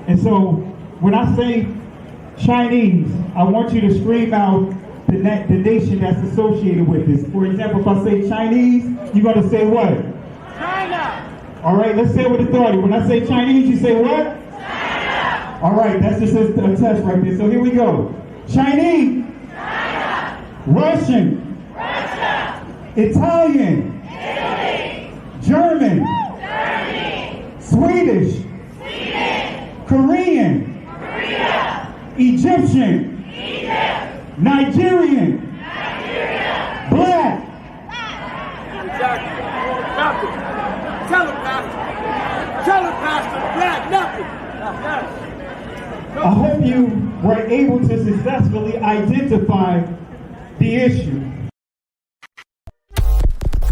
And so when I say Chinese, I want you to scream out the nation that's associated with this. For example, if I say Chinese, you're going to say what? China. All right, let's say it with authority. When I say Chinese, you say what? China. All right, that's just a test right there. So here we go. Chinese. China. Russian. Russia. Italian. Italy. German. Germany. Swedish. Sweden. Korean. Korea. Egyptian. Egypt. Nigerian. Nigeria. Black. Exactly. Nothing. Tell him, Pastor. Tell him, Pastor. Black, nothing. I hope you were able to successfully identify the issue.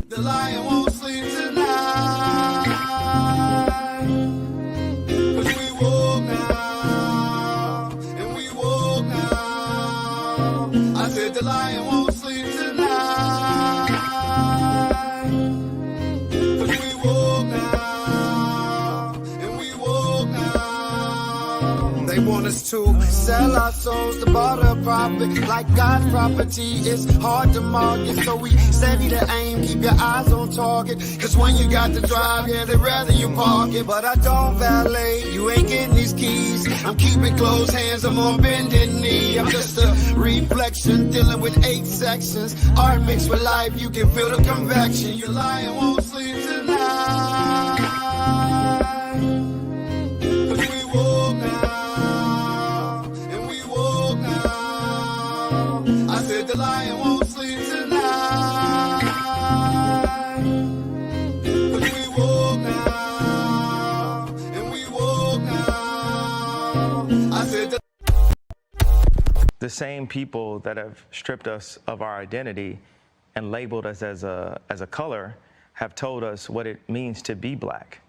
The lion won't sleep tonight. 'Cause we woke now, and we woke now. I said the lion won't sleep tonight. 'Cause we woke now, and we woke now. They want us to sell our souls to barter profit. Like God's property, it's hard to market. So we steady to aim, keep your eyes on target. Cause when you got to drive, yeah, they'd rather you park it. But I don't valet, you ain't getting these keys. I'm keeping closed hands, I'm on bended knee. I'm just a reflection, dealing with 8 sections. Art mixed with life, you can feel the convection. Your lion won't sleep tonight. 'Cause we woke now, and we woke now. I said the lion won't sleep tonight. 'Cause we woke now, and we woke now. I said The same people that have stripped us of our identity and labeled us as a color have told us what it means to be black.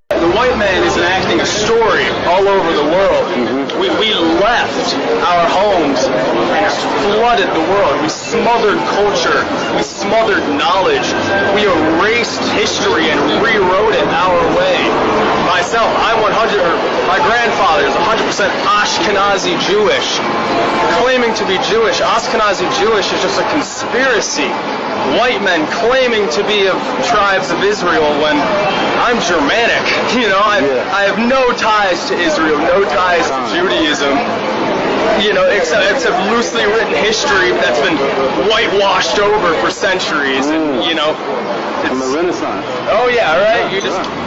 The white man is enacting a story all over the world. We left our homes and flooded the world. We smothered culture. We smothered knowledge. We erased history and rewrote it our way. Myself, my grandfather is 100% Ashkenazi Jewish. Claiming to be Jewish, Ashkenazi Jewish is just a conspiracy. White men claiming to be of tribes of Israel when I'm Germanic. You know, I have no ties to Israel, no ties to Judaism. You know, except loosely written history that's been whitewashed over for centuries. And, you know, from the Renaissance. Oh yeah, right.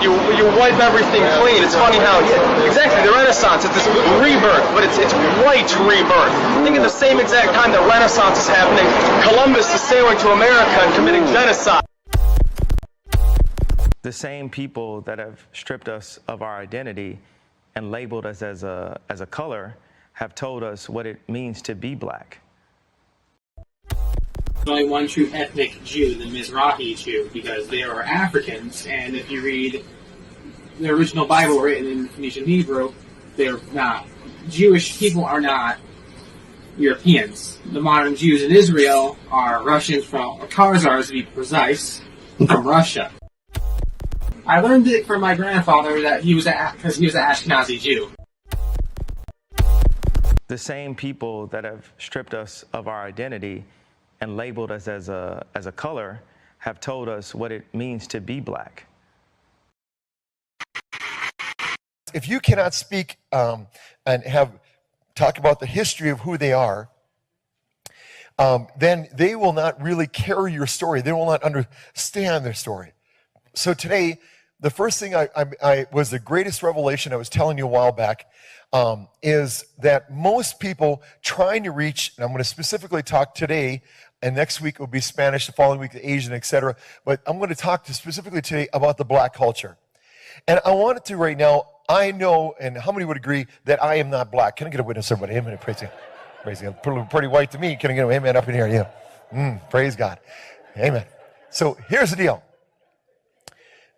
You wipe everything clean. It's funny how exactly the Renaissance. It's this rebirth, but it's white rebirth. I think at the same exact time that Renaissance is happening, Columbus is sailing to America and committing genocide. The same people that have stripped us of our identity and labeled us as a color have told us what it means to be black. There's only one true ethnic Jew, the Mizrahi Jew, because they are Africans, and if you read the original Bible written in Phoenician Hebrew, they're not. Jewish people are not Europeans. The modern Jews in Israel are Russians from, or Khazars to be precise, from Russia. I learned it from my grandfather that because he was an Ashkenazi Jew. The same people that have stripped us of our identity and labeled us as a color have told us what it means to be black. If you cannot speak and talk about the history of who they are, then they will not really carry your story. They will not understand their story. So today, the first thing I was the greatest revelation I was telling you a while back, is that most people trying to reach, and I'm going to specifically talk today, and next week will be Spanish, the following week the Asian, etc. But I'm going to talk specifically today about the black culture. And I wanted to right now, I know, and how many would agree that I am not black? Can I get a witness, everybody? Amen. Praise God. Praise God. Pretty white to me. Can I get an amen up in here? Yeah. Praise God. Amen. So here's the deal.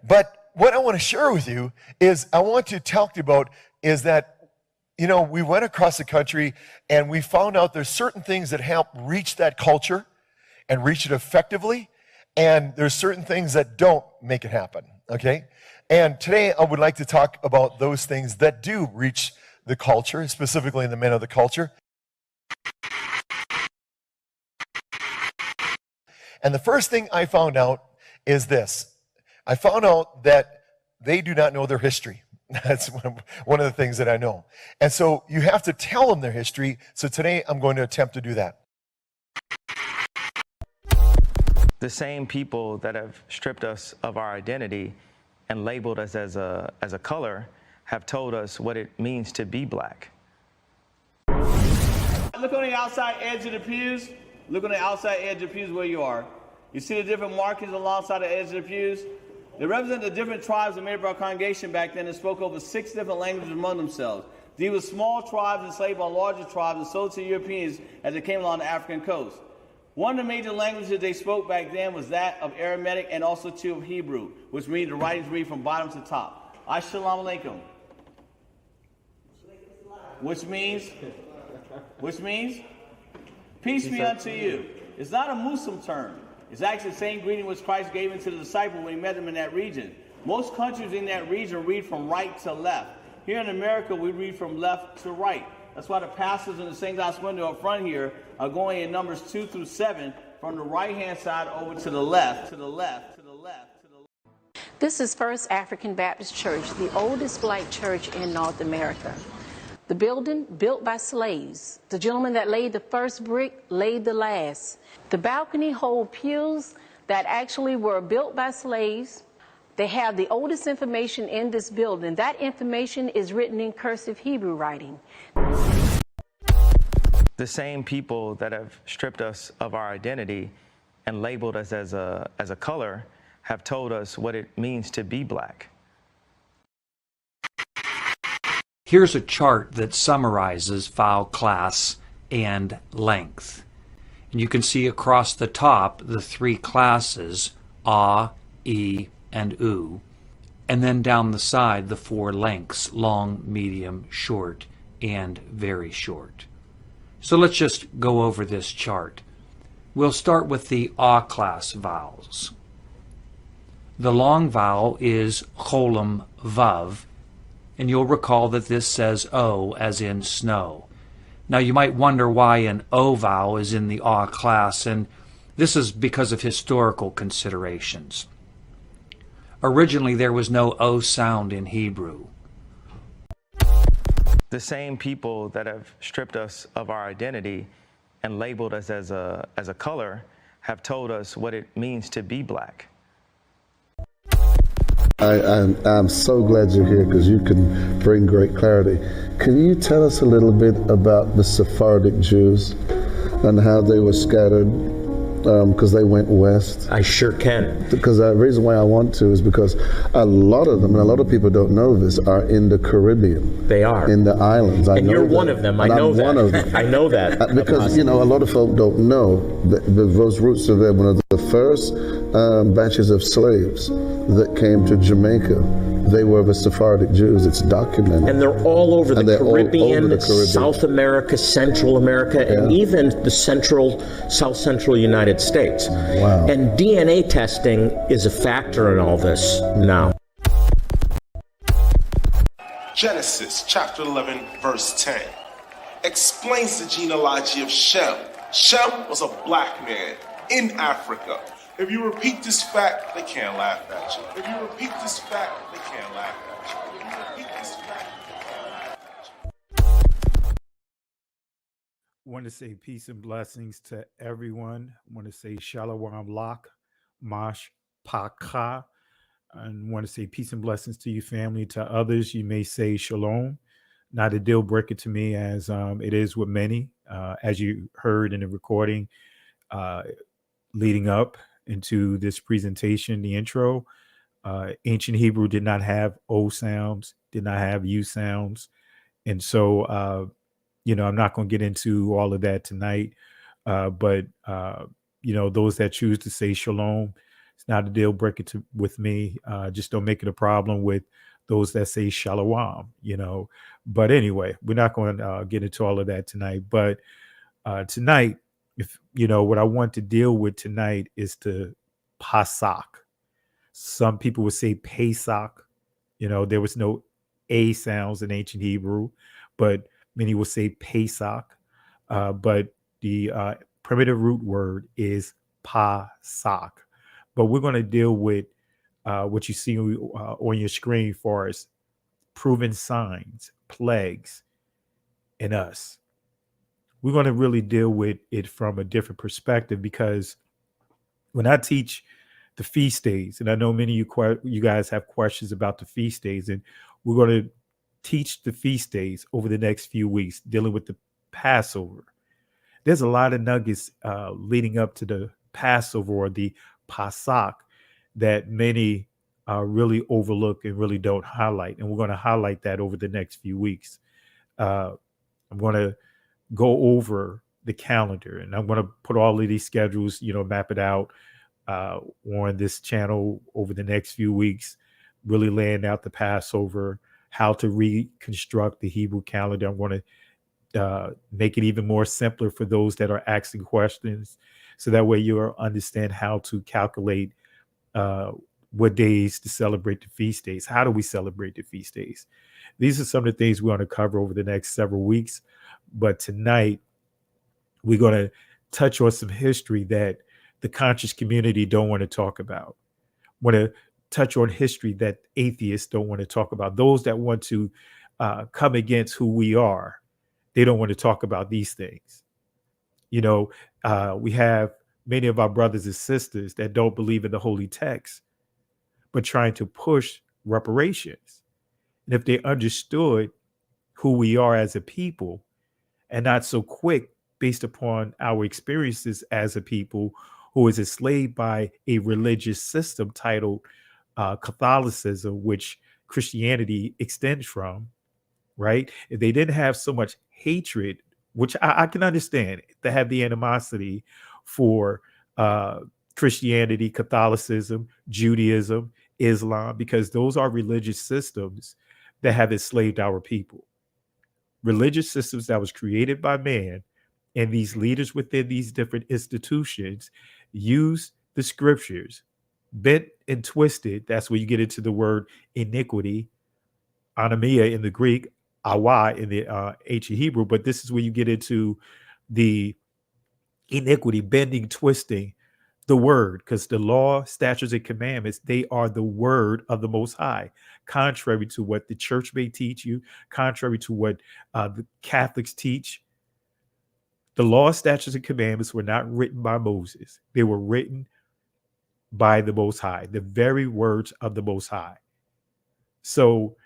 But what I want to share with you is I want to talk to you about is that, you know, we went across the country and we found out there's certain things that help reach that culture and reach it effectively. And there's certain things that don't make it happen, okay? And today I would like to talk about those things that do reach the culture, specifically the men of the culture. And the first thing I found out is this. I found out that they do not know their history. That's one of the things that I know. And so you have to tell them their history. So today I'm going to attempt to do that. The same people that have stripped us of our identity and labeled us as a color have told us what it means to be black. Look on the outside edge of the pews. Look on the outside edge of the pews where you are. You see the different markings alongside the edge of the pews? They represent the different tribes that made up our congregation back then and spoke over 6 different languages among themselves. These were small tribes enslaved by larger tribes and sold to Europeans as they came along the African coast. One of the major languages they spoke back then was that of Aramaic and also too of Hebrew, which means the writings read from bottom to top. Assalamu alaikum. Which means, peace be unto you. It's not a Muslim term. It's actually the same greeting which Christ gave into the disciples when he met them in that region. Most countries in that region read from right to left. Here in America, we read from left to right. That's why the pastors in the St. Glass window up front here are going in numbers 2 through 7 from the right-hand side over to the left, to the left, to the left, to the left. This is First African Baptist Church, the oldest black church in North America. The building built by slaves. The gentleman that laid the first brick laid the last. The balcony hold pews that actually were built by slaves. They have the oldest information in this building. That information is written in cursive Hebrew writing. The same people that have stripped us of our identity and labeled us as a color have told us what it means to be black. Here's a chart that summarizes file class and length. And you can see across the top the 3 classes, A, E, and U, and then down the side the 4 lengths, long, medium, short, and very short. So let's just go over this chart. We'll start with the A class vowels. The long vowel is cholam vav, and you'll recall that this says O as in snow. Now you might wonder why an O vowel is in the A class, and this is because of historical considerations. Originally there was no O sound in Hebrew. The same people that have stripped us of our identity and labeled us as a color have told us what it means to be black. I'm so glad you're here because you can bring great clarity. Can you tell us a little bit about the Sephardic Jews and how they were scattered because they went west? I sure can. Because the reason why I want to is because a lot of them, and a lot of people don't know this, are in the Caribbean. They are. In the islands. And you're one of them. I know that. I'm one of them. I know that. Because, you know, a lot of folk don't know that those roots are there. One of the first batches of slaves that came to Jamaica, they were the Sephardic Jews. It's documented. And they're all over the Caribbean, South America, Central America, and even the South Central United States. Wow. And DNA testing is a factor in all this now. Genesis chapter 11, verse 10 explains the genealogy of Shem. Shem was a black man in Africa. If you repeat this fact, they can't laugh at you. If you repeat this fact, they can't laugh at you. If you repeat this fact, they can't laugh at you. I want to say peace and blessings to everyone. I want to say Shalom Lak, Mash Paka. And want to say peace and blessings to you, family. To others, you may say Shalom. Not a deal breaker to me, as it is with many. As you heard in the recording leading up into this presentation, the intro, ancient Hebrew did not have O sounds, did not have U sounds. And so, I'm not going to get into all of that tonight. But those that choose to say shalom, it's not a deal breaker with me. Just don't make it a problem with those that say shalom, But anyway, we're not going to get into all of that tonight. But tonight, what I want to deal with tonight is to Passover. Some people would say Pesach. There was no A sounds in ancient Hebrew, but many will say Pesach. But the primitive root word is Passover. But we're going to deal with what you see on your screen for as proven signs, plagues in us. We're going to really deal with it from a different perspective, because when I teach the feast days, and I know many of you guys have questions about the feast days, and we're going to teach the feast days over the next few weeks, dealing with the Passover. There's a lot of nuggets leading up to the Passover or the Passover that many really overlook and really don't highlight. And we're going to highlight that over the next few weeks. I'm going to go over the calendar, and I'm going to put all of these schedules, map it out on this channel over the next few weeks, really laying out the Passover, how to reconstruct the Hebrew calendar. I'm going to make it even more simpler for those that are asking questions, so that way you'll understand how to calculate what days to celebrate the feast days. How do we celebrate the feast days? These are some of the things we want to cover over the next several weeks. But tonight, we're going to touch on some history that the conscious community don't want to talk about. Want to touch on history that atheists don't want to talk about. Those that want to come against who we are, they don't want to talk about these things. We have many of our brothers and sisters that don't believe in the holy text, but trying to push reparations. And if they understood who we are as a people, and not so quick based upon our experiences as a people who is enslaved by a religious system titled Catholicism, which Christianity extends from, right? If they didn't have so much hatred, which I can understand, to have the animosity for Christianity, Catholicism, Judaism, Islam, because those are religious systems that have enslaved our people. Religious systems that was created by man, and these leaders within these different institutions use the scriptures, bent and twisted. That's where you get into the word iniquity, anomia in the Greek, awa in the ancient Hebrew. But this is where you get into the iniquity, bending, twisting the word, because the law, statutes, and commandments, they are the word of the Most High, contrary to what the church may teach you, contrary to what the Catholics teach. The law, statutes, and commandments were not written by Moses. They were written by the Most High, the very words of the Most High. So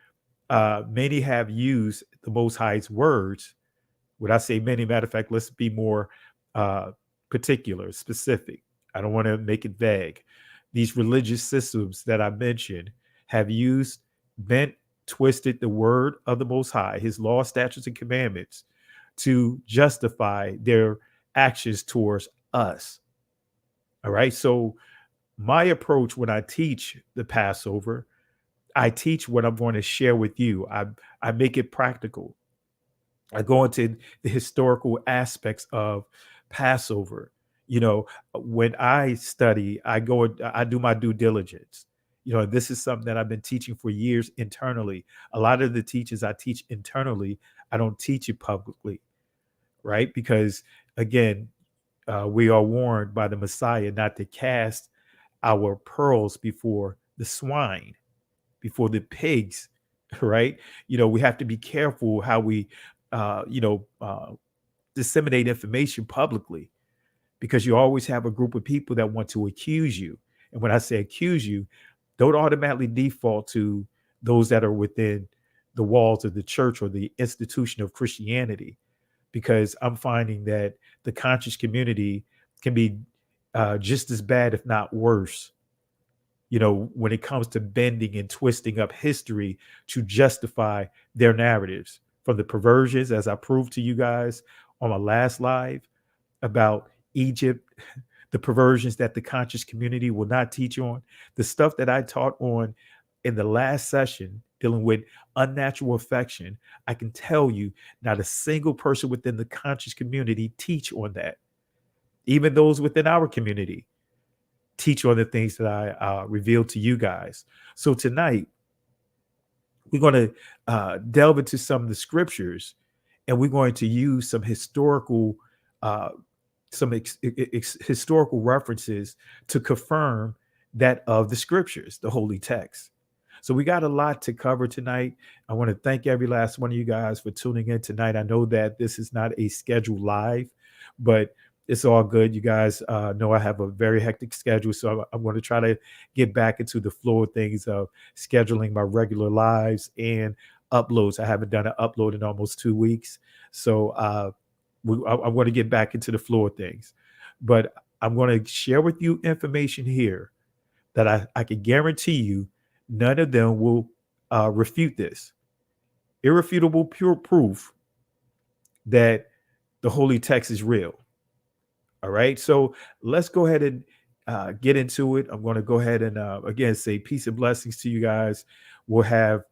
many have used the Most High's words. When I say many, matter of fact, let's be more particular, specific. I don't want to make it vague. These religious systems that I mentioned have used, bent, twisted the word of the Most High, his law, statutes, and commandments, to justify their actions towards us. All right. So my approach when I teach the Passover, I teach what I'm going to share with you. I make it practical. I go into the historical aspects of Passover. When I study, I do my due diligence. This is something that I've been teaching for years internally. A lot of the teachings I teach internally, I don't teach it publicly, right? Because again, we are warned by the Messiah not to cast our pearls before the swine, before the pigs, right? We have to be careful how we, disseminate information publicly, because you always have a group of people that want to accuse you. And when I say accuse you, don't automatically default to those that are within the walls of the church or the institution of Christianity, because I'm finding that the conscious community can be just as bad, if not worse, when it comes to bending and twisting up history to justify their narratives, from the perversions, as I proved to you guys on my last live about Egypt, the perversions that the conscious community will not teach on, the stuff that I taught on in the last session dealing with unnatural affection. I can tell you not a single person within the conscious community teach on that. Even those within our community, teach on the things that I revealed to you guys. So tonight, we're going to delve into some of the scriptures, and we're going to use some historical historical references to confirm that of the scriptures, the holy text. So we got a lot to cover tonight. I want to thank every last one of you guys for tuning in tonight. I know that this is not a scheduled live, but it's all good. You guys know I have a very hectic schedule, so I'm going to try to get back into the flow of things of scheduling my regular lives and uploads. I haven't done an upload in almost 2 weeks, so I want to get back into the flow of things. But I'm going to share with you information here that I can guarantee you none of them will refute this. Irrefutable, pure proof that the holy text is real. All right, so let's go ahead and get into it. I'm going to go ahead and again say peace and blessings to you guys. We'll have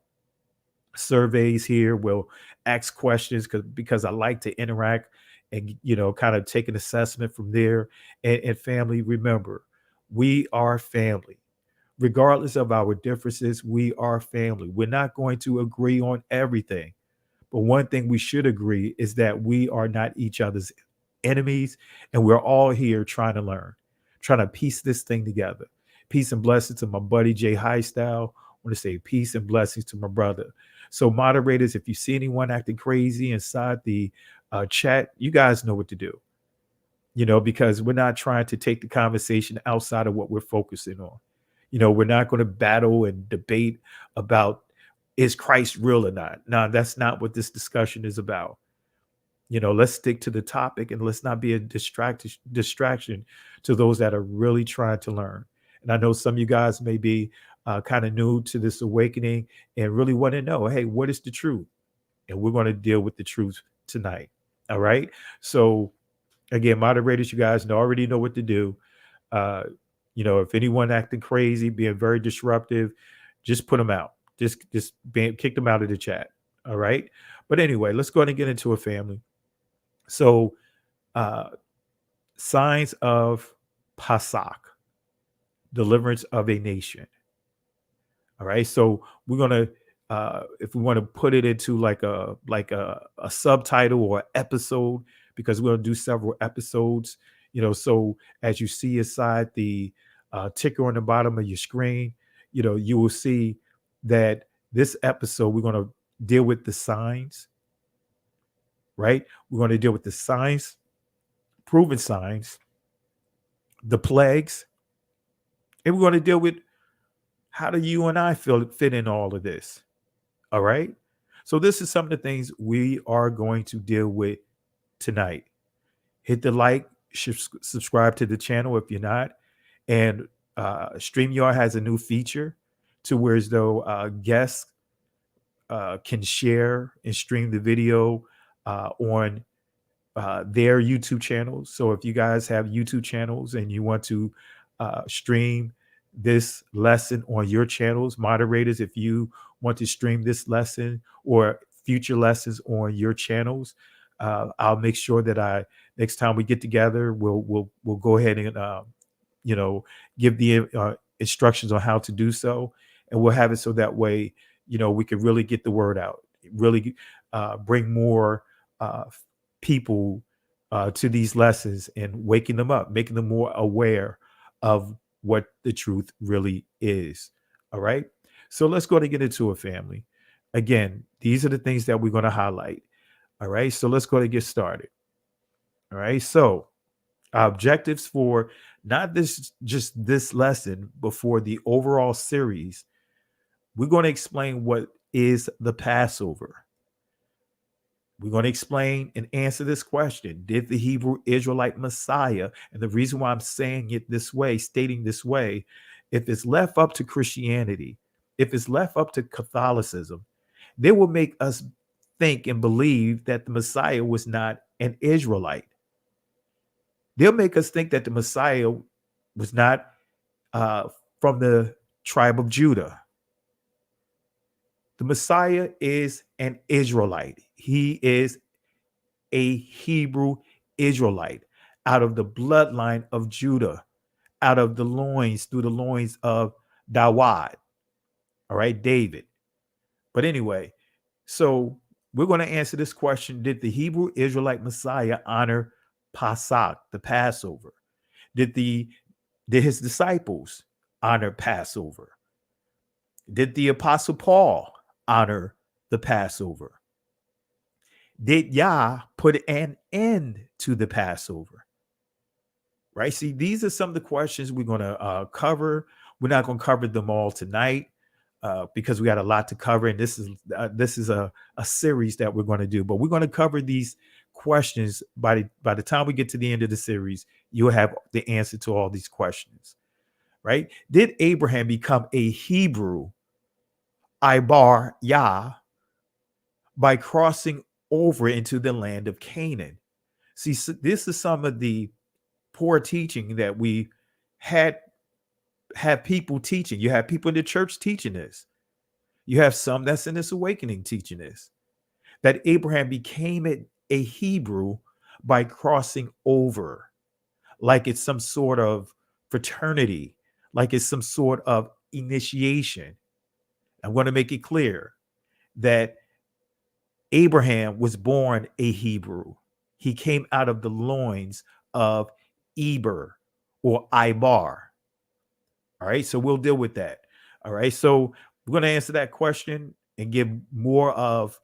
surveys here. We'll ask questions because I like to interact and kind of take an assessment from there. And family, remember, we are family. Regardless of our differences, we are family. We're not going to agree on everything, but one thing we should agree is that we are not each other's enemies, and we're all here trying to learn, trying to piece this thing together. Peace and blessings to my buddy Jay Highstyle. I want to say peace and blessings to my brother. So moderators, if you see anyone acting crazy inside the chat, you guys know what to do, because we're not trying to take the conversation outside of what we're focusing on. We're not going to battle and debate about is Christ real or not. No, that's not what this discussion is about. Let's stick to the topic and let's not be a distraction to those that are really trying to learn. And I know some of you guys may be kind of new to this awakening and really want to know, hey, what is the truth? And we're going to deal with the truth tonight. All right. So again, moderators, you guys already know what to do. If anyone acting crazy, being very disruptive, just put them out. Just kick them out of the chat. All right. But anyway, let's go ahead and get into a family. So signs of Passover, deliverance of a nation. All right. So we're going to, if we want to put it into like a subtitle or episode, because we're going to do several episodes, so as you see aside the ticker on the bottom of your screen, you will see that this episode, we're going to deal with the signs, right? We're going to deal with the signs, proven signs, the plagues, and we're going to deal with how do you and I fit in all of this, all right? So this is some of the things we are going to deal with tonight. Hit the like, subscribe to the channel if you're not. And StreamYard has a new feature to where as though guests can share and stream the video on their YouTube channels. So if you guys have YouTube channels and you want to stream this lesson on your channels, moderators, if you want to stream this lesson or future lessons on your channels, I'll make sure that next time we get together, we'll go ahead and give the instructions on how to do so, and we'll have it so that way we can really get the word out, really bring more people to these lessons and waking them up, making them more aware of what the truth really is. All right. So let's go to get into it, family. Again, these are the things that we're going to highlight. All right. So let's go to get started. All right. So our objectives for not just this lesson, but for the overall series, we're going to explain what is the Passover. We're going to explain and answer this question. Did the Hebrew Israelite Messiah, and the reason why I'm saying it this way, stating this way, if it's left up to Christianity, if it's left up to Catholicism, they will make us think and believe that the Messiah was not an Israelite. They'll make us think that the Messiah was not from the tribe of Judah. The Messiah is an Israelite. He is a Hebrew Israelite out of the bloodline of Judah, out of the loins, through the loins of Dawad. All right, David. But anyway, so we're going to answer this question. Did the Hebrew Israelite Messiah honor Pasach, the Passover? Did his disciples honor Passover? Did the Apostle Paul honor the Passover? Did Yah put an end to the Passover? Right? See, these are some of the questions we're going to cover. We're not going to cover them all tonight because we got a lot to cover, and this is a series that we're going to do. But we're going to cover these questions by the time we get to the end of the series. You'll have the answer to all these questions. Right? Did Abraham become a Hebrew, Ibar Yah, by crossing over into the land of Canaan? See, so this is some of the poor teaching that we have people teaching. You have people in the church teaching this. You have some that's in this awakening teaching this, that Abraham became a Hebrew by crossing over, like it's some sort of fraternity, like it's some sort of initiation. I want to make it clear that Abraham was born a Hebrew. He came out of the loins of Eber or Ibar. All right, so we'll deal with that. All right, so we're going to answer that question and give more of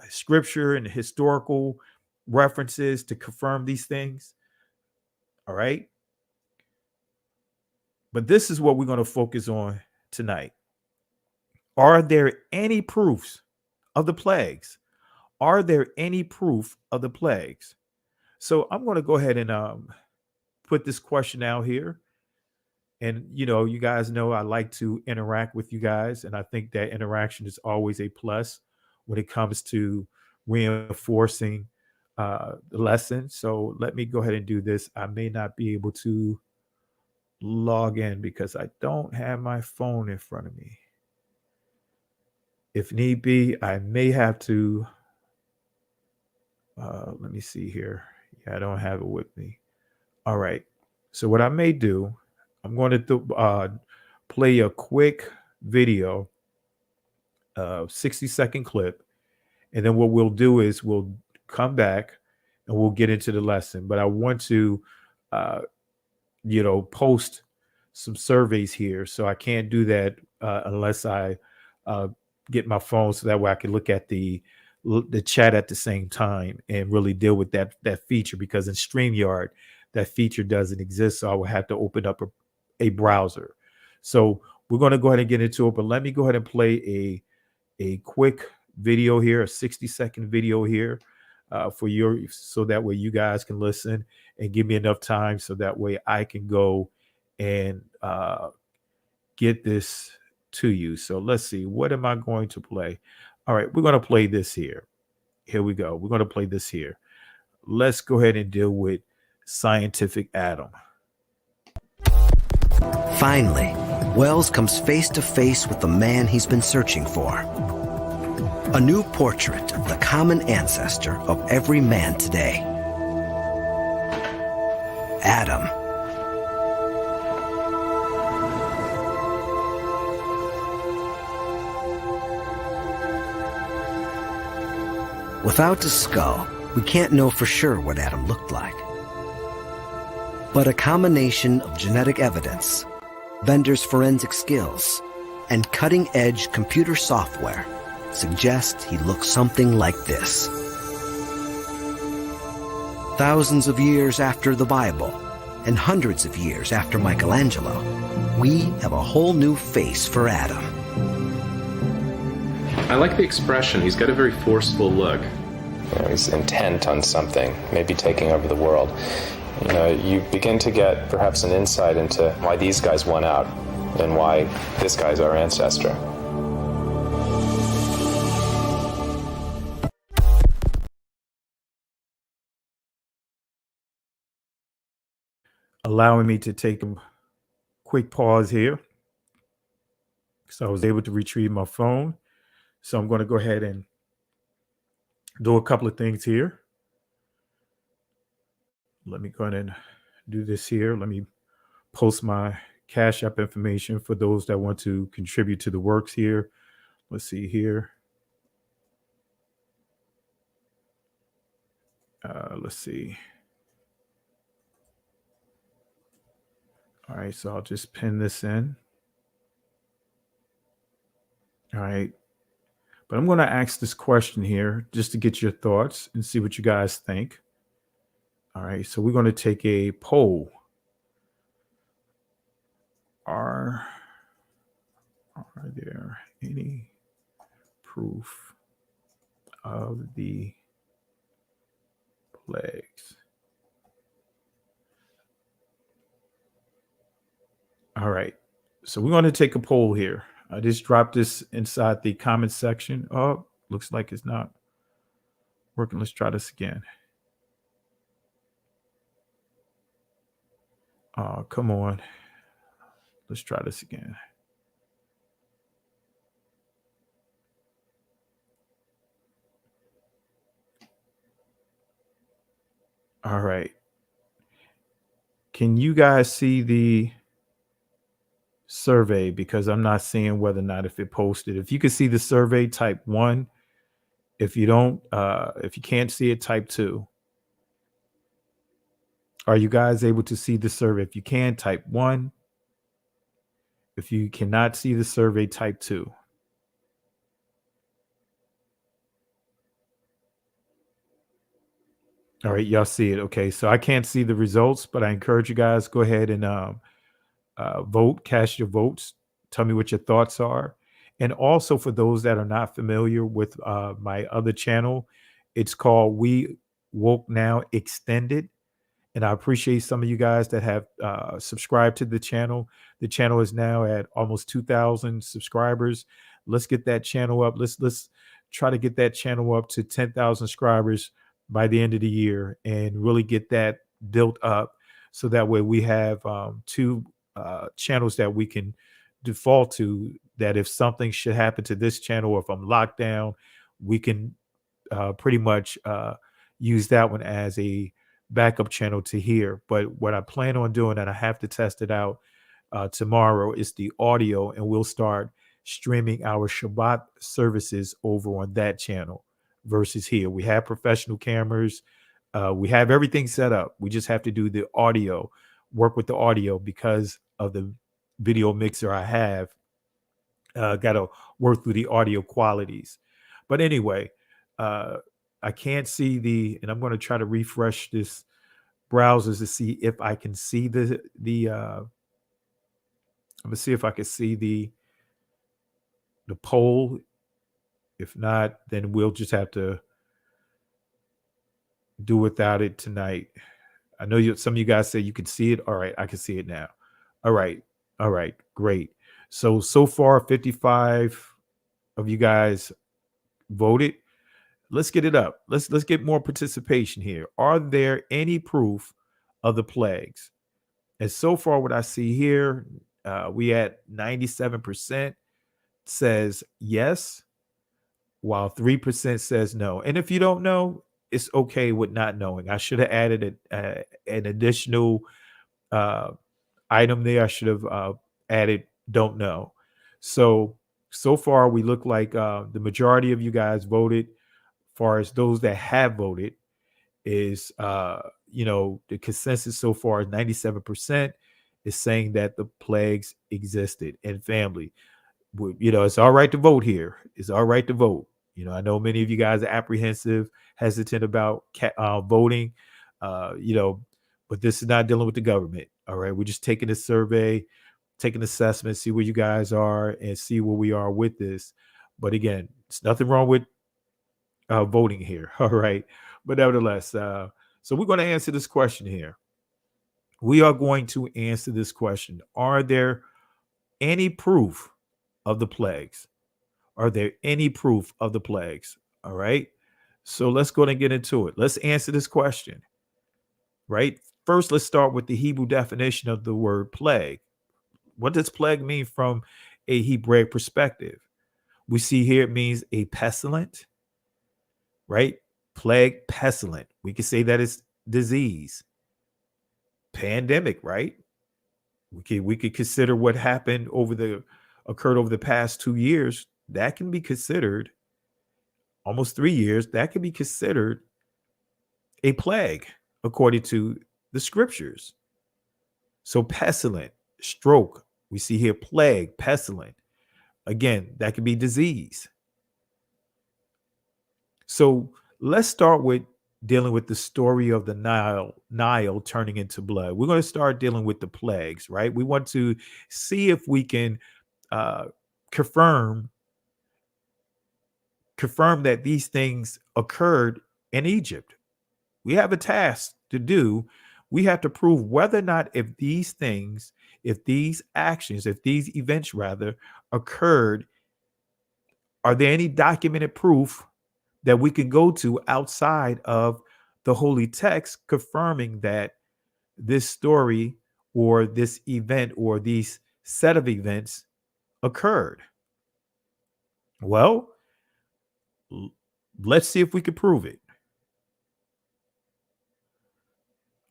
scripture and historical references to confirm these things. All right, but this is what we're going to focus on tonight. Are there any proofs of the plagues? Are there any proof of the plagues? So I'm going to go ahead and put this question out here. And, you guys know I like to interact with you guys. And I think that interaction is always a plus when it comes to reinforcing the lesson. So let me go ahead and do this. I may not be able to log in because I don't have my phone in front of me. If need be, I may have to, let me see here. Yeah, I don't have it with me. All right. So what I may do, I'm going to play a quick video, 60-second clip. And then what we'll do is we'll come back and we'll get into the lesson. But I want to, post some surveys here. So I can't do that unless I get my phone so that way I can look at the chat at the same time and really deal with that feature, because in StreamYard, that feature doesn't exist. So I will have to open up a browser. So we're going to go ahead and get into it, but let me go ahead and play a quick video here, a 60-second video here so that way you guys can listen and give me enough time so that way I can go and get this to you. So let's see, what am I going to play? All right, we're going to play this here. Here we go. We're going to play this here. Let's go ahead and deal with Scientific Adam. Finally, Wells comes face to face with the man he's been searching for. A new portrait of the common ancestor of every man today. Adam. Without the skull, we can't know for sure what Adam looked like. But a combination of genetic evidence, vendors' forensic skills, and cutting-edge computer software suggests he looked something like this. Thousands of years after the Bible, and hundreds of years after Michelangelo, we have a whole new face for Adam. I like the expression. He's got a very forceful look. He's intent on something, maybe taking over the world. You begin to get perhaps an insight into why these guys won out and why this guy's our ancestor. Allowing me to take a quick pause here. So I was able to retrieve my phone. So I'm going to go ahead and do a couple of things here. Let me go ahead and do this here. Let me post my Cash App information for those that want to contribute to the works here. Let's see here. Let's see. All right, so I'll just pin this in. All right. But I'm going to ask this question here just to get your thoughts and see what you guys think. All right, so we're going to take a poll. Are there any proof of the plagues? All right, so we're going to take a poll here. I just dropped this inside the comment section. Oh, looks like it's not working. Let's try this again. Oh, come on. Let's try this again. All right. Can you guys see the survey? Because I'm not seeing whether or not if it posted. If you can see the survey, type 1. If you don't, if you can't see it, type 2. Are you guys able to see the survey? If you can, type 1. If you cannot see the survey, type 2. All right, y'all see it. Okay, so I can't see the results, but I encourage you guys, go ahead and vote, cast your votes. Tell me what your thoughts are. And also for those that are not familiar with my other channel, it's called We Woke Now Extended. And I appreciate some of you guys that have subscribed to the channel. The channel is now at almost 2,000 subscribers. Let's get that channel up. Let's try to get that channel up to 10,000 subscribers by the end of the year and really get that built up. So that way we have 2 channels that we can default to, that if something should happen to this channel, or if I'm locked down, we can pretty much use that one as a backup channel to here. But what I plan on doing, and I have to test it out tomorrow, is the audio, and we'll start streaming our Shabbat services over on that channel versus here. We have professional cameras. We have everything set up. We just have to do the audio, work with the audio because of the video mixer I have. Got to work through the audio qualities. But anyway, I can't see and I'm going to try to refresh this browsers to see if I can see I'm going to see if I can see the poll. If not, then we'll just have to do without it tonight. I know some of you guys say you can see it. All right, I can see it now. All right, great. So far, 55 of you guys voted. Let's get it up. Let's get more participation here. Are there any proof of the plagues? And so far, what I see here, we at 97% says yes, while 3% says no. And if you don't know, it's okay with not knowing. I should have added an additional item there. I should have added don't know. So far, we look like the majority of you guys voted. As far as those that have voted, is the consensus so far is 97% is saying that the plagues existed. And family, it's all right to vote here. It's all right to vote. I know many of you guys are apprehensive, hesitant about voting, but this is not dealing with the government. All right. We're just taking a survey, taking an assessment, see where you guys are and see where we are with this. But again, it's nothing wrong with voting here. All right. But nevertheless, so we're going to answer this question here. We are going to answer this question. Are there any proof of the plagues? Are there any proof of the plagues? All right. So let's go and get into it. Let's answer this question. Right. First, let's start with the Hebrew definition of the word plague. What does plague mean from a Hebraic perspective? We see here it means a pestilent, right? Plague, pestilent. We can say that it's disease, pandemic, right? We could consider what occurred over the past 2 years. That can be considered, almost 3 years, that can be considered a plague according to the scriptures. So pestilent, stroke, we see here plague, pestilent. Again, that could be disease. So let's start with dealing with the story of the Nile turning into blood. We're going to start dealing with the plagues, right? We want to see if we can confirm that these things occurred in Egypt. We have a task to do. We have to prove whether or not if these events occurred, are there any documented proof that we can go to outside of the holy text confirming that this story or this event or these set of events occurred? Well, let's see if we can prove it.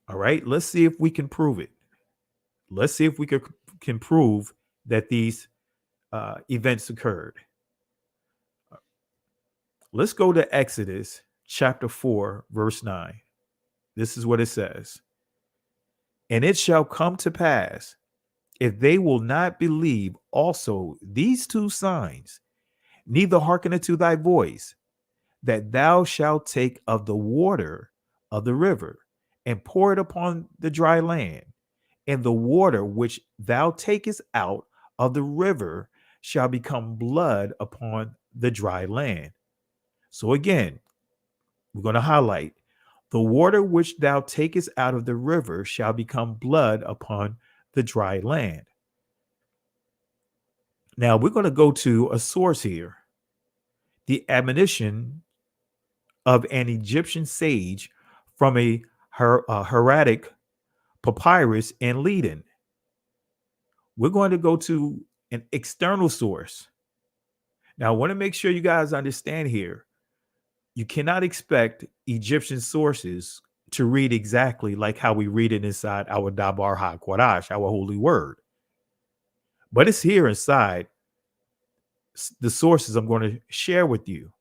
All right, let's see if we can prove it. Let's see if we can prove that these events occurred. Let's go to Exodus chapter 4, verse 9. This is what it says. And it shall come to pass, if they will not believe also these two signs, neither hearken unto thy voice, that thou shalt take of the water of the river and pour it upon the dry land, and the water which thou takest out of the river shall become blood upon the dry land. So again, we're going to highlight the water which thou takest out of the river shall become blood upon the dry land. Now we're going to go to a source here. The admonition of an Egyptian sage from a Hieratic papyrus in Leiden. We're going to go to an external source. Now I want to make sure you guys understand here. You cannot expect Egyptian sources to read exactly like how we read it inside our Dabar HaKodesh, our holy word. But it's here inside the sources I'm going to share with you.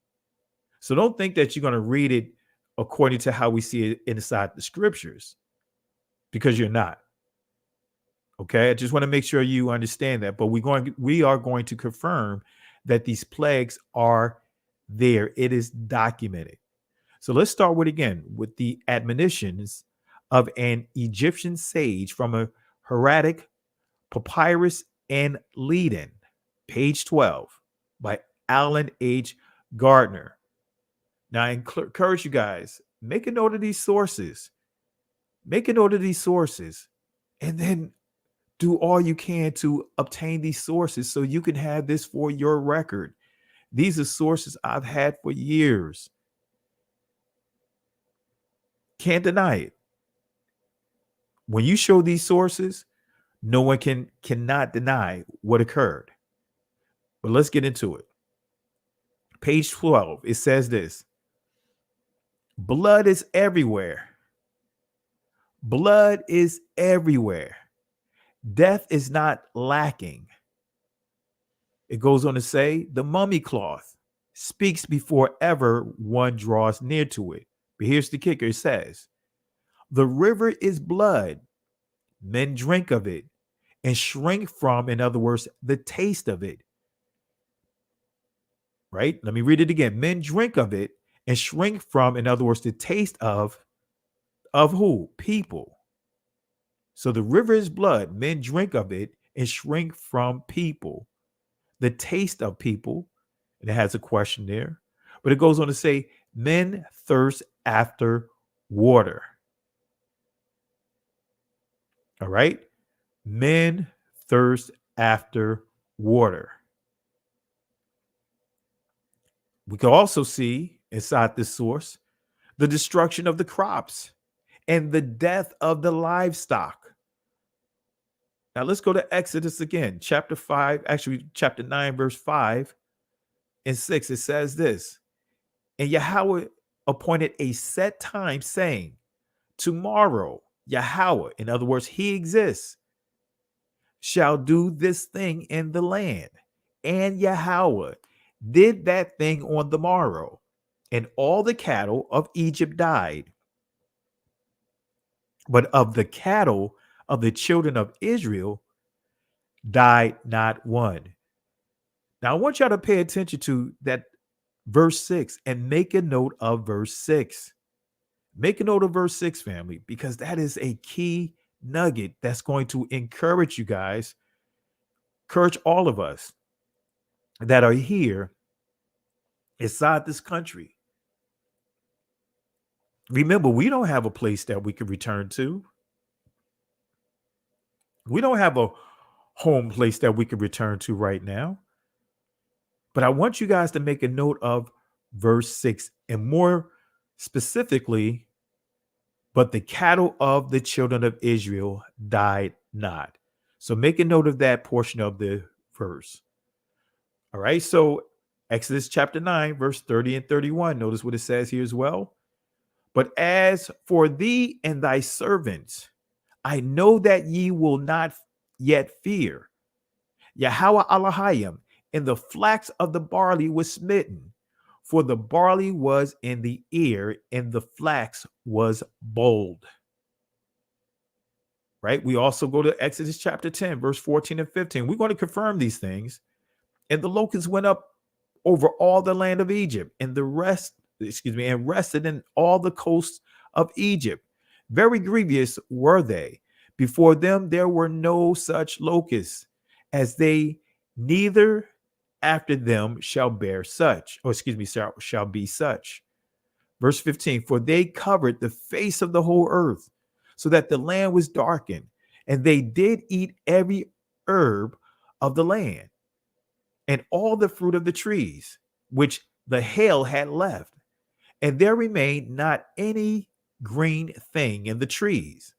So don't think that you're going to read it according to how we see it inside the scriptures, because you're not. Okay, I just want to make sure you understand that. But we are going to confirm that these plagues are there. It is documented. So let's start with the admonitions of an Egyptian sage from a Hieratic papyrus in Leiden, page 12, by Alan H. Gardner. Now I encourage you guys, make a note of these sources. Make a note of these sources, and then do all you can to obtain these sources so you can have this for your record. These are sources I've had for years. Can't deny it. When you show these sources, no one cannot deny what occurred. But let's get into it. Page 12, it says this. Blood is everywhere. Blood is everywhere. Death is not lacking. It goes on to say, the mummy cloth speaks before ever one draws near to it. But here's the kicker. It says, the river is blood. Men drink of it and shrink from, in other words, the taste of it. Right? Let me read it again. Men drink of it and shrink from, in other words, the taste of who? People. So the river is blood. Men drink of it and shrink from people. The taste of people. And it has a question there. But it goes on to say, men thirst after water. All right? Men thirst after water. We can also see inside this source the destruction of the crops and the death of the livestock. Now let's go to Exodus again, chapter 9, verse 5 and 6. It says this, and Yahweh appointed a set time, saying, tomorrow, Yahweh, in other words, he exists, shall do this thing in the land. And Yahweh did that thing on the morrow, and all the cattle of Egypt died. But of the cattle of the children of Israel died not one. Now, I want y'all to pay attention to that verse 6 and make a note of verse 6. Make a note of verse 6, family, because that is a key nugget that's going to encourage you guys, encourage all of us that are here inside this country. Remember, we don't have a place that we can return to. We don't have a home place that we can return to right now. But I want you guys to make a note of verse 6, and more specifically, but the cattle of the children of Israel died not. So make a note of that portion of the verse. All right. So Exodus chapter 9, verse 30 and 31. Notice what it says here as well. But as for thee and thy servants, I know that ye will not yet fear. Yahweh Elohim, and the flax of the barley was smitten, for the barley was in the ear, and the flax was bold. Right? We also go to Exodus chapter 10, verse 14 and 15. We're going to confirm these things. And the locusts went up over all the land of Egypt, and and rested in all the coasts of Egypt. Very grievous were they. Before them there were no such locusts, as they, neither after them shall bear such, shall be such. Verse 15, for they covered the face of the whole earth, so that the land was darkened, and they did eat every herb of the land, and all the fruit of the trees, which the hail had left. And there remained not any green thing in the trees,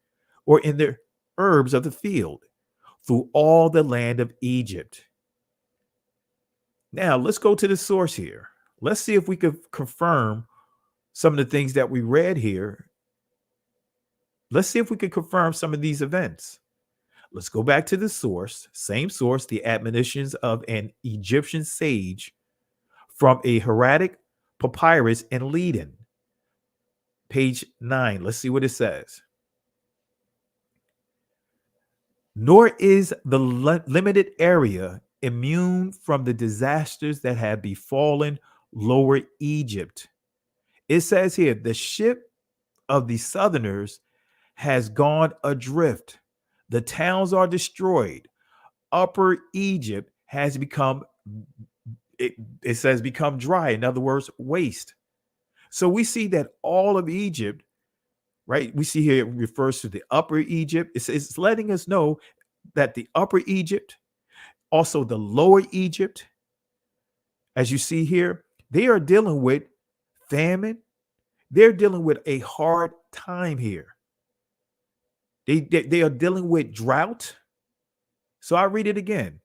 or in the herbs of the field, through all the land of Egypt. Now, let's go to the source here. Let's see if we could confirm some of the things that we read here. Let's see if we could confirm some of these events. Let's go back to the source, same source, the admonitions of an Egyptian sage from a hieratic papyrus in Leiden, page 9. Let's see what it says. Nor is the limited area immune from the disasters that have befallen Lower Egypt. It says here, the ship of the southerners has gone adrift. The towns are destroyed. Upper Egypt has become, it says, become dry. In other words, waste. So we see that all of Egypt, right? We see here it refers to the Upper Egypt. It's letting us know that the Upper Egypt, also the Lower Egypt, as you see here, they are dealing with famine. They're dealing with a hard time here. They are dealing with drought. So I read it again.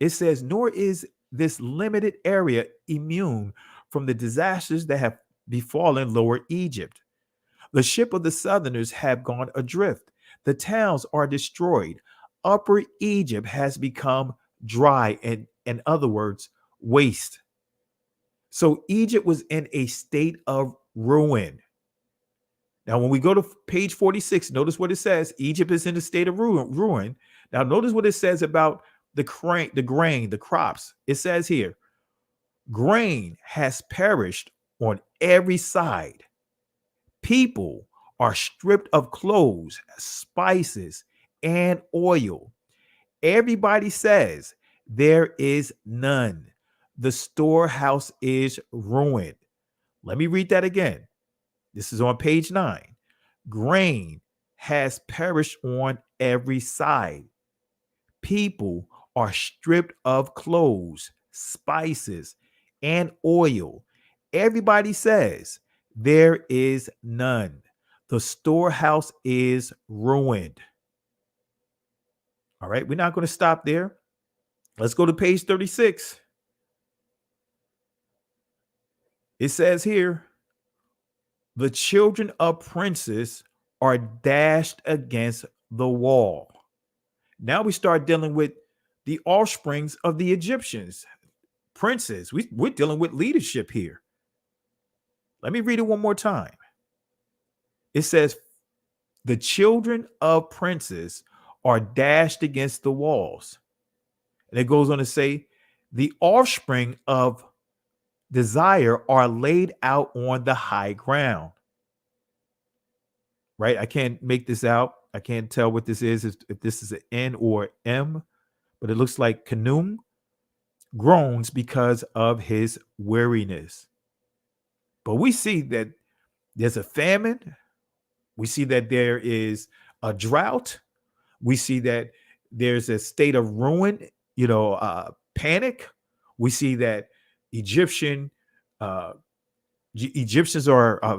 It says, nor is this limited area immune from the disasters that have befallen Lower Egypt. The ship of the southerners have gone adrift. The towns are destroyed. Upper Egypt has become dry, and in other words, waste. So Egypt was in a state of ruin. Now, when we go to page 46, notice what it says. Egypt is in a state of ruin. Now, notice what it says about the grain, the crops. It says here, grain has perished on every side. People are stripped of clothes, spices, and oil. Everybody says there is none. The storehouse is ruined. Let me read that again. This is on page 9. Grain has perished on every side. People are stripped of clothes, spices, and oil. Everybody says there is none. The storehouse is ruined. All right, we're not going to stop there. Let's go to page 36. It says here, the children of princes are dashed against the wall. Now we start dealing with the offsprings of the Egyptians, princes. We're dealing with leadership here. Let me read it one more time. It says, the children of princes are dashed against the walls. And it goes on to say, the offspring of desire are laid out on the high ground. Right? I can't make this out. I can't tell what this is, if this is an N or M, but it looks like Kanum groans because of his weariness. But we see that there's a famine. We see that there is a drought. We see that there's a state of ruin, panic. We see that Egyptians are,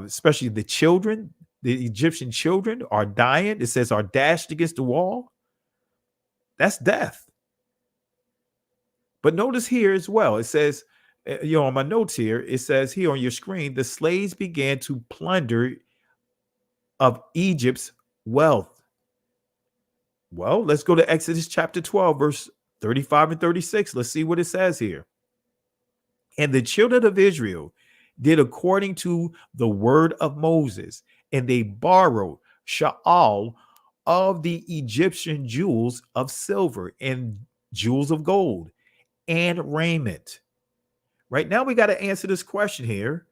especially the children, the Egyptian children are dying. It says are dashed against the wall. That's death. But notice here as well, it says, on my notes here, it says here on your screen, the slaves began to plunder of Egypt's wealth. Well, let's go to Exodus chapter 12, verse 35 and 36. Let's see what it says here. And the children of Israel did according to the word of Moses, and they borrowed sha'al of the Egyptian jewels of silver and jewels of gold and raiment. Right now, we got to answer this question here.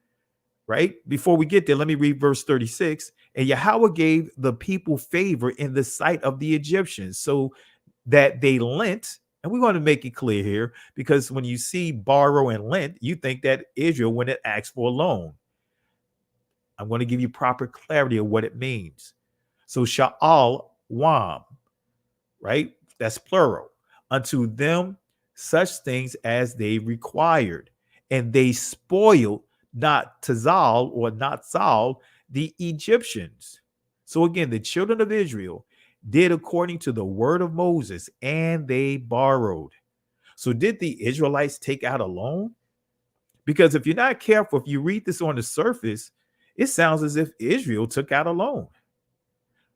Right before we get there, let me read verse 36. And Yahweh gave the people favor in the sight of the Egyptians, so that they lent. And we want to make it clear here, because when you see borrow and lent, you think that Israel, when it asks for a loan. I'm going to give you proper clarity of what it means. So sha'al wam, right? That's plural. Unto them such things as they required, and they spoiled not Tazal or not Zal, the Egyptians. So again, the children of Israel did according to the word of Moses, and they borrowed. So did the Israelites take out a loan? Because if you're not careful, if you read this on the surface, it sounds as if Israel took out a loan.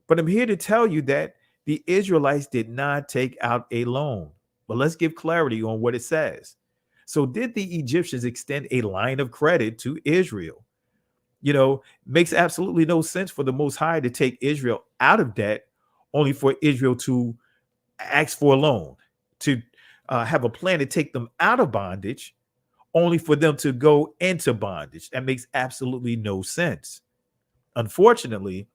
But I'm here to tell you that the Israelites did not take out a loan. But let's give clarity on what it says. So did the Egyptians extend a line of credit to Israel? Makes absolutely no sense for the Most High to take Israel out of debt, only for Israel to ask for a loan, to have a plan to take them out of bondage, only for them to go into bondage. That makes absolutely no sense. Unfortunately,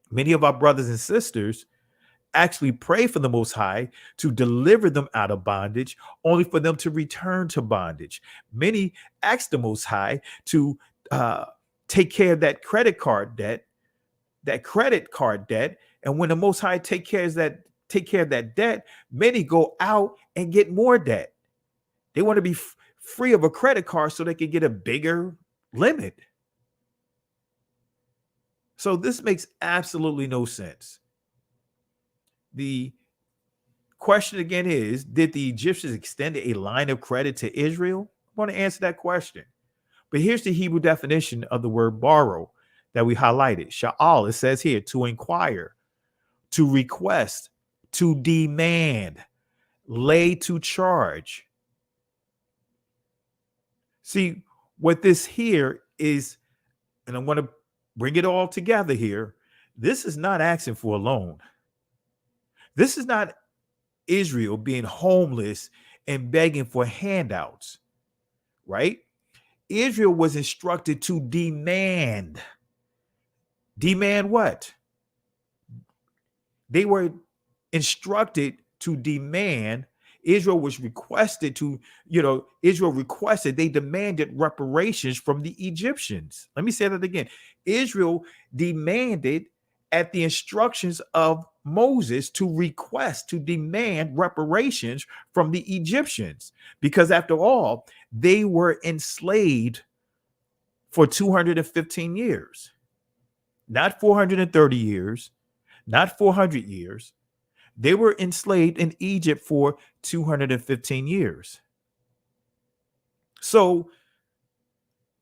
many of our brothers and sisters actually pray for the Most High to deliver them out of bondage, only for them to return to bondage. Many ask the Most High to take care of that credit card debt, and when the Most High take care of that debt, many go out and get more debt. They want to be free of a credit card so they can get a bigger limit. So this makes absolutely no sense. The question again is, did the Egyptians extend a line of credit to Israel? I want to answer that question. But here's the Hebrew definition of the word borrow that we highlighted. Sha'al, it says here, to inquire, to request, to demand, lay to charge. See, what this here is, and I'm going to bring it all together here, this is not asking for a loan. This is not Israel being homeless and begging for handouts, right? Israel was instructed to demand. Demand what? They were instructed to demand. Israel was requested to, they demanded reparations from the Egyptians. Let me say that again. Israel demanded at the instructions of Moses to demand reparations from the Egyptians, because after all, they were enslaved for 215 years, not 430 years, not 400 years. They were enslaved in Egypt for 215 years. So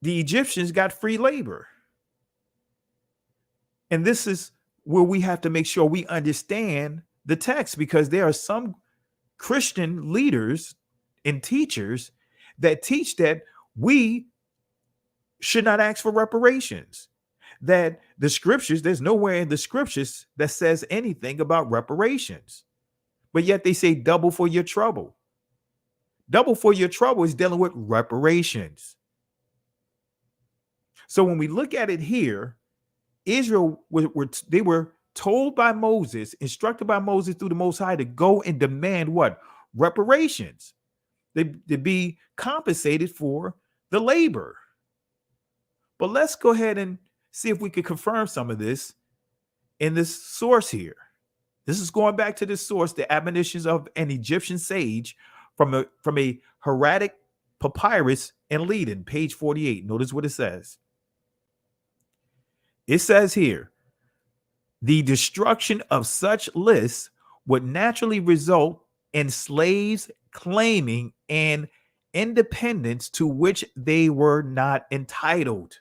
the Egyptians got free labor. And this is where we have to make sure we understand the text, because there are some Christian leaders and teachers that teach that we should not ask for reparations. That the scriptures, there's nowhere in the scriptures that says anything about reparations. But yet they say double for your trouble. Double for your trouble is dealing with reparations. So when we look at it here, Israel they were told by Moses, instructed by Moses through the Most High to go and demand what? Reparations. They be compensated for the labor. But let's go ahead and see if we could confirm some of this in this source here. This is going back to this source, the admonitions of an Egyptian sage from a hieratic papyrus in Leiden, page 48. Notice what it says. It says here, the destruction of such lists would naturally result in slaves claiming an independence to which they were not entitled.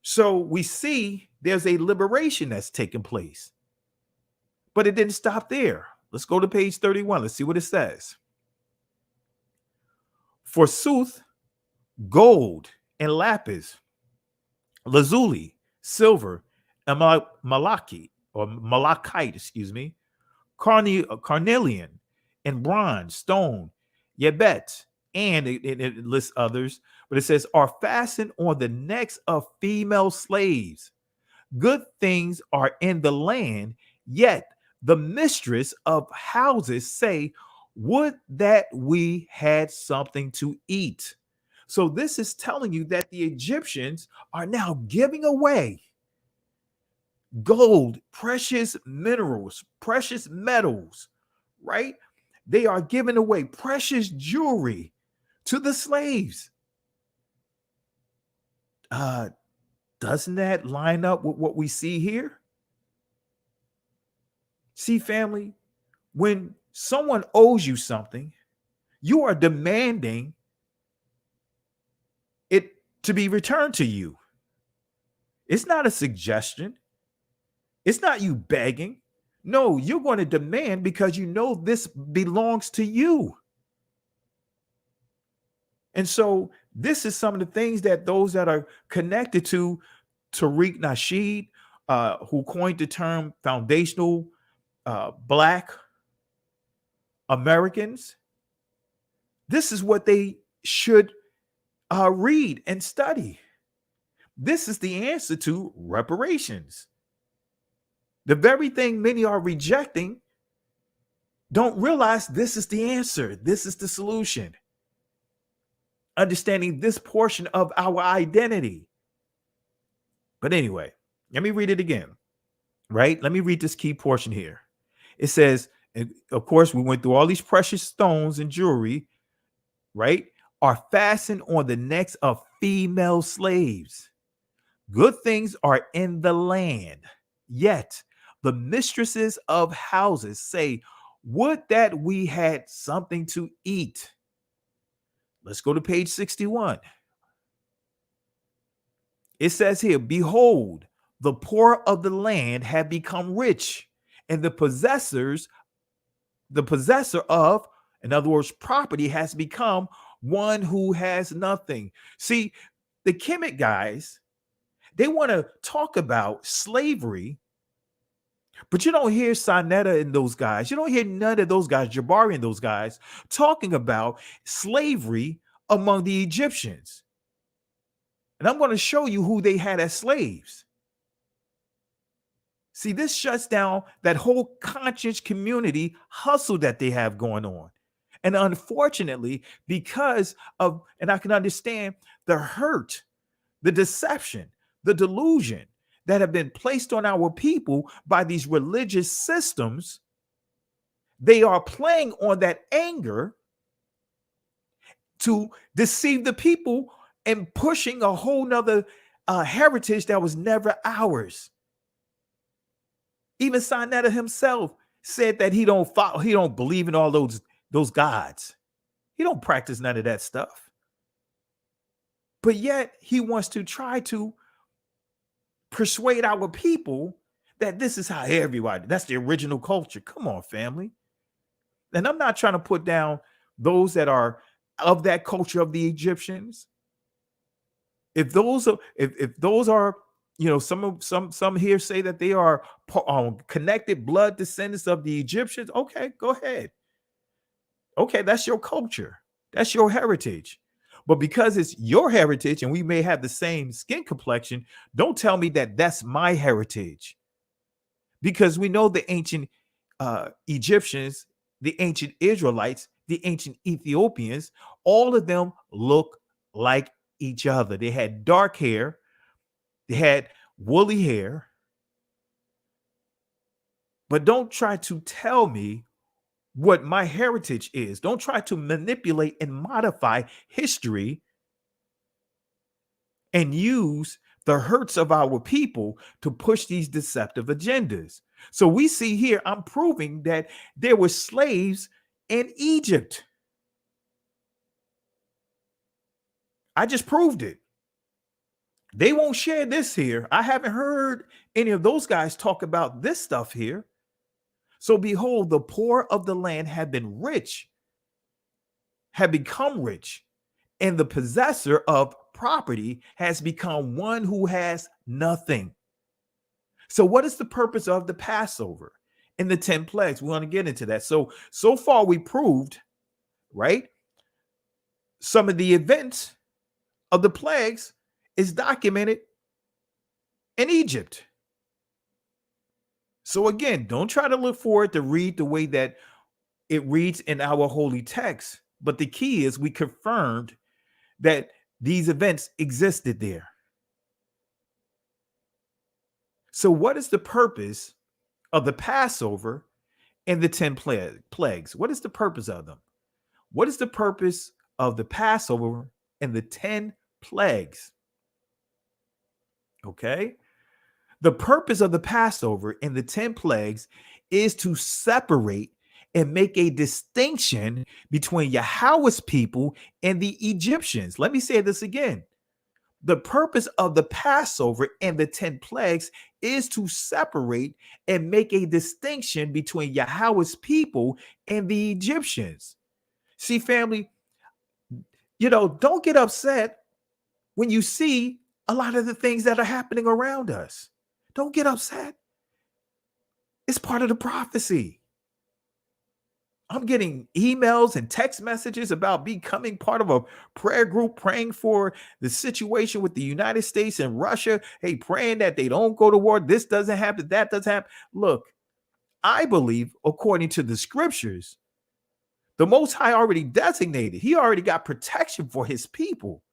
So we see there's a liberation that's taking place. But it didn't stop there. Let's go to page 31. Let's see what it says. Forsooth, gold and lapis, lazuli, silver, and malachite, carnelian, and bronze, stone, yebet, and it lists others, but it says, are fastened on the necks of female slaves. Good things are in the land, yet the mistress of houses say, would that we had something to eat. So this is telling you that the Egyptians are now giving away gold, precious minerals, precious metals, right? They are giving away precious jewelry to the slaves. Doesn't that line up with what we see here? See, family, when someone owes you something, you are demanding it to be returned to you. It's not a suggestion. It's not you begging. No, you're going to demand because you know this belongs to you. And so this is some of the things that those that are connected to Tariq Nasheed, who coined the term foundational Black Americans, this is what they should read and study. This is the answer to reparations. The very thing many are rejecting, don't realize this is the answer. This is the solution. Understanding this portion of our identity. But anyway, let me read it again, right? Let me read this key portion here. It says, of course, we went through all these precious stones and jewelry, right? Are fastened on the necks of female slaves. Good things are in the land, yet the mistresses of houses say, would that we had something to eat. Let's go to page 61. It says here, behold, the poor of the land have become rich, and the possessor of, in other words, property has become one who has nothing. See, the Kemet guys, they want to talk about slavery, but you don't hear Sinetta and those guys. You don't hear none of those guys, Jabari and those guys, talking about slavery among the Egyptians. And I'm going to show you who they had as slaves. See, this shuts down that whole conscious community hustle that they have going on. And unfortunately, because of, and I can understand the hurt, the deception, the delusion that have been placed on our people by these religious systems, they are playing on that anger to deceive the people and pushing a whole nother heritage that was never ours. Even Sinetta himself said that he don't believe in all those gods. He don't practice none of that stuff. But yet he wants to try to persuade our people that this is how everybody, that's the original culture. Come on, family. And I'm not trying to put down those that are of that culture of the Egyptians. If those are, if those are, you know, some here say that they are connected blood descendants of the Egyptians. Okay, go ahead. Okay, that's your culture. That's your heritage. But because it's your heritage and we may have the same skin complexion, don't tell me that that's my heritage. Because we know the ancient Egyptians, the ancient Israelites, the ancient Ethiopians, all of them look like each other. They had dark hair, they had woolly hair. But don't try to tell me what my heritage is. Don't try to manipulate and modify history and use the hurts of our people to push these deceptive agendas. So we see here, I'm proving that there were slaves in Egypt. I just proved it. They won't share this here. I haven't heard any of those guys talk about this stuff here. So behold, the poor of the land have been rich, have become rich, and the possessor of property has become one who has nothing. So what is the purpose of the Passover and the 10 plagues? We want to get into that. So far we proved, right? Some of the events of the plagues is documented in Egypt. So again, don't try to look for it to read the way that it reads in our holy text. But the key is we confirmed that these events existed there. So what is the purpose of the Passover and the 10 plagues? What is the purpose of them? What is the purpose of the Passover and the 10 plagues? Okay. The purpose of the Passover and the 10 plagues is to separate and make a distinction between Yahweh's people and the Egyptians. Let me say this again. The purpose of the Passover and the 10 plagues is to separate and make a distinction between Yahweh's people and the Egyptians. See, family, you know, don't get upset when you see a lot of the things that are happening around us. Don't get upset. It's part of the prophecy. I'm getting emails and text messages about becoming part of a prayer group praying for the situation with the United States and Russia. Hey, praying that they don't go to war. This doesn't happen. That doesn't happen. Look, I believe, according to the scriptures, the Most High already designated. He already got protection for his people.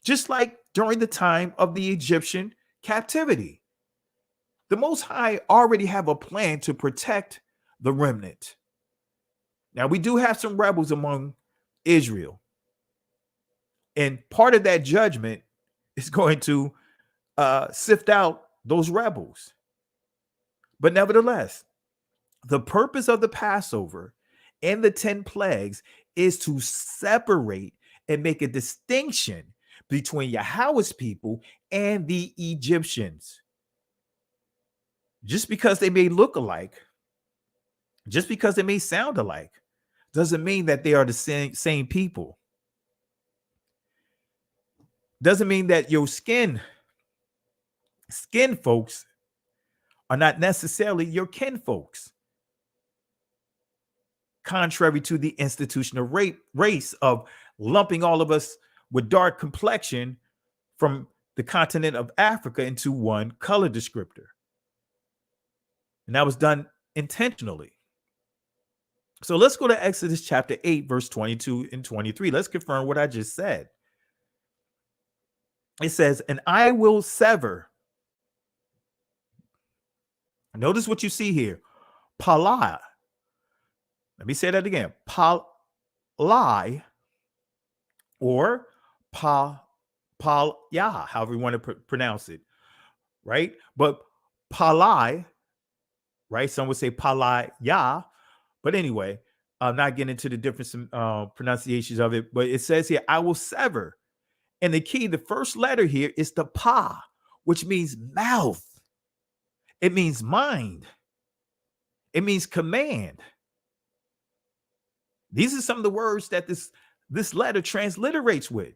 Just like during the time of the Egyptian captivity. The Most High already have a plan to protect the remnant. Now, we do have some rebels among Israel. And part of that judgment is going to sift out those rebels. But nevertheless, the purpose of the Passover and the 10 plagues is to separate and make a distinction between Yahweh's people and the Egyptians. Just because they may look alike, just because they may sound alike, doesn't mean that they are the same people. Doesn't mean that your skin folks are not necessarily your kin folks. Contrary to the institutional race of lumping all of us with dark complexion from the continent of Africa into one color descriptor. And that was done intentionally. So let's go to Exodus chapter 8, verse 22 and 23. Let's confirm what I just said. It says, and I will sever. Notice what you see here. Palai. Let me say that again. Palai or Palyah, however you want to pronounce it, right? But Palai, right? Some would say Palyah, but anyway, I'm not getting into the different pronunciations of it, but it says here, I will sever. And the key, the first letter here is the Pa, which means mouth. It means mind. It means command. These are some of the words that this letter transliterates with.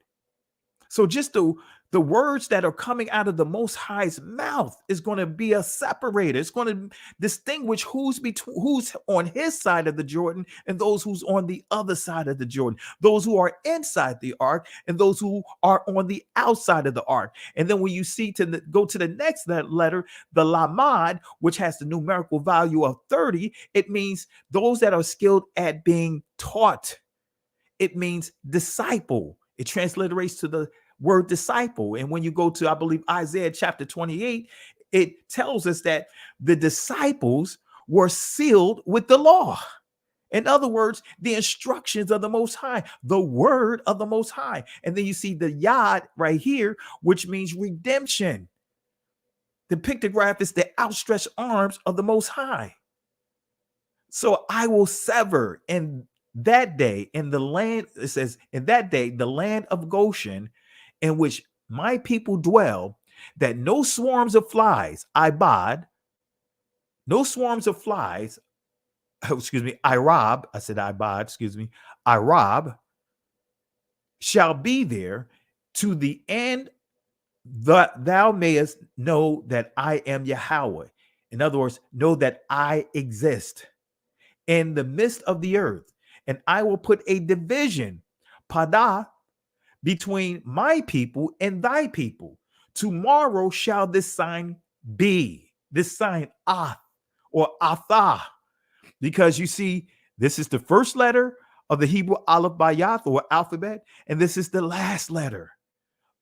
So just the words that are coming out of the Most High's mouth is going to be a separator. It's going to distinguish who's on his side of the Jordan and those who's on the other side of the Jordan, those who are inside the ark and those who are on the outside of the ark. And then when you see go to the next letter, the lamad, which has the numerical value of 30, it means those that are skilled at being taught. It means disciple. It transliterates to the word disciple. And when you go to, I believe, Isaiah chapter 28, it tells us that the disciples were sealed with the law. In other words, the instructions of the Most High, the word of the Most High. And then you see the yod right here, which means redemption. The pictograph is the outstretched arms of the Most High. So I will sever in that day in the land, it says, in that day, the land of Goshen, in which my people dwell, that no swarms of flies, Ibad, no swarms of flies, Irab, I said Ibad, Irab, shall be there to the end that thou mayest know that I am Yahweh. In other words, know that I exist in the midst of the earth. And I will put a division, pada, between my people and thy people. Tomorrow shall this sign be, this sign ah, or atha, because you see, this is the first letter of the Hebrew aleph bayath or alphabet, and this is the last letter.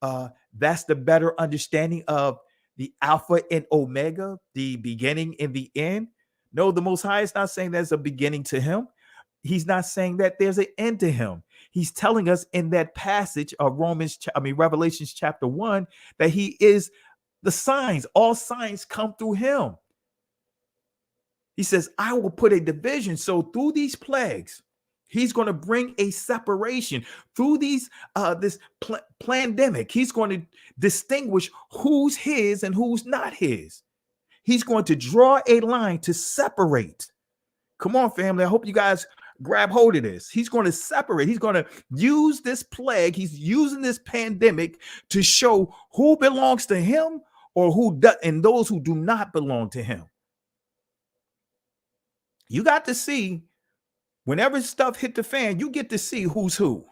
That's the better understanding of the Alpha and Omega, the beginning and the end. No, the Most High is not saying there's a beginning to him. He's not saying that there's an end to him. He's telling us in that passage of Revelations chapter 1, that he is the signs. All signs come through him. He says, I will put a division. So through these plagues, he's going to bring a separation. Through these this pandemic, he's going to distinguish who's his and who's not his. He's going to draw a line to separate. Come on, family. I hope you guys grab hold of this. He's going to separate. He's going to use this plague. He's using this pandemic to show who belongs to him or who does, and those who do not belong to him. You got to see, whenever stuff hit the fan, you get to see who's who.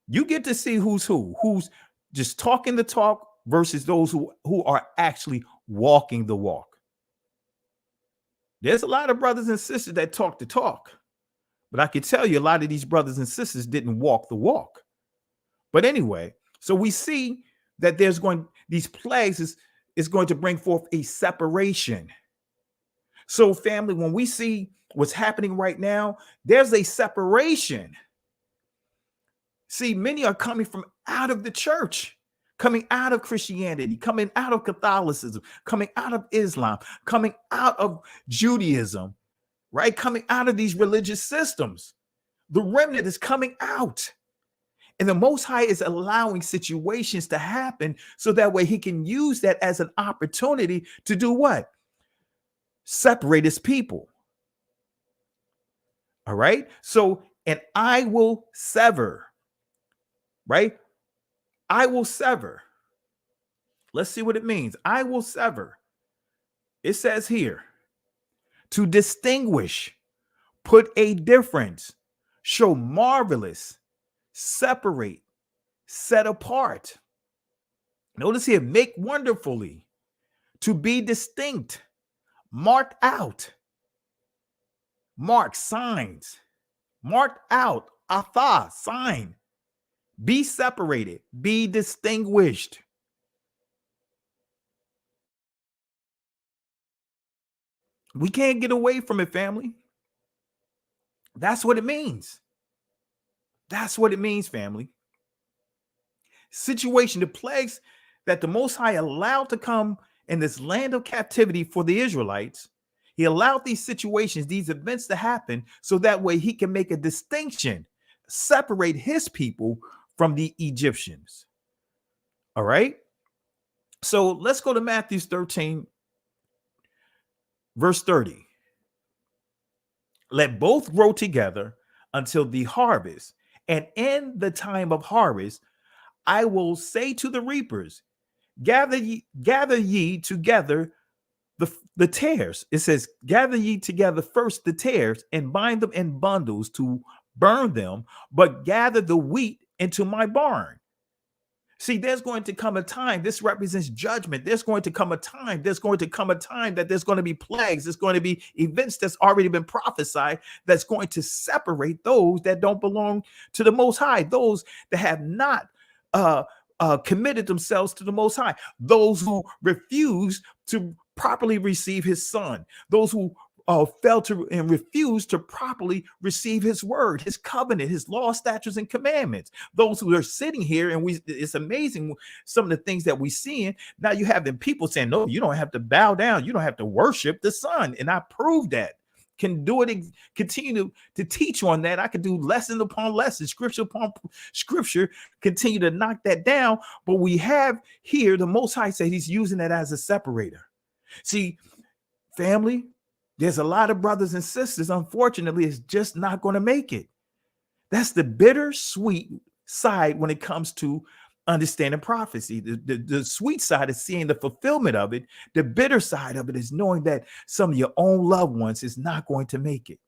You get to see who's just talking the talk versus those who are actually walking the walk. There's a lot of brothers and sisters that talk the talk, but I can tell you a lot of these brothers and sisters didn't walk the walk. But anyway, so we see that these plagues is going to bring forth a separation. So family, when we see what's happening right now, there's a separation. See, many are coming from out of the church, coming out of Christianity, coming out of Catholicism, coming out of Islam, coming out of Judaism, right? Coming out of these religious systems. The remnant is coming out. And the Most High is allowing situations to happen so that way he can use that as an opportunity to do what? Separate his people. All right. So, and I will sever, right? I will sever. Let's see what it means. I will sever. It says here, to distinguish, put a difference, show marvelous, separate, set apart. Notice here, make wonderfully, to be distinct, marked out, mark, signs, marked out, atha, sign, be separated, be distinguished. We can't get away from it, family. That's what it means. That's what it means, family. Situation, the plagues that the Most High allowed to come in this land of captivity for the Israelites, he allowed these situations, these events to happen so that way he can make a distinction, separate his people from the Egyptians. All right. So let's go to Matthew 13, Verse 30. Let both grow together until the harvest. And in the time of harvest, I will say to the reapers, gather ye together the tares. It says, gather ye together first the tares and bind them in bundles to burn them, but gather the wheat into my barn. See, there's going to come a time, this represents judgment. There's going to come a time that there's going to be plagues. There's going to be events that's already been prophesied that's going to separate those that don't belong to the Most High, those that have not committed themselves to the Most High, those who refuse to properly receive his son, those who failed to and refused to properly receive his word, his covenant, his law, statutes, and commandments. Those who are sitting here, and it's amazing some of the things that we see. Now you have them people saying, no, you don't have to bow down, you don't have to worship the son. And I proved that. Can do it and continue to teach on that. I could do lesson upon lesson, scripture upon scripture, continue to knock that down. But we have here the Most High said he's using that as a separator. See, family, there's a lot of brothers and sisters, unfortunately, it's just not going to make it. That's the bittersweet side when it comes to understanding prophecy. The sweet side is seeing the fulfillment of it. The bitter side of it is knowing that some of your own loved ones is not going to make it.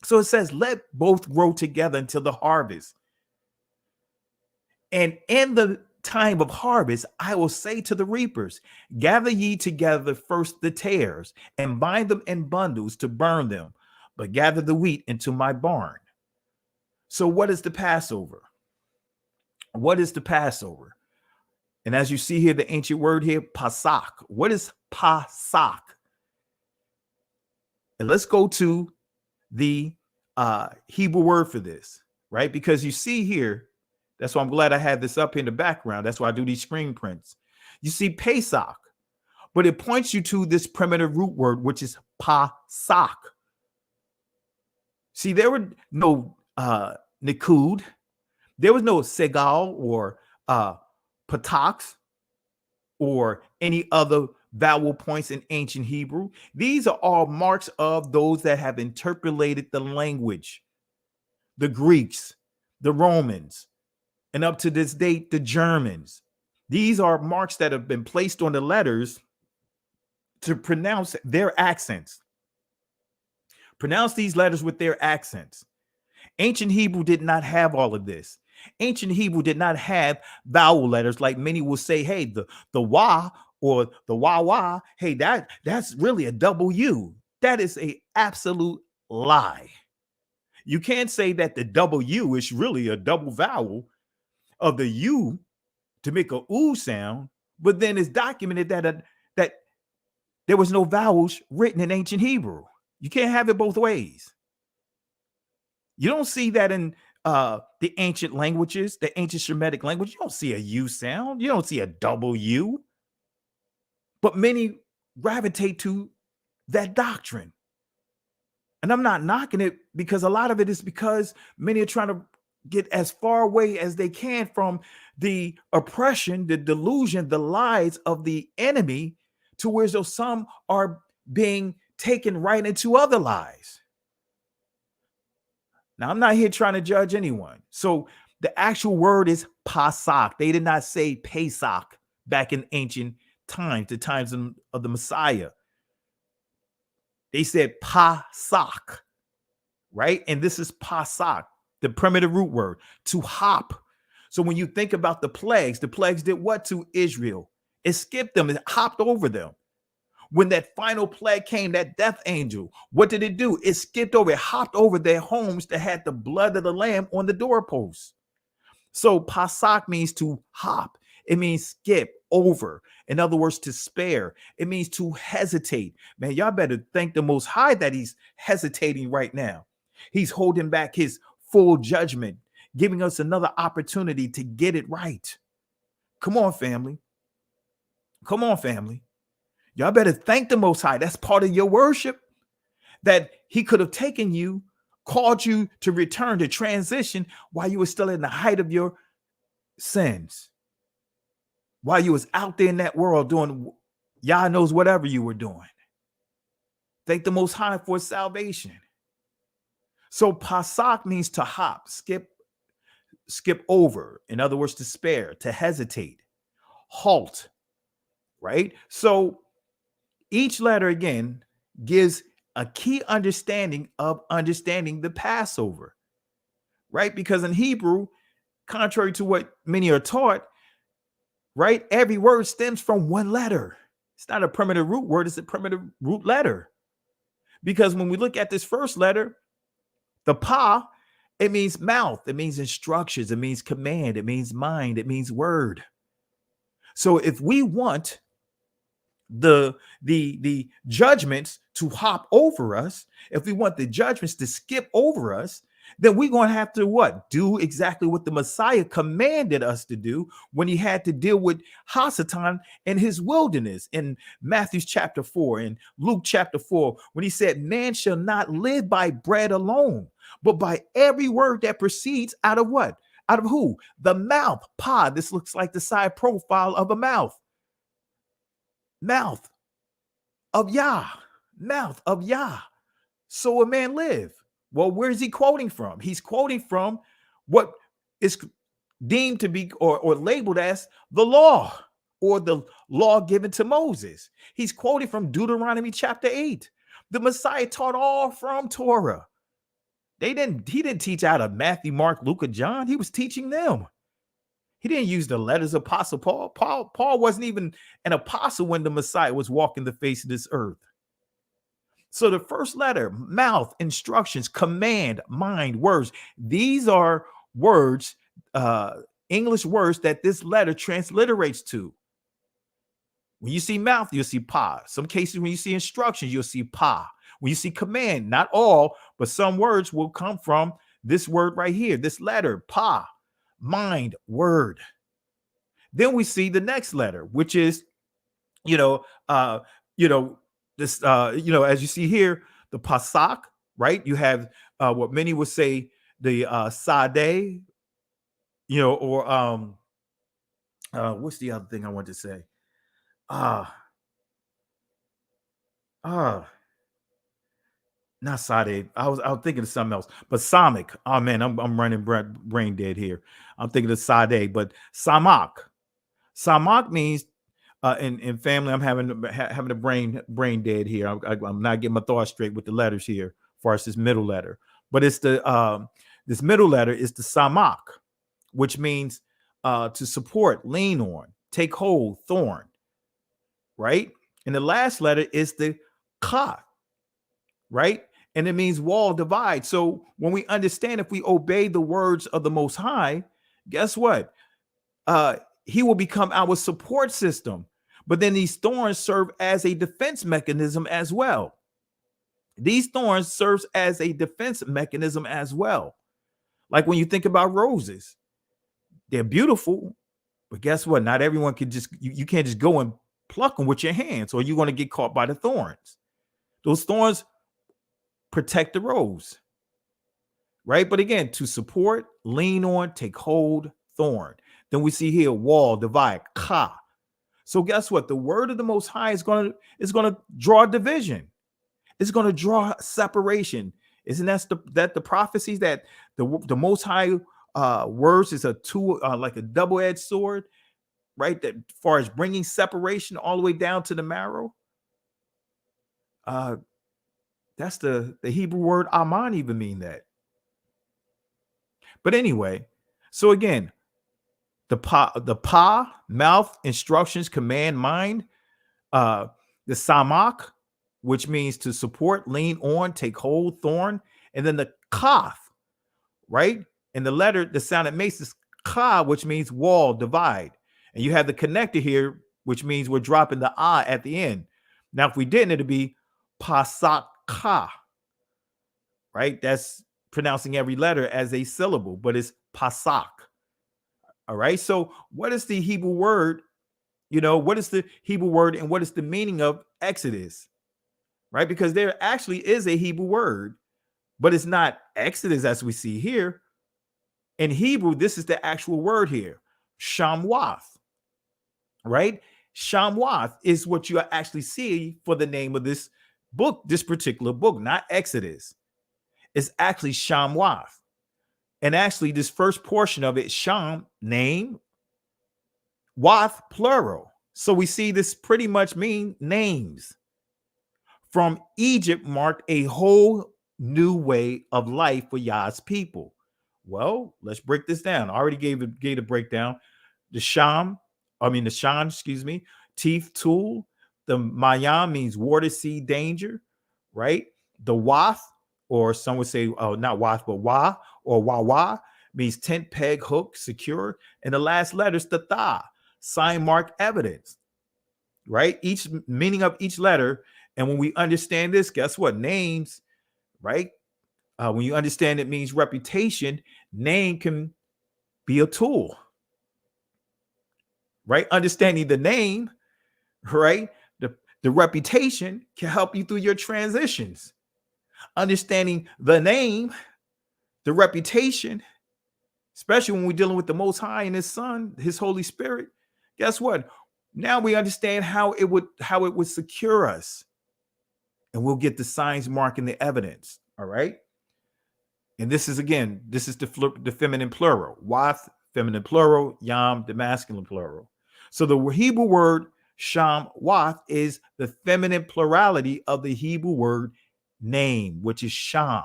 So it says, let both grow together until the harvest. And in the time of harvest, I will say to the reapers, gather ye together first the tares and bind them in bundles to burn them, but gather the wheat into my barn. So what is the Passover? What is the Passover? And as you see here, the ancient word here, Pasak. What is Pasak? And let's go to the Hebrew word for this, right? Because you see here, that's why I'm glad I had this up in the background. That's why I do these screen prints. You see Pesach, but it points you to this primitive root word, which is Pasak. See, there were no Nikud. There was no Segal or Patax or any other vowel points in ancient Hebrew. These are all marks of those that have interpolated the language. The Greeks, the Romans, and up to this date, the Germans. These are marks that have been placed on the letters to pronounce their accents. Pronounce these letters with their accents. Ancient Hebrew did not have all of this. Ancient Hebrew did not have vowel letters like many will say, hey, the wa or the wah, hey, that's really a double U. That is an absolute lie. You can't say that the double U is really a double vowel of the U to make a oo sound, but then it's documented that there was no vowels written in ancient Hebrew. You can't have it both ways. You don't see that in the ancient languages, the ancient Semitic language. You don't see a U sound. You don't see a double U. But many gravitate to that doctrine. And I'm not knocking it because a lot of it is because many are trying to get as far away as they can from the oppression, the delusion, the lies of the enemy, to where so some are being taken right into other lies. Now, I'm not here trying to judge anyone. So the actual word is Pasak. They did not say Pesach back in ancient times, the times of the Messiah. They said Pasak, right? And this is Pasak, the primitive root word, to hop. So when you think about the plagues did what to Israel? It skipped them, it hopped over them. When that final plague came, that death angel, what did it do? It skipped over, it hopped over their homes that had the blood of the lamb on the doorposts. So Pasak means to hop. It means skip over. In other words, to spare. It means to hesitate. Man, y'all better thank the Most High that he's hesitating right now. He's holding back his full judgment, giving us another opportunity to get it right. Come on, family. Come on, family. Y'all better thank the Most High. That's part of your worship, that he could have taken you, called you to return, to transition while you were still in the height of your sins, while you was out there in that world doing, Yah knows whatever you were doing. Thank the Most High for salvation. So pasak means to hop, skip over. In other words, to spare, to hesitate, halt, right? So each letter, again, gives a key understanding of understanding the Passover, right? Because in Hebrew, contrary to what many are taught, right, every word stems from one letter. It's not a primitive root word, it's a primitive root letter. Because when we look at this first letter, the pa, it means mouth, it means instructions, it means command, it means mind, it means word. So if we want the judgments to hop over us, if we want the judgments to skip over us, then we're going to have to what? Do exactly what the Messiah commanded us to do when he had to deal with Hasatan in his wilderness in Matthew chapter 4 and Luke chapter 4, when he said, man shall not live by bread alone, but by every word that proceeds out of what? Out of who? The mouth. Pa, this looks like the side profile of a mouth. Mouth of Yah. Mouth of Yah. So a man live. Well, where is he quoting from? He's quoting from what is deemed to be or labeled as the law, or the law given to Moses. He's quoting from Deuteronomy chapter 8. The Messiah taught all from Torah. He didn't teach out of Matthew, Mark, Luke, or John. He was teaching them. He didn't use the letters of Apostle Paul. Paul wasn't even an apostle when the Messiah was walking the face of this earth. So the first letter, mouth, instructions, command, mind, words. These are words, English words that this letter transliterates to. When you see mouth, you'll see pa. Some cases when you see instructions, you'll see pa. When you see command, not all, but some words will come from this word right here, this letter, pa, mind, word. Then we see the next letter, which is, this, as you see here, the pasak, right? You have what many would say the sade, or what's the other thing I want to say? Not sade. I was thinking of something else, but samic. Oh man, I'm running brain dead here. I'm thinking of sade, but samak. Samak means in family. I'm having a brain dead here. I'm not getting my thoughts straight with the letters here, as far as this middle letter. But it's the this middle letter is the samak, which means to support, lean on, take hold, thorn. Right, and the last letter is the ka. Right, and it means wall, divide. So when we understand, if we obey the words of the Most High, guess what? He will become our support system. But then these thorns serve as a defense mechanism as well. These thorns serve as a defense mechanism as well. Like when you think about roses, they're beautiful, but guess what? Not everyone can you can't just go and pluck them with your hands, or you're going to get caught by the thorns. Those thorns protect the rose, right? But again, to support, lean on, take hold, thorn. Then we see here, wall, divide, ka. So guess what? The word of the Most High is going to draw division. It's going to draw separation. Isn't that the prophecies that the Most High words is a two like a double-edged sword, right? That as far as bringing separation all the way down to the marrow. That's the Hebrew word aman even mean that. But anyway, so again, the pa, mouth, instructions, command, mind, the samak, which means to support, lean on, take hold, thorn, and then the kaf, right? And the letter, the sound it makes is ka, which means wall, divide. And you have the connector here, which means we're dropping the at the end. Now, if we didn't, it'd be pasaka, right? That's pronouncing every letter as a syllable, but it's pasak. All right. So what is the Hebrew word? What is the Hebrew word and what is the meaning of Exodus? Right? Because there actually is a Hebrew word, but it's not Exodus as we see here. In Hebrew, this is the actual word here, shamwath. Right? Shamwath is what you actually see for the name of this book, this particular book, not Exodus, is actually Shamwath. And actually, this first portion of it, Sham, name, Wath, plural. So we see this pretty much mean names. From Egypt marked a whole new way of life for Yah's people. Well, let's break this down. I already gave a breakdown. The Shan, teeth, tool. The Mayam means water, sea, danger, right? The Wath, or some would say, not Wath, but Wa or Wawa, means tent, peg, hook, secure. And the last letter is the Tha, sign, mark, evidence, right? Each meaning of each letter. And when we understand this, guess what? Names, right? When you understand it means reputation, name can be a tool, right? Understanding the name, right? The reputation can help you through your transitions. Understanding the name, the reputation, especially when we're dealing with the Most High and His Son, His Holy Spirit, guess what? Now we understand how it would secure us, and we'll get the signs, mark, and the evidence. All right. And this is the feminine plural. Wath, feminine plural. Yam, the masculine plural. So the Hebrew word Sham Wath is the feminine plurality of the Hebrew word name, which is Sham.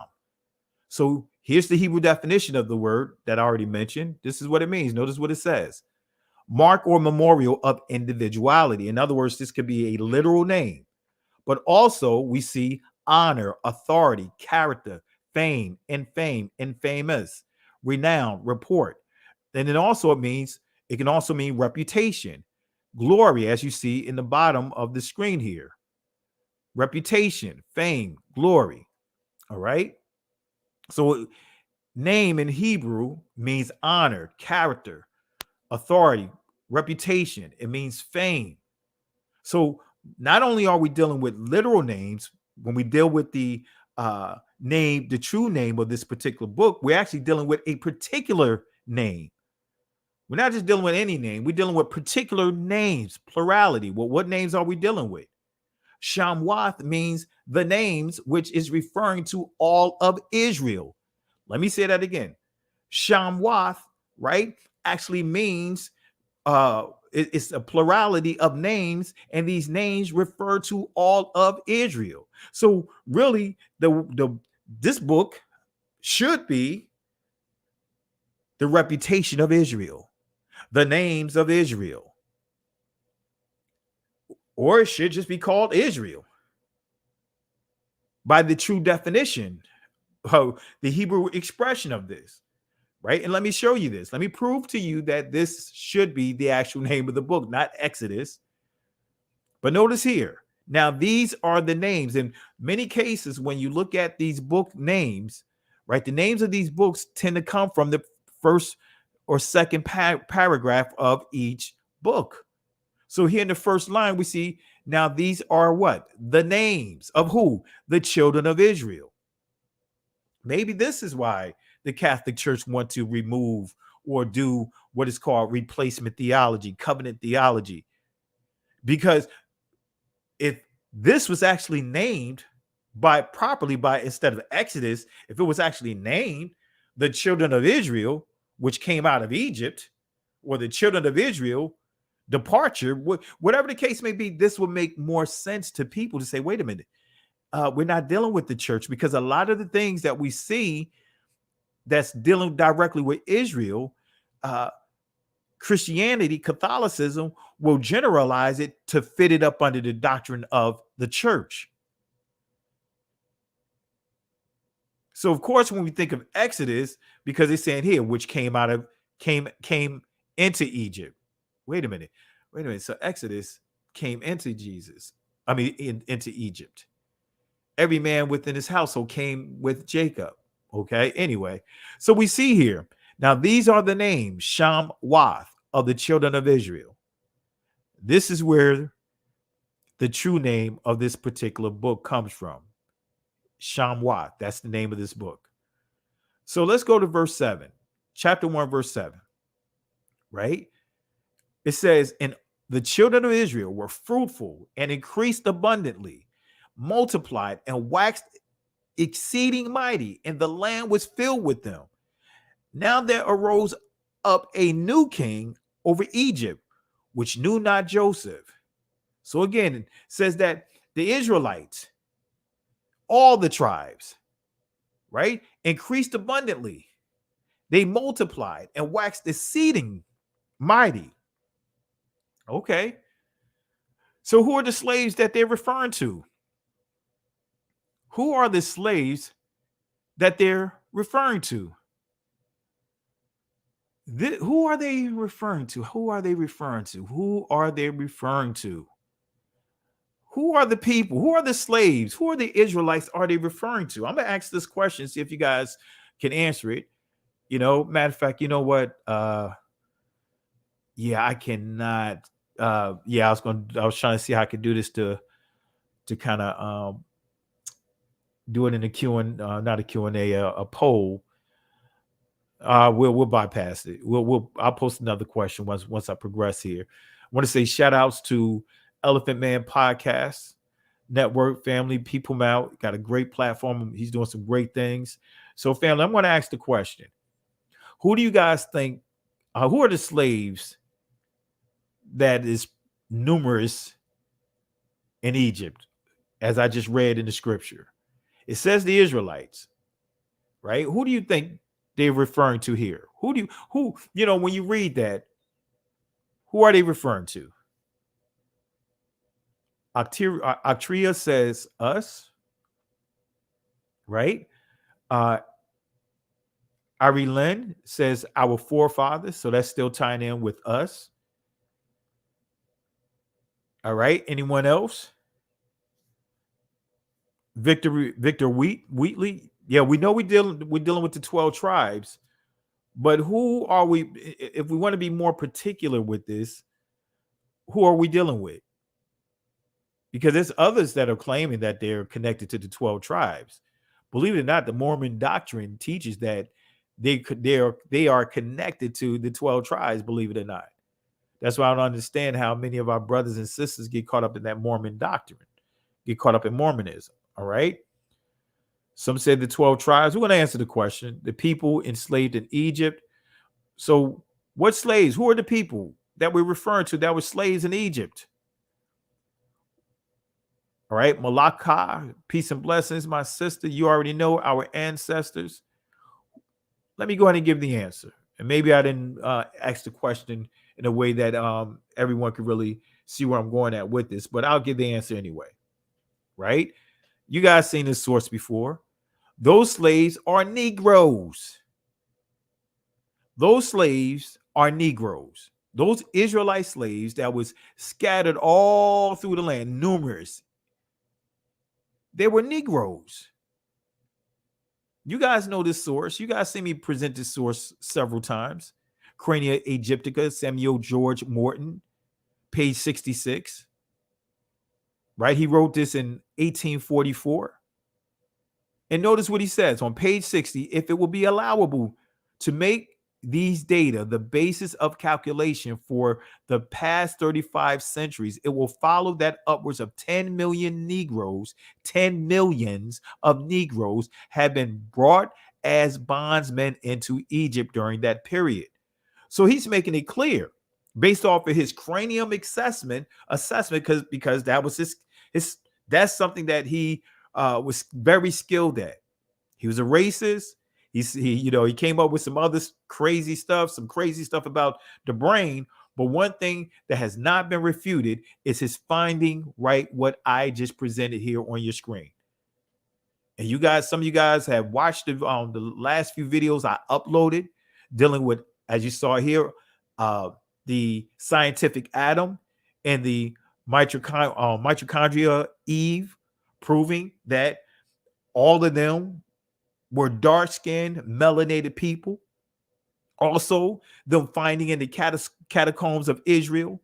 So here's the Hebrew definition of the word that I already mentioned. This is what it means. Notice what it says. Mark or memorial of individuality. In other words, this could be a literal name, but also we see honor, authority, character, fame, infamous, renown, report. And it can also mean reputation, glory, as you see in the bottom of the screen here. Reputation, fame, glory. All right. So name in Hebrew means honor, character, authority, reputation. It means fame. So not only are we dealing with literal names, when we deal with the name, the true name of this particular book, we're actually dealing with a particular name. We're not just dealing with any name. We're dealing with particular names, plurality. Well, what names are we dealing with? Shamwath means the names, which is referring to all of Israel. Let me say that again. Shamwath, right, actually means it's a plurality of names, and these names refer to all of Israel. So really, this book should be the reputation of Israel, the names of Israel, or it should just be called Israel by the true definition of the Hebrew expression of this. Right. And let me show you this. Let me prove to you that this should be the actual name of the book, not Exodus. But notice here. Now, these are the names. In many cases, when you look at these book names, right, the names of these books tend to come from the first or second paragraph of each book. So here in the first line, we see now these are what? The names of who? The children of Israel. Maybe this is why the Catholic Church want to remove or do what is called replacement theology, covenant theology. Because if this was actually named instead of Exodus, if it was actually named the children of Israel, which came out of Egypt, or the children of Israel departure, whatever the case may be, this would make more sense to people to say, wait a minute, we're not dealing with the church, because a lot of the things that we see that's dealing directly with Israel, Christianity, Catholicism will generalize it to fit it up under the doctrine of the church. So, of course, when we think of Exodus, because it's saying here, which came into Egypt. Wait a minute. So Exodus came into into Egypt. Every man within his household came with Jacob. Okay. Anyway, so we see here. Now, these are the names, Sham Wath, of the children of Israel. This is where the true name of this particular book comes from. Sham Wath. That's the name of this book. So let's go to verse 7, chapter 1, verse 7. Right? It says, and the children of Israel were fruitful and increased abundantly, multiplied and waxed exceeding mighty, and the land was filled with them. Now there arose up a new king over Egypt, which knew not Joseph. So again, it says that the Israelites, all the tribes, right, increased abundantly. They multiplied and waxed exceeding mighty. Okay. So who are the slaves that they're referring to? Who are the slaves that they're referring to? Who are they referring to? Who are they referring to? Who are they referring to? Who are the people? Who are the slaves? Who are the Israelites are they referring to? I'm going to ask this question, see if you guys can answer it. You know, matter of fact, you know what? Yeah, I cannot. Yeah, I was trying to see how I could do this to kind of do it in a not a Q&A, a poll. We'll bypass it. I'll post another question once I progress here. I want to say shout outs to Elephant Man Podcast Network, family, people out. Got a great platform. He's doing some great things. So, family, I'm going to ask the question. Who do you guys think, who are the slaves that is numerous in Egypt, as I just read in the scripture? It says the Israelites, right? Who do you think they're referring to here? Who when you read that, who are they referring to? Actria says us, right? Ari Lynn says our forefathers, so that's still tying in with us. All right. Anyone else? Victor Wheatley. Yeah, we know we're dealing with the 12 tribes, but who are we? If we want to be more particular with this, who are we dealing with? Because there's others that are claiming that they're connected to the 12 tribes. Believe it or not, the Mormon doctrine teaches that they are connected to the 12 tribes, believe it or not. That's why I don't understand how many of our brothers and sisters get caught up in that Mormon doctrine, get caught up in Mormonism. All right. Some said the 12 tribes. We're going to answer the question. The people enslaved in Egypt. So what slaves? Who are the people that we're referring to that were slaves in Egypt? All right. Malacca, peace and blessings, my sister. You already know our ancestors. Let me go ahead and give the answer. And maybe I didn't ask the question in a way that everyone could really see where I'm going at with this, but I'll give the answer anyway. Right? You guys seen this source before. Those slaves are Negroes. Those slaves are Negroes. Those Israelite slaves that was scattered all through the land, numerous. They were Negroes. You guys know this source. You guys see me present this source several times. Crania Aegyptica, Samuel George Morton, page 66. Right? He wrote this in 1844. And notice what he says on page 60. If it will be allowable to make these data the basis of calculation for the past 35 centuries, it will follow that upwards of 10 million Negroes, 10 millions of Negroes have been brought as bondsmen into Egypt during that period. So he's making it clear based off of his cranium assessment, because that was his that's something that he was very skilled at. He was a racist. He came up with some other crazy stuff about the brain. But one thing that has not been refuted is his finding right what I just presented here on your screen. And you guys, some of you guys have watched the last few videos I uploaded dealing with, as you saw here, the scientific atom and the mitochondria Eve, proving that all of them were dark-skinned, melanated people. Also, them finding in the catacombs of Israel,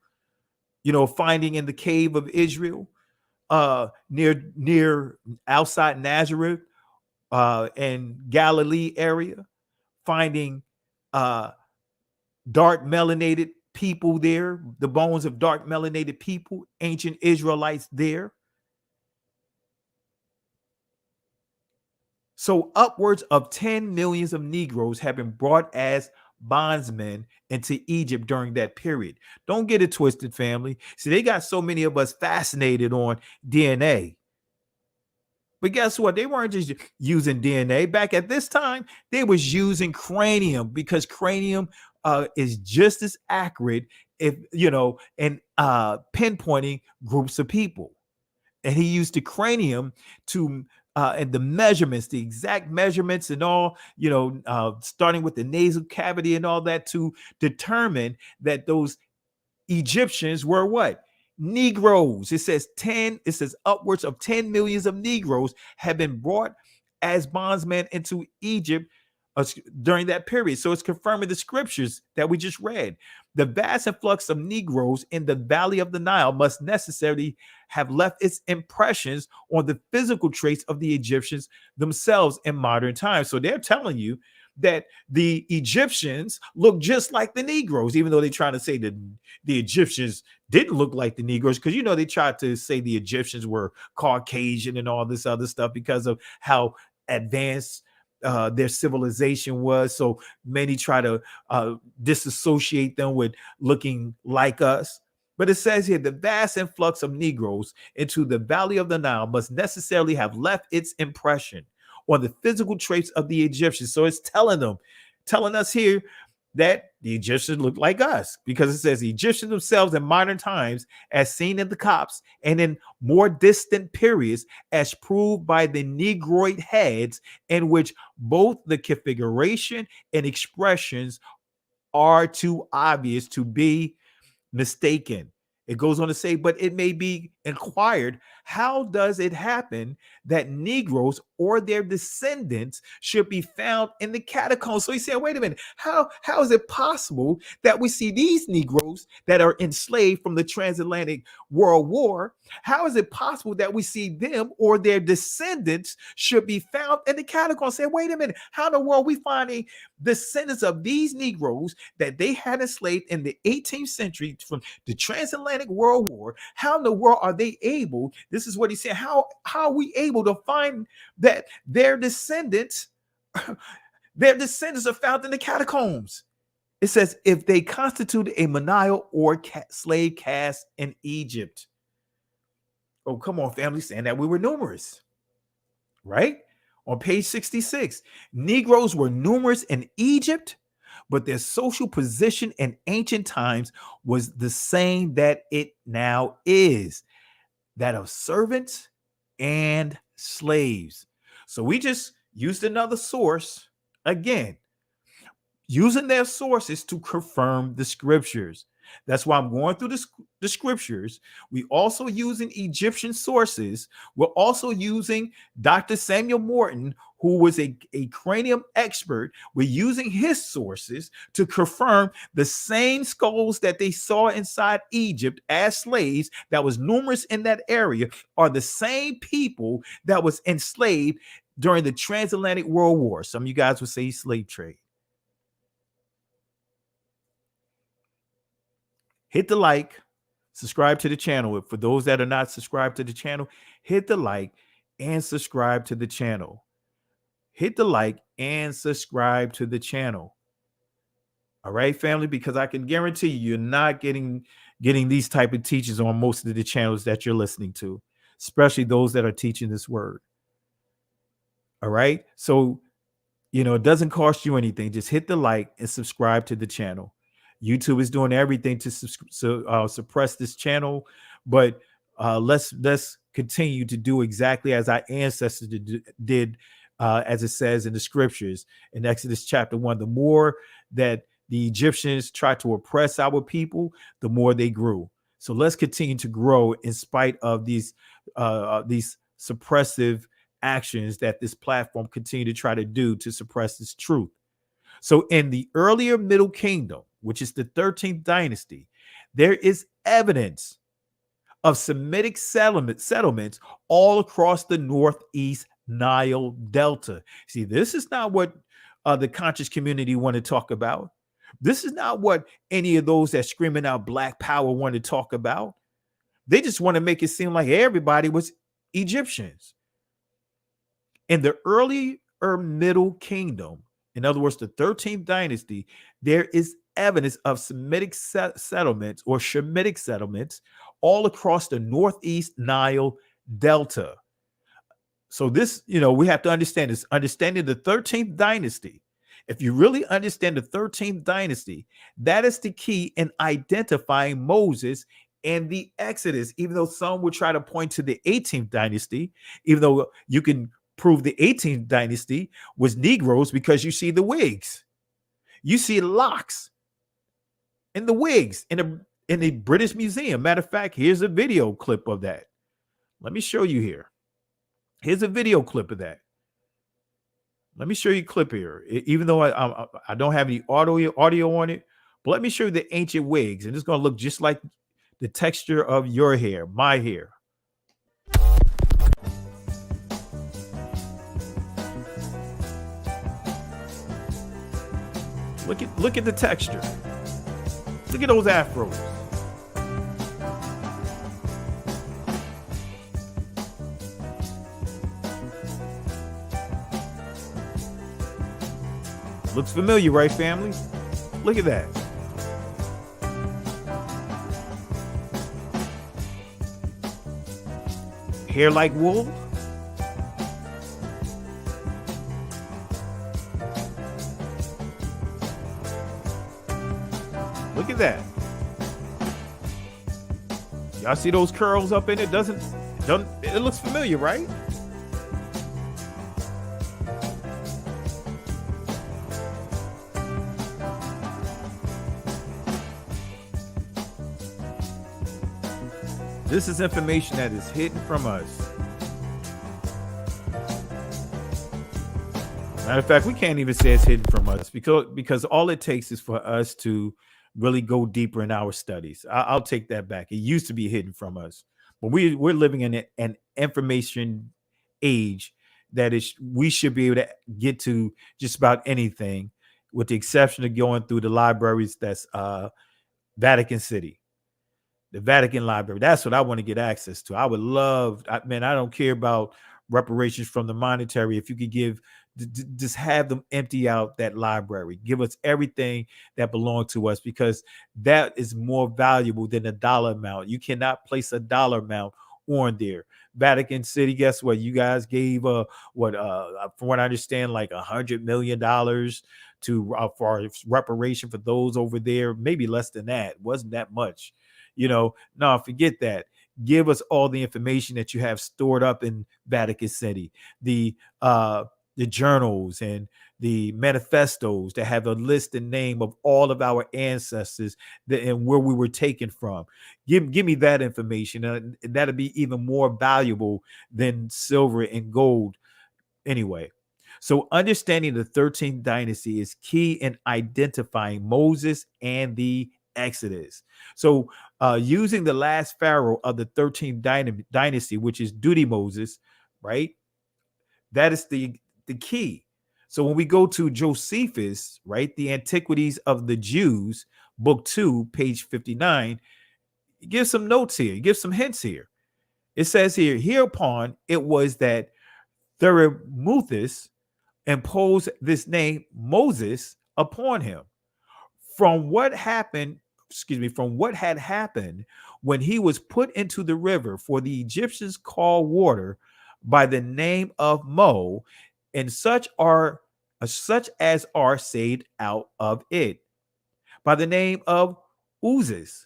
finding in the cave of Israel, near outside Nazareth and Galilee area, finding dark melanated people there, the bones of dark melanated people, ancient Israelites there. So upwards of 10 millions of Negroes have been brought as bondsmen into Egypt during that period. Don't get it twisted, family. See, they got so many of us fascinated on DNA. But guess what? They weren't just using DNA. Back at this time, they was using cranium, because cranium is just as accurate if in pinpointing groups of people. And he used the cranium to and the measurements, the exact measurements and all, starting with the nasal cavity and all that, to determine that those Egyptians were what? Negroes. It says upwards of 10 millions of Negroes have been brought as bondsmen into Egypt during that period. So it's confirming the scriptures that we just read. The vast influx of Negroes in the valley of the Nile must necessarily have left its impressions on the physical traits of the Egyptians themselves in modern times. So they're telling you that the Egyptians look just like the Negroes, even though they're trying to say that the Egyptians didn't look like the Negroes, because they tried to say the Egyptians were Caucasian and all this other stuff because of how advanced their civilization was. So many try to disassociate them with looking like us. But it says here, the vast influx of Negroes into the valley of the Nile must necessarily have left its impression on the physical traits of the Egyptians. So it's telling us here that the Egyptians look like us, because it says the Egyptians themselves in modern times, as seen in the Copts, and in more distant periods, as proved by the Negroid heads, in which both the configuration and expressions are too obvious to be mistaken. It goes on to say, but it may be inquired, how does it happen that Negroes or their descendants should be found in the catacombs? So he said, wait a minute, how is it possible that we see these Negroes that are enslaved from the transatlantic World War? How is it possible that we see them or their descendants should be found in the catacombs? Say, wait a minute, how in the world are we finding descendants of these Negroes that they had enslaved in the 18th century from the transatlantic World War? How in the world are they able? This is what he said. How are we able to find that their descendants are found in the catacombs? It says, if they constituted a menial or slave caste in Egypt. Oh, come on, family, saying that we were numerous, right? On page 66, Negroes were numerous in Egypt, but their social position in ancient times was the same that it now is, that of servants and slaves. So we just used another source, again, using their sources to confirm the scriptures. That's why I'm going through the scriptures. We also using Egyptian sources. We're also using Dr. Samuel Morton, who was a cranium expert. We're using his sources to confirm the same skulls that they saw inside Egypt as slaves, that was numerous in that area, are the same people that was enslaved during the transatlantic World War. Some of you guys would say slave trade. Hit the like, subscribe to the channel. For those that are not subscribed to the channel, hit the like and subscribe to the channel. Hit the like and subscribe to the channel. All right, family, because I can guarantee you're not getting these type of teachings on most of the channels that you're listening to, especially those that are teaching this word. All right. So, it doesn't cost you anything. Just hit the like and subscribe to the channel. YouTube is doing everything to suppress this channel, but let's continue to do exactly as our ancestors did, as it says in the scriptures in Exodus chapter 1. The more that the Egyptians tried to oppress our people, the more they grew. So let's continue to grow in spite of these suppressive actions that this platform continue to try to do to suppress this truth. So in the earlier Middle Kingdom, which is the 13th dynasty, there is evidence of Semitic settlements all across the northeast Nile Delta. See, this is not what the conscious community want to talk about. This is not what any of those that screaming out Black Power want to talk about. They just want to make it seem like everybody was Egyptians. In the early Upper Middle Kingdom, in other words, the 13th dynasty, there is evidence of Semitic settlements or Shemitic settlements all across the northeast Nile Delta. So this, we have to understand this, understanding the 13th dynasty. If you really understand the 13th dynasty, that is the key in identifying Moses and the Exodus, even though some would try to point to the 18th dynasty, even though you can prove the 18th dynasty was Negroes because you see the wigs. You see locks in the wigs in the British Museum. Matter of fact, here's a video clip of that. Let me show you here. Here's a video clip of that. Let me show you a clip here. Even though I don't have any audio on it, but let me show you the ancient wigs. And it's going to look just like the texture of your hair, my hair. Look at the texture. Look at those afros. Looks familiar, right, family? Look at that. Hair like wool. Look at that. Y'all see those curls up in it? It looks familiar, right? This is information that is hidden from us. Matter of fact, we can't even say it's hidden from us because all it takes is for us to really go deeper in our studies. I'll take that back. It used to be hidden from us, but we're living in an information age that we should be able to get to just about anything, with the exception of going through the libraries that's Vatican City. The Vatican Library. That's what I want to get access to. I would love, I don't care about reparations from the monetary. If you could just have them empty out that library, give us everything that belongs to us, because that is more valuable than a dollar amount. You cannot place a dollar amount on there. Vatican City, guess what? You guys gave from what I understand, like $100 million to for reparation for those over there. Maybe less than that. It wasn't that much. No, forget that. Give us all the information that you have stored up in Vatican City, the journals and the manifestos that have a list and name of all of our ancestors and where we were taken from. Give me that information, and that'll be even more valuable than silver and gold. Anyway, so understanding the 13th dynasty is key in identifying Moses and the Exodus. So using the last pharaoh of the 13th dynasty, which is Duty Moses, right? That is the key. So when we go to Josephus, right, the Antiquities of the Jews, book 2, page 59, he gives some notes here. He gives some hints here. It says here, hereupon it was that Theramuthis imposed this name Moses upon him. From what had happened when he was put into the river, for the Egyptians call water by the name of Mo, and such as are saved out of it by the name of Uzis.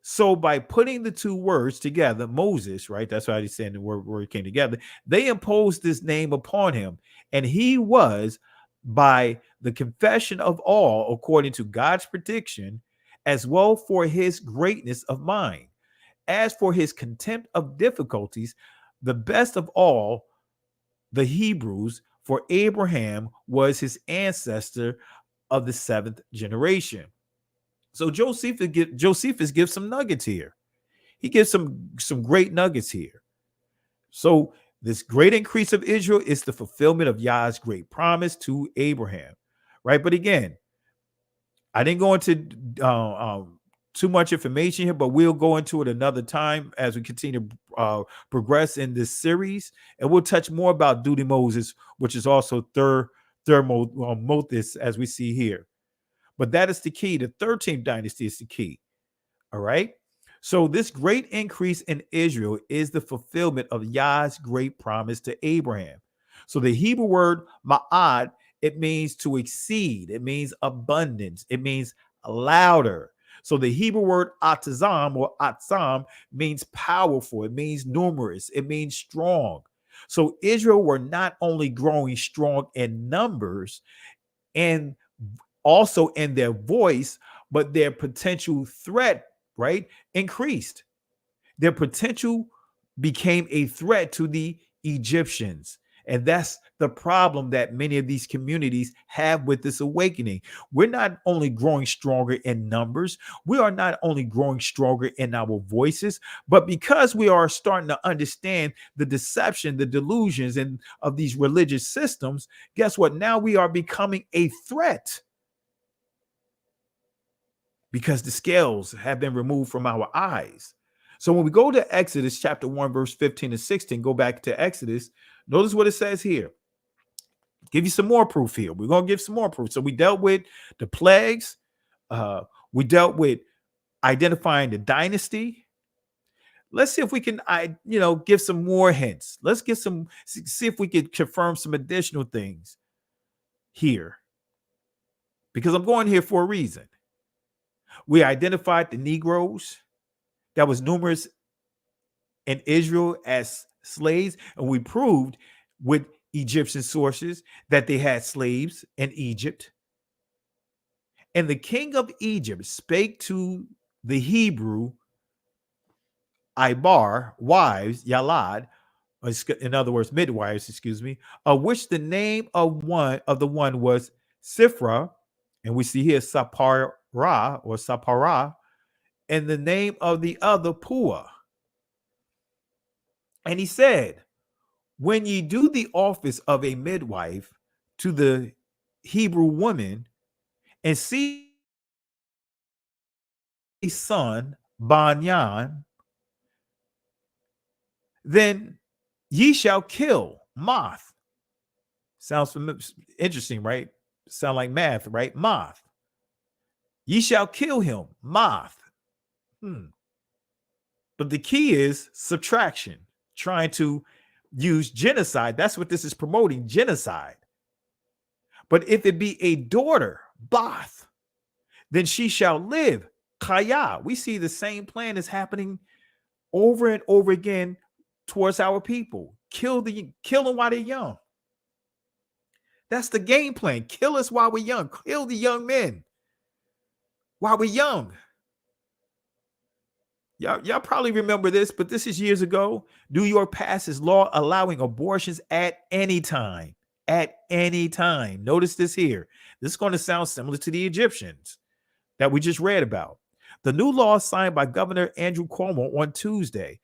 So by putting the two words together, Moses, right? That's why I said the word came together. They imposed this name upon him, and he was, by the confession of all, according to God's prediction, as well for his greatness of mind, as for his contempt of difficulties, the best of all the Hebrews, for Abraham was his ancestor of the 7th generation. So Josephus gives some nuggets here. He gives some great nuggets here. So this great increase of Israel is the fulfillment of Yah's great promise to Abraham, right? But again, I didn't go into too much information here, but we'll go into it another time as we continue to progress in this series, and we'll touch more about Duty Moses, which is also Thermothis, as we see here. But that is the key. The 13th dynasty is the key. All right. So this great increase in Israel is the fulfillment of Yah's great promise to Abraham. So the Hebrew word ma'ad, it means to exceed. It means abundance. It means louder. So the Hebrew word atazam or atzam means powerful. It means numerous. It means strong. So Israel were not only growing strong in numbers and also in their voice, but their potential threat, right, increased. Their potential became a threat to the Egyptians. And that's the problem that many of these communities have with this awakening. We're not only growing stronger in numbers, we are not only growing stronger in our voices, but because we are starting to understand the deception, the delusions, and of these religious systems, guess what? Now we are becoming a threat because the scales have been removed from our eyes. So when we go to Exodus chapter 1, verse 15 and 16, go back to Exodus, notice what it says here. Give you some more proof here. We're going to give some more proof. So we dealt with the plagues. We dealt with identifying the dynasty. Let's see if we can, give some more hints. Let's see if we can confirm some additional things here. Because I'm going here for a reason. We identified the Negroes that was numerous in Israel as slaves, and we proved with Egyptian sources that they had slaves in Egypt. And the king of Egypt spake to the Hebrew Ibar wives, Yalad, in other words, midwives, of which the name of the one was Sifra, and we see here Sapara or Sapara, and the name of the other Pua. And he said, when ye do the office of a midwife to the Hebrew woman, and see a son, Banyan, then ye shall kill Moth. Sounds interesting, right? Sound like math, right? Moth. Ye shall kill him, Moth. But the key is subtraction, trying to use genocide. That's what this is promoting, genocide. But if it be a daughter, Bath, then she shall live, Kaya. We see the same plan is happening over and over again towards our people. Kill them while they're young. That's the game plan. Kill us while we're young. Kill the young men while we're young. Y'all probably remember this, but this is years ago. New York passes law allowing abortions at any time. At any time. Notice this here. This is going to sound similar to the Egyptians that we just read about. The new law signed by Governor Andrew Cuomo on Tuesday.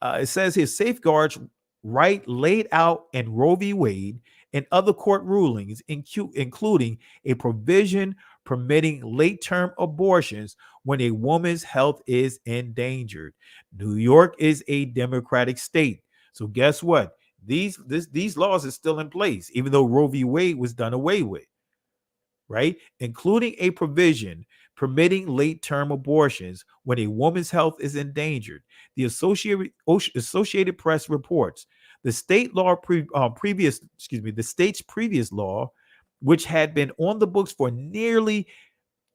It says here, safeguards right laid out in Roe v. Wade and other court rulings, including a provision permitting late-term abortions when a woman's health is endangered. New York is a Democratic state. So guess what? These laws are still in place, even though Roe v. Wade was done away with, right? Including a provision permitting late-term abortions when a woman's health is endangered. The Associated Press reports the state's previous law, which had been on the books for nearly,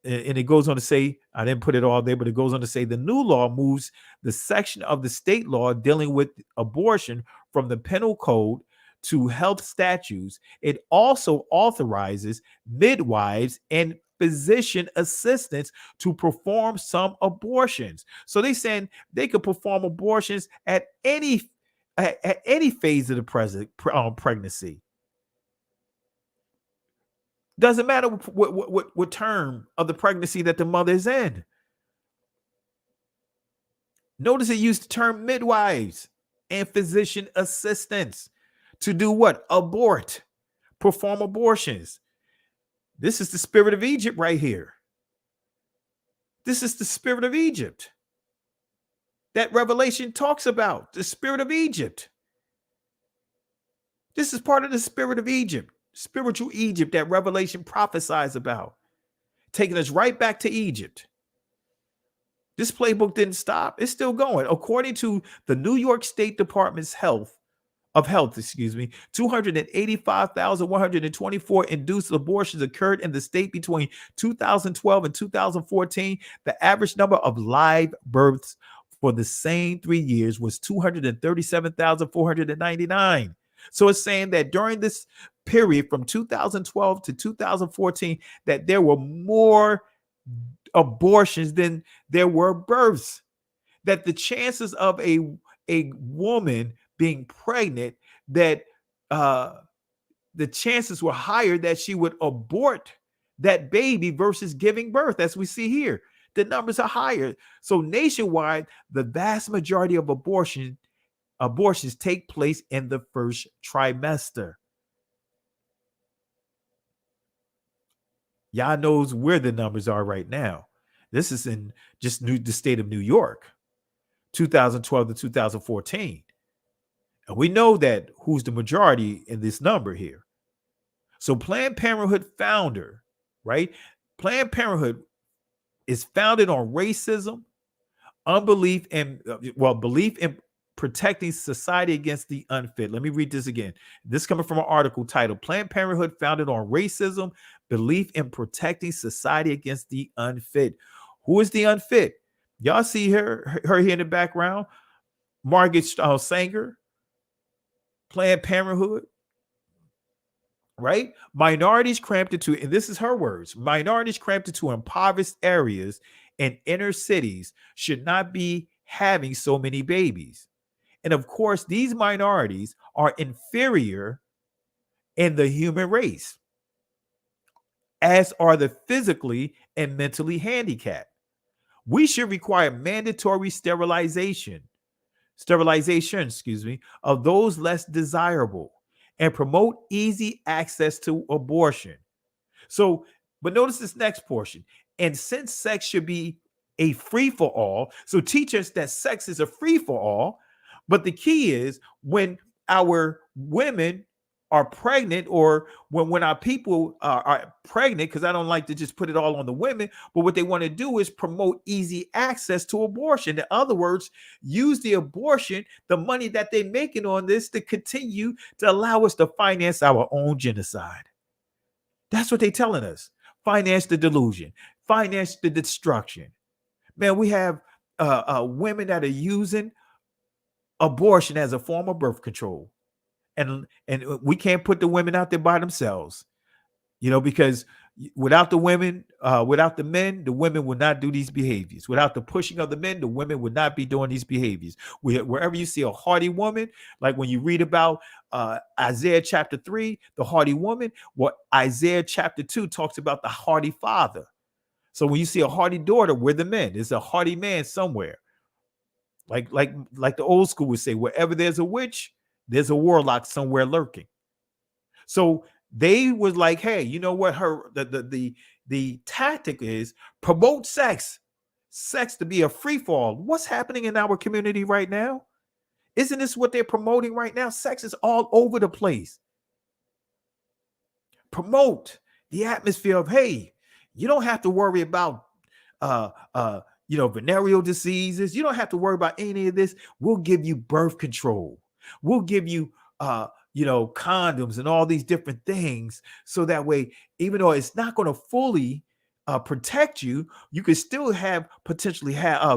and it goes on to say, I didn't put it all there, but it goes on to say the new law moves the section of the state law dealing with abortion from the penal code to health statutes. It also authorizes midwives and physician assistants to perform some abortions. So they saying they could perform abortions at any phase of the pregnancy. Doesn't matter what term of the pregnancy that the mother is in. Notice it used the term midwives and physician assistants to do what? Abort, perform abortions. This is the spirit of Egypt right here. This is the spirit of Egypt that Revelation talks about, the spirit of Egypt. This is part of the spirit of Egypt, spiritual Egypt that Revelation prophesies about, taking us right back to Egypt. This playbook didn't stop. It's still going. According to the New York State Department's Health, 285,124 induced abortions occurred in the state between 2012 and 2014. The average number of live births for the same 3 years was 237,499. So it's saying that during this period from 2012 to 2014, that there were more abortions than there were births. That the chances of a woman being pregnant, that the chances were higher that she would abort that baby versus giving birth, as we see here. The numbers are higher. So nationwide, the vast majority of abortions take place in the first trimester. Y'all knows where the numbers are right now. This is in just the state of New York, 2012 to 2014. And we know that who's the majority in this number here. So Planned Parenthood founder, right? Planned Parenthood is founded on racism, unbelief, and belief in protecting society against the unfit. Let me read this again. This is coming from an article titled Planned Parenthood founded on racism, belief in protecting society against the unfit. Who is the unfit? Y'all see her here in the background. Margaret Sanger, Planned Parenthood, right? Minorities cramped into, and this is her words, minorities cramped into impoverished areas and inner cities should not be having so many babies. And of course, these minorities are inferior in the human race, as are the physically and mentally handicapped. We should require mandatory sterilization, of those less desirable and promote easy access to abortion. So, but notice this next portion. And since sex should be a free for all, so teach us that sex is a free for all. But the key is when our women are pregnant, or when our people are pregnant, because I don't like to just put it all on the women, but what they want to do is promote easy access to abortion. In other words, use the abortion, the money that they're making on this, to continue to allow us to finance our own genocide. That's what they're telling us. Finance the delusion, finance the destruction. Man, we have women that are using abortion as a form of birth control. And we can't put the women out there by themselves, because without the women, without the men, the women would not do these behaviors. Without the pushing of the men, the women would not be doing these behaviors. Wherever you see a haughty woman, like when you read about Isaiah chapter 3, the haughty woman, what Isaiah chapter 2 talks about the haughty father. So when you see a haughty daughter, we're the men. There's a haughty man somewhere. Like the old school would say, wherever there's a witch, there's a warlock somewhere lurking. So they was like, hey, you know what? The tactic is promote sex to be a free fall. What's happening in our community right now? Isn't this what they're promoting right now? Sex is all over the place. Promote the atmosphere of, hey, you don't have to worry about venereal diseases. You don't have to worry about any of this. We'll give you birth control. We'll give you, condoms and all these different things. So that way, even though it's not going to fully protect you, you could still potentially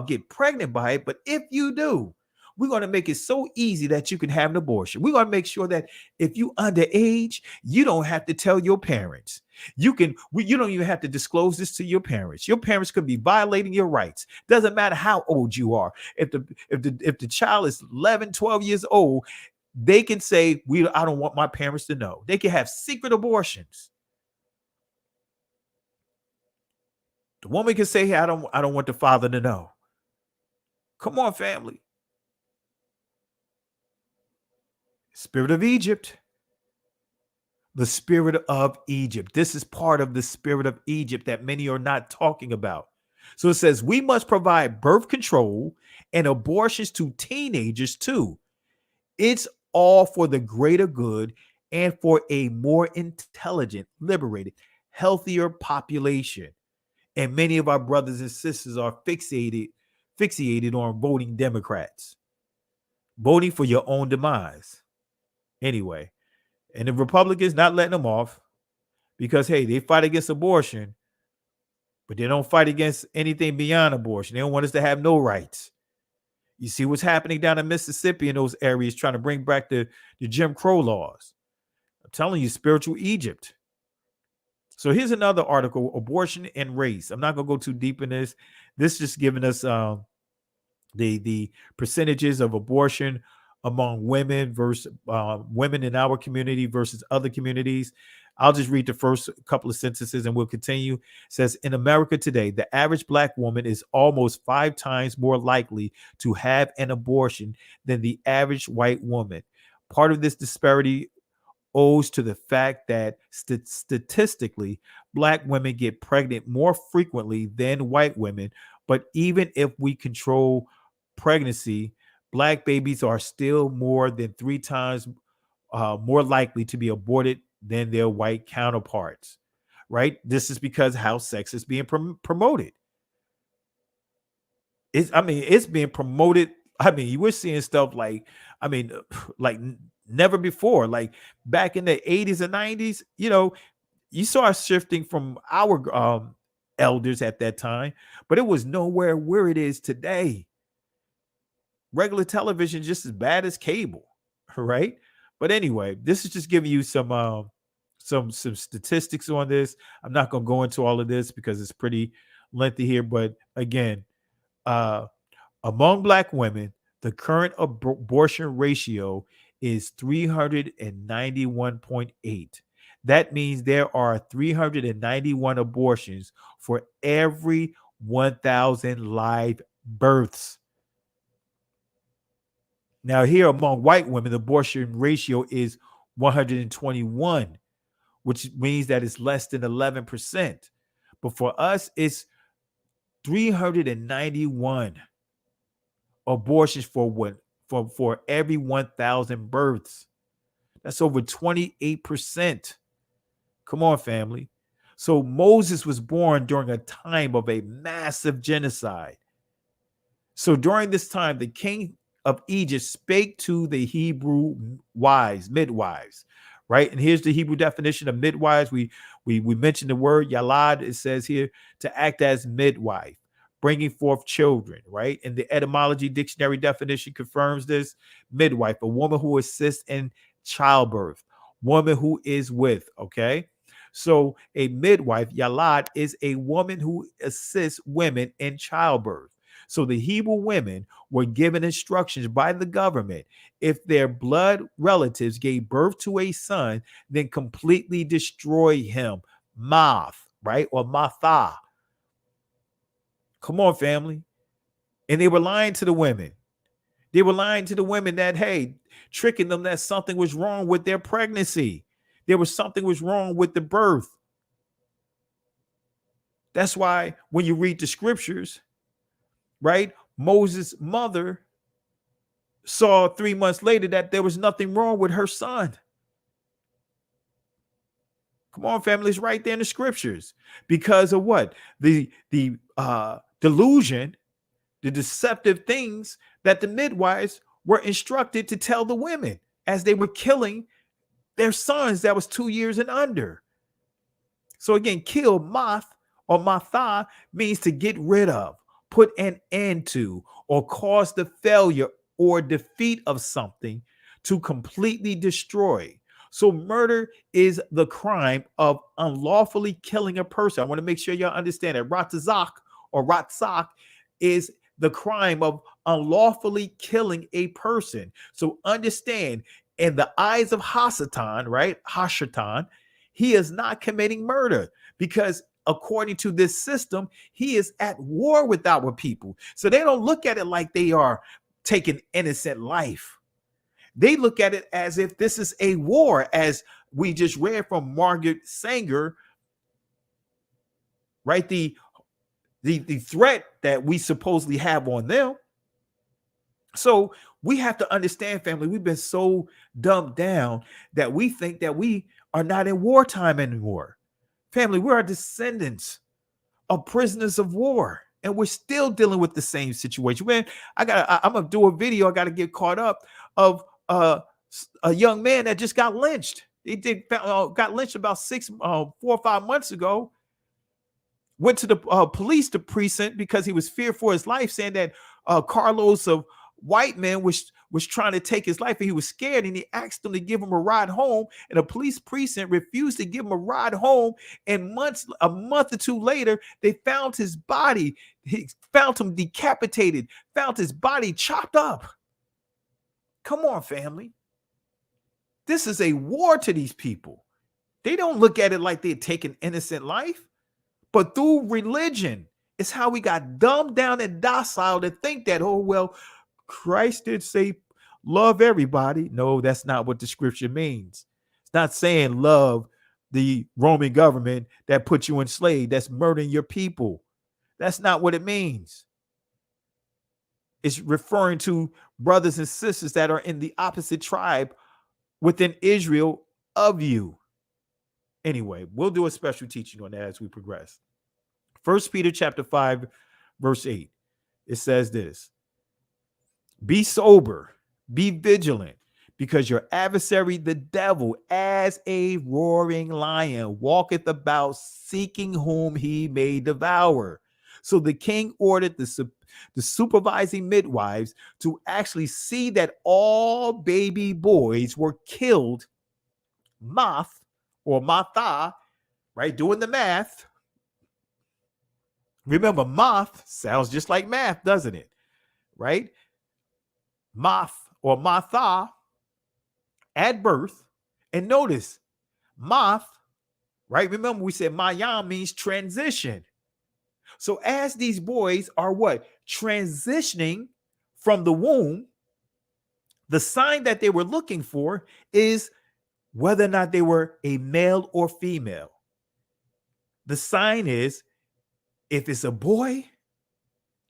get pregnant by it. But if you do, we're going to make it so easy that you can have an abortion. We're going to make sure that if you underage, you don't have to tell your parents. You don't even have to disclose this to your parents. Your parents could be violating your rights. Doesn't matter how old you are. If the child is 11, 12 years old, they can say, I don't want my parents to know. They can have secret abortions. The woman can say, hey, I don't want the father to know. Come on, family. Spirit of Egypt. The spirit of Egypt. This is part of the spirit of Egypt that many are not talking about. So it says we must provide birth control and abortions to teenagers too. It's all for the greater good and for a more intelligent, liberated, healthier population. And many of our brothers and sisters are fixated on voting Democrats, voting for your own demise. Anyway, and the Republicans not letting them off because, hey, they fight against abortion, but they don't fight against anything beyond abortion. They don't want us to have no rights. You see what's happening down in Mississippi in those areas trying to bring back the Jim Crow laws. I'm telling you, spiritual Egypt. So here's another article, Abortion and Race. I'm not going to go too deep in this. This is just giving us the percentages of abortion among women versus women in our community versus other communities. I'll just read the first couple of sentences and we'll continue. It says, in America today, the average Black woman is almost 5 times more likely to have an abortion than the average white woman. Part of this disparity owes to the fact that statistically, Black women get pregnant more frequently than white women. But even if we control pregnancy, Black babies are still more than 3 times more likely to be aborted than their white counterparts, right? This is because how sex is being promoted. It's being promoted. We're seeing stuff like never before. Like back in the 80s and 90s, you saw us shifting from our elders at that time, but it was nowhere where it is today. Regular television just as bad as cable, right? But anyway, this is just giving you some statistics on this. I'm not going to go into all of this because it's pretty lengthy here. But again, among Black women, the current abortion ratio is 391.8. That means there are 391 abortions for every 1,000 live births. Now, here among white women, the abortion ratio is 121, which means that it's less than 11%. But for us, it's 391 abortions for every 1,000 births. That's over 28%. Come on, family. So Moses was born during a time of a massive genocide. So during this time, the king of Egypt spake to the Hebrew midwives, right? And here's the Hebrew definition of midwives. We mentioned the word yalad. It says here to act as midwife, bringing forth children, right? And the etymology dictionary definition confirms this. Midwife, a woman who assists in childbirth, woman who is with, okay? So a midwife, yalad, is a woman who assists women in childbirth. So the Hebrew women were given instructions by the government. If their blood relatives gave birth to a son, then completely destroy him. Math, right? Or matha. Come on, family. And they were lying to the women. They were lying to the women that, hey, tricking them that something was wrong with their pregnancy. There was something was wrong with the birth. That's why when you read the scriptures, right? Moses' mother saw 3 months later that there was nothing wrong with her son. Come on, family, it's right there in the scriptures. Because of what? The delusion, the deceptive things that the midwives were instructed to tell the women as they were killing their sons that was 2 years and under. So again, kill, math or matha means to get rid of, put an end to, or cause the failure or defeat of something, to completely destroy. So murder is the crime of unlawfully killing a person. I want to make sure y'all understand that. Ratzak is the crime of unlawfully killing a person. So understand, in the eyes of Hasatan, right? Hashatan, he is not committing murder because according to this system, he is at war with our people. So they don't look at it like they are taking innocent life. They look at it as if this is a war, as we just read from Margaret Sanger, right? The the threat that we supposedly have on them. So we have to understand, family, we've been so dumbed down that we think that we are not in wartime anymore. Family, we're descendants of prisoners of war, and we're still dealing with the same situation. Man, I'm gonna do a video. I got to get caught up of a young man that just got lynched. He got lynched about 4 or 5 months ago. Went to the police precinct because he was feared for his life, saying that carloads of white men was trying to take his life, and he was scared, and he asked them to give him a ride home, and the police precinct refused to give him a ride home. And a month or two later, they found his body. He found him decapitated, found his body chopped up. Come on, family. This is a war to these people. They don't look at it like they're taking innocent life, but through religion, it's how we got dumbed down and docile to think that, oh, well, Christ did say love everybody. No, that's not what the scripture means. It's not saying love the Roman government that put you enslaved, that's murdering your people. That's not what it means. It's referring to brothers and sisters that are in the opposite tribe within Israel of you. Anyway, we'll do a special teaching on that as we progress. 1 Peter chapter 5, verse 8. It says this: be sober, be vigilant, because your adversary, the devil, as a roaring lion, walketh about seeking whom he may devour. So the king ordered the supervising midwives to actually see that all baby boys were killed, math or matha, right? Doing the math. Remember, math sounds just like math, doesn't it? Right? Math or matha at birth. And notice, math, right? Remember, we said mayam means transition. So as these boys are what? Transitioning from the womb, the sign that they were looking for is whether or not they were a male or female. The sign is, if it's a boy,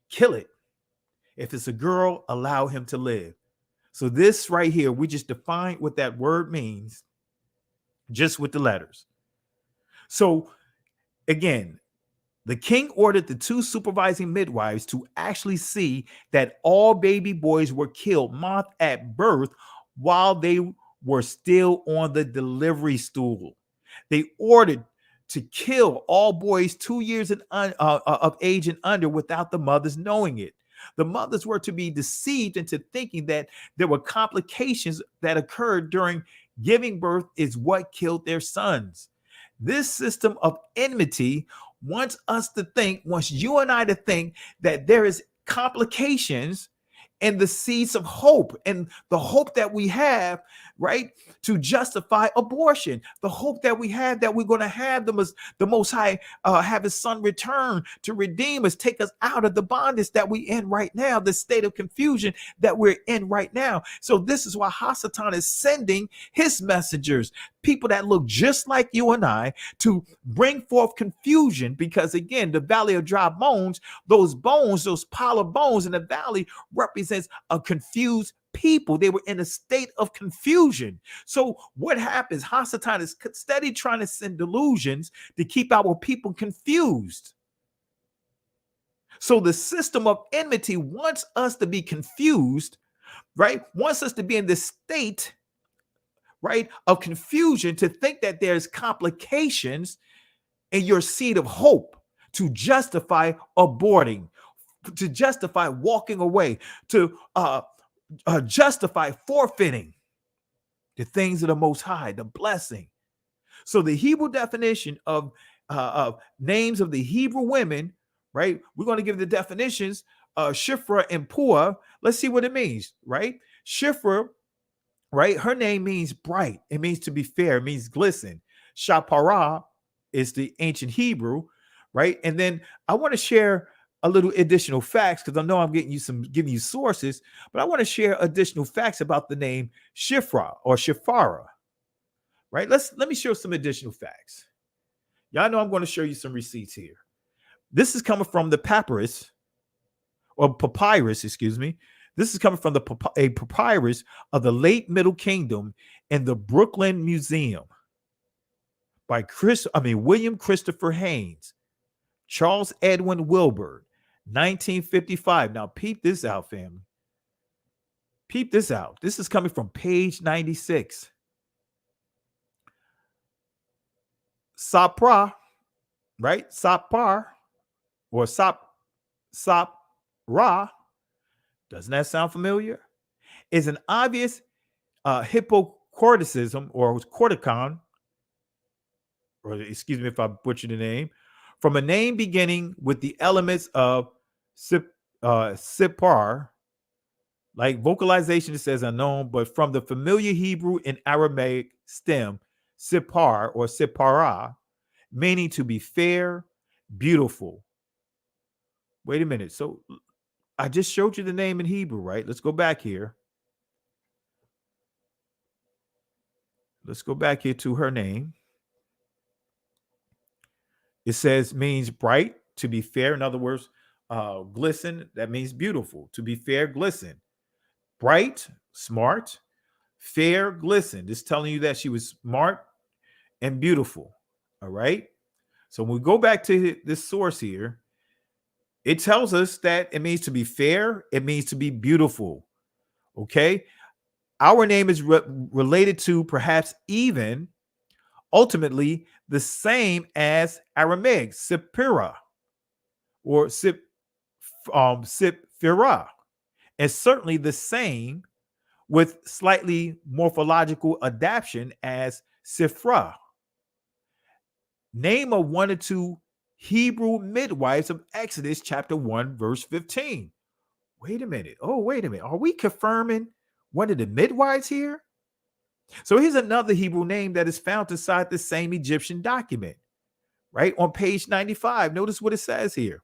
kill it. If it's a girl, allow him to live. So this right here, we just defined what that word means just with the letters. So again, the king ordered the two supervising midwives to actually see that all baby boys were killed month at birth while they were still on the delivery stool. They ordered to kill all boys 2 years of age and under without the mothers knowing it. The mothers were to be deceived into thinking that there were complications that occurred during giving birth is what killed their sons. This system of enmity wants us to think, wants you and I to think that there is complications and the seeds of hope and the hope that we have, right, to justify abortion, the hope that we have that we're going to have the Most High have his son return to redeem us, take us out of the bondage that we're in right now, the state of confusion that we're in right now. So this is why Hasatan is sending his messengers, people that look just like you and I, to bring forth confusion, because again, the valley of dry bones, those pile of bones in the valley represents a confused people. They were in a state of confusion. So what happens? Hasatan is steady trying to send delusions to keep our people confused. So the system of enmity wants us to be confused, right? Wants us to be in this state, right, of confusion, to think that there's complications in your seed of hope, to justify aborting, to justify walking away, to justify forfeiting the things of the Most High, the blessing. So the Hebrew definition of names of the Hebrew women, right? We're going to give the definitions, Shifra and Pua. Let's see what it means, right? Shifra, right? Her name means bright. It means to be fair. It means glisten. Shapara is the ancient Hebrew, right? And then I want to share a little additional facts, because I know I'm giving you sources, but I want to share additional facts about the name Shifra or Shifara, right? Let me share some additional facts. Y'all know I'm going to show you some receipts here. This is coming from the papyrus, excuse me. This is coming from a papyrus of the late Middle Kingdom in the Brooklyn Museum by William Christopher Haynes, Charles Edwin Wilbur, 1955. Now, peep this out, family. Peep this out. This is coming from page 96. Sapra, right? Sapar or Sapra, doesn't that sound familiar? Is an obvious hypocorticism or corticon, or excuse me if I butchered the name, from a name beginning with the elements of Sipar, like vocalization, it says unknown, but from the familiar Hebrew and Aramaic stem, Sipar or Sipara, meaning to be fair, beautiful. Wait a minute. So I just showed you the name in Hebrew, right? Let's go back here. Let's go back here to her name. It says means bright, to be fair. In other words, glisten, that means beautiful. To be fair, glisten. Bright, smart, fair, glisten. Just telling you that she was smart and beautiful. All right. So when we go back to this source here, it tells us that it means to be fair. It means to be beautiful. Okay. Our name is related to, perhaps even ultimately, the same as Aramaic, Sipira or Sipfira, and certainly the same with slightly morphological adaptation as Sifra. Name of one or two Hebrew midwives of Exodus chapter 1, verse 15. Wait a minute. Oh, wait a minute. Are we confirming one of the midwives here? So here's another Hebrew name that is found inside the same Egyptian document, right? On page 95. Notice what it says here,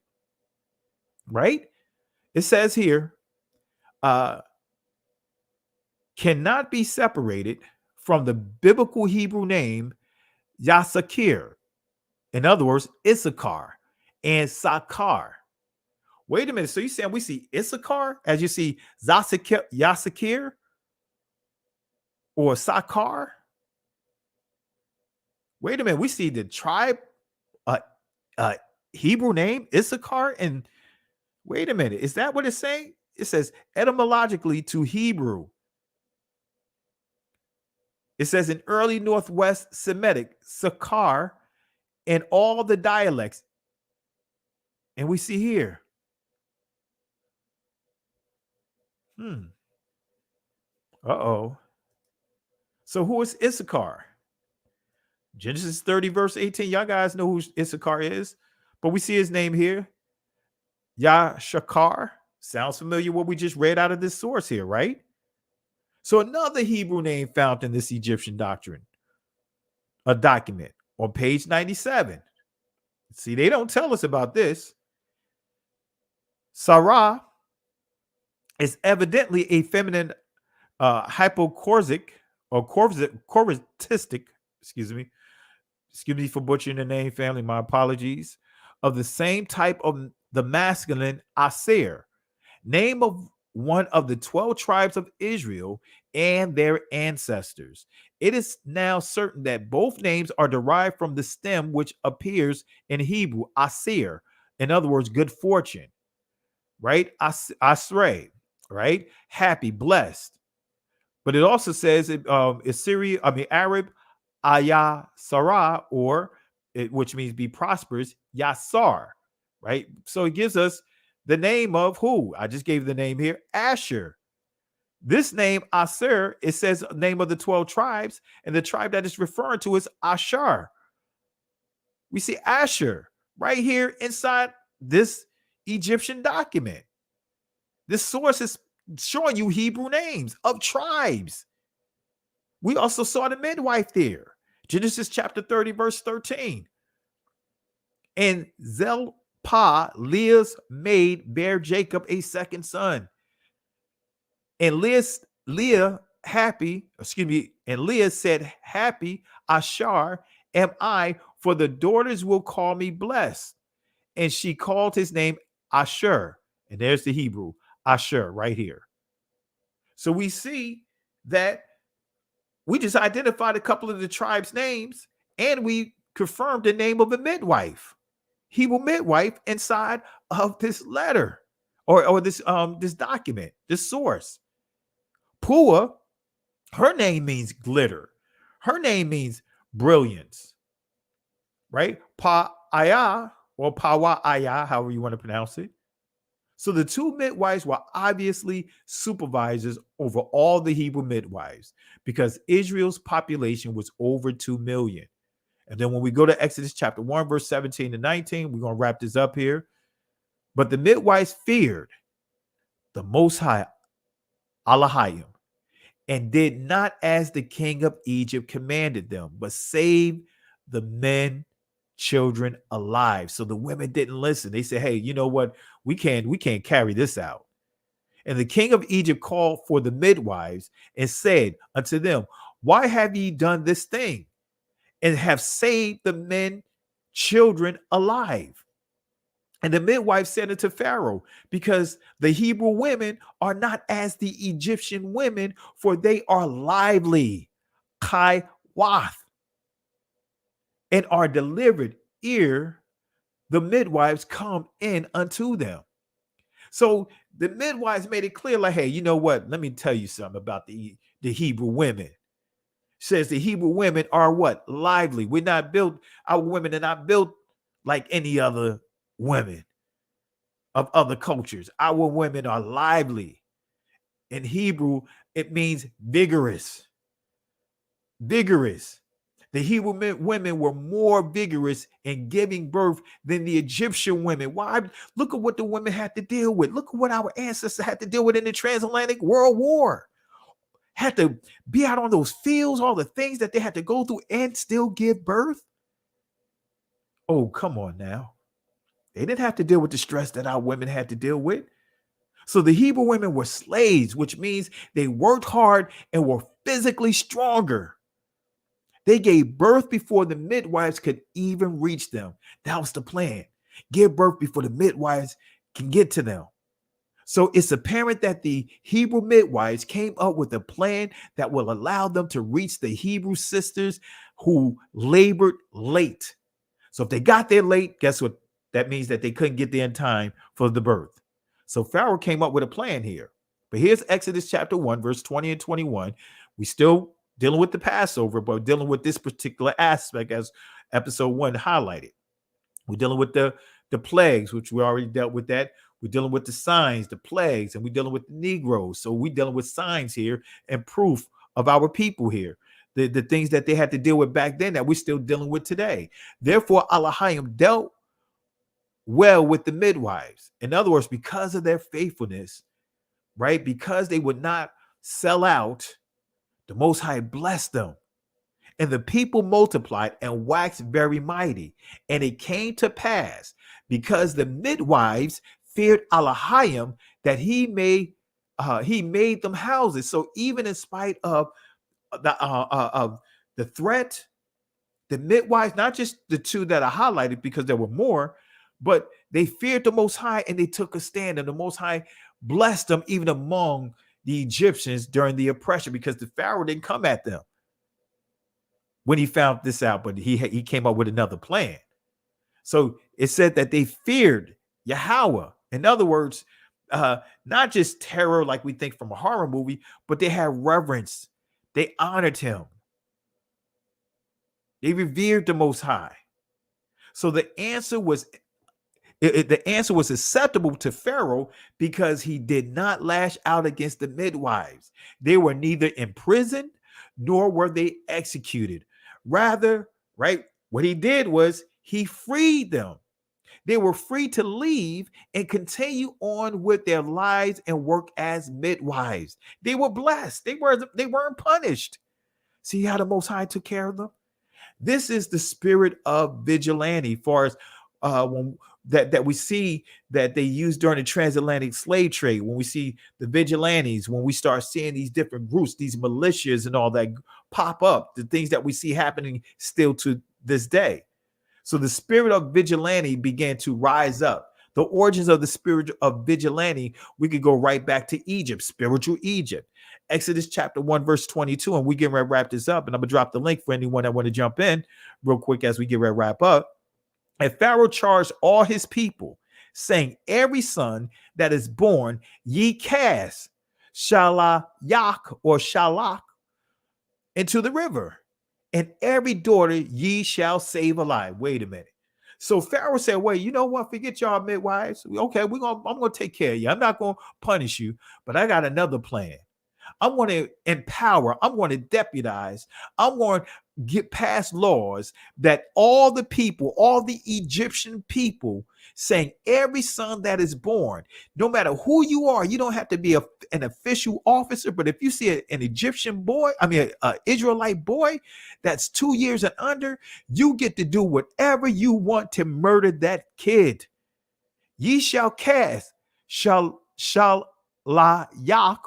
right? It says here, cannot be separated from the biblical Hebrew name Yasakir. In other words, Issachar and Sakar. Wait a minute. So you're saying we see Issachar as you see Yasakir or Sakar? Wait a minute. We see the tribe, Hebrew name Issachar, and wait a minute. Is that what it's saying? It says etymologically to Hebrew. It says in early Northwest Semitic, Sakar, in all the dialects. And we see here. Uh-oh. So who is Issachar? Genesis 30, verse 18. Y'all guys know who Issachar is, but we see his name here. Yashakar. Sounds familiar what we just read out of this source here, right? So another Hebrew name found in this Egyptian doctrine, a document on page 97. See, they don't tell us about this. Sarah is evidently a feminine hypocorsic or corvistic, excuse me for butchering the name, family, my apologies, of the same type of the masculine Aser, name of one of the 12 tribes of Israel and their ancestors. It is now certain that both names are derived from the stem which appears in Hebrew, Aser, in other words, good fortune, right? Asrei, right? Happy, blessed. But it also says Arab, Aya Sarah, which means be prosperous, Yasar, right? So it gives us the name of who? I just gave the name here, Asher. This name, Aser, it says name of the 12 tribes, and the tribe that is referring to is Ashar. We see Asher right here inside this Egyptian document. This source is showing you Hebrew names of tribes. We also saw the midwife there. Genesis chapter 30, verse 13. And Zilpah, Leah's maid, bare Jacob a second son. And Leah said, happy, Ashar am I, for the daughters will call me blessed. and she called his name Asher. And there's the Hebrew, Asher, right here. So we see that we just identified a couple of the tribes' names, and we confirmed the name of a midwife, Hebrew midwife, inside of this letter or this document, this source. Pua, her name means glitter. Her name means brilliance, right? Pa-aya or Pawa-aya, however you want to pronounce it. So the two midwives were obviously supervisors over all the Hebrew midwives because Israel's population was over 2 million. And then when we go to Exodus chapter 1, verse 17 to 19, we're going to wrap this up here. But the midwives feared the Most High, Elohim, and did not as the king of Egypt commanded them, but saved the men, children alive. So the women didn't listen. They said, hey, you know what? We can't carry this out. And the king of Egypt called for the midwives and said unto them, why have ye done this thing and have saved the men, children alive? And the midwife said unto Pharaoh, because the Hebrew women are not as the Egyptian women, for they are lively, kai wath, and are delivered ere the midwives come in unto them. So the midwives made it clear, like, hey, you know what? Let me tell you something about the Hebrew women. Says the Hebrew women are what? Lively. We're not built, our women are not built like any other women of other cultures. Our women are lively. In Hebrew, it means vigorous. Vigorous. The Hebrew women were more vigorous in giving birth than the Egyptian women. Why? Look at what the women had to deal with. Look at what our ancestors had to deal with in the transatlantic world war. Had to be out on those fields, all the things that they had to go through and still give birth. Oh, come on now. They didn't have to deal with the stress that our women had to deal with. So the Hebrew women were slaves, which means they worked hard and were physically stronger. They gave birth before the midwives could even reach them. That was the plan. Give birth before the midwives can get to them. So it's apparent that the Hebrew midwives came up with a plan that will allow them to reach the Hebrew sisters who labored late. So if they got there late, guess what? That means that they couldn't get there in time for the birth. So Pharaoh came up with a plan here. But here's Exodus chapter 1, verse 20 and 21. We still dealing with the Passover, but dealing with this particular aspect as episode 1 highlighted. We're dealing with the plagues, which we already dealt with that. We're dealing with the signs, the plagues, and we're dealing with the Negroes. So we're dealing with signs here and proof of our people here. The things that they had to deal with back then that we're still dealing with today. Therefore, Elohim dealt well with the midwives. In other words, because of their faithfulness, right? Because they would not sell out, the Most High blessed them. And the people multiplied and waxed very mighty. And it came to pass, because the midwives feared Elohim, that he made them houses. So even in spite of the threat, the midwives, not just the two that are highlighted because there were more, but they feared the Most High and they took a stand, and the Most High blessed them even among the Egyptians during the oppression, because the Pharaoh didn't come at them when he found this out, but he came up with another plan. So it said that they feared Yahweh. In other words, not just terror like we think from a horror movie, but they had reverence. They honored him. They revered the Most High. So the answer was acceptable to Pharaoh because he did not lash out against the midwives. They were neither imprisoned nor were they executed. Rather, right, what he did was he freed them. They were free to leave and continue on with their lives and work as midwives. They were blessed. They weren't punished. See how the Most High took care of them? This is the spirit of vigilante, far as that we see that they use during the transatlantic slave trade. When we see the vigilantes, when we start seeing these different groups, these militias and all that pop up, the things that we see happening still to this day. So the spirit of vigilante began to rise up. The origins of the spirit of vigilante, we could go right back to Egypt, spiritual Egypt. Exodus chapter 1, verse 22, and we get ready to wrap this up. And I'm going to drop the link for anyone that want to jump in real quick as we get ready to wrap up. And Pharaoh charged all his people, saying, every son that is born, ye cast Shalayak or Shalak into the river, and every daughter ye shall save alive. Wait a minute. So Pharaoh said, wait, you know what? Forget y'all midwives. Okay, I'm going to take care of you. I'm not going to punish you, but I got another plan. I'm going to empower. I'm going to deputize. I'm going to get past laws that all the people, all the Egyptian people, saying every son that is born, no matter who you are, you don't have to be an official officer, but if you see an Egyptian boy, an Israelite boy that's 2 years and under, you get to do whatever you want to murder that kid. Ye shall cast Shalayak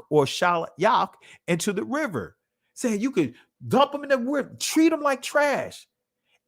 or Shalayak into the river, saying you could dump them in the river, treat them like trash,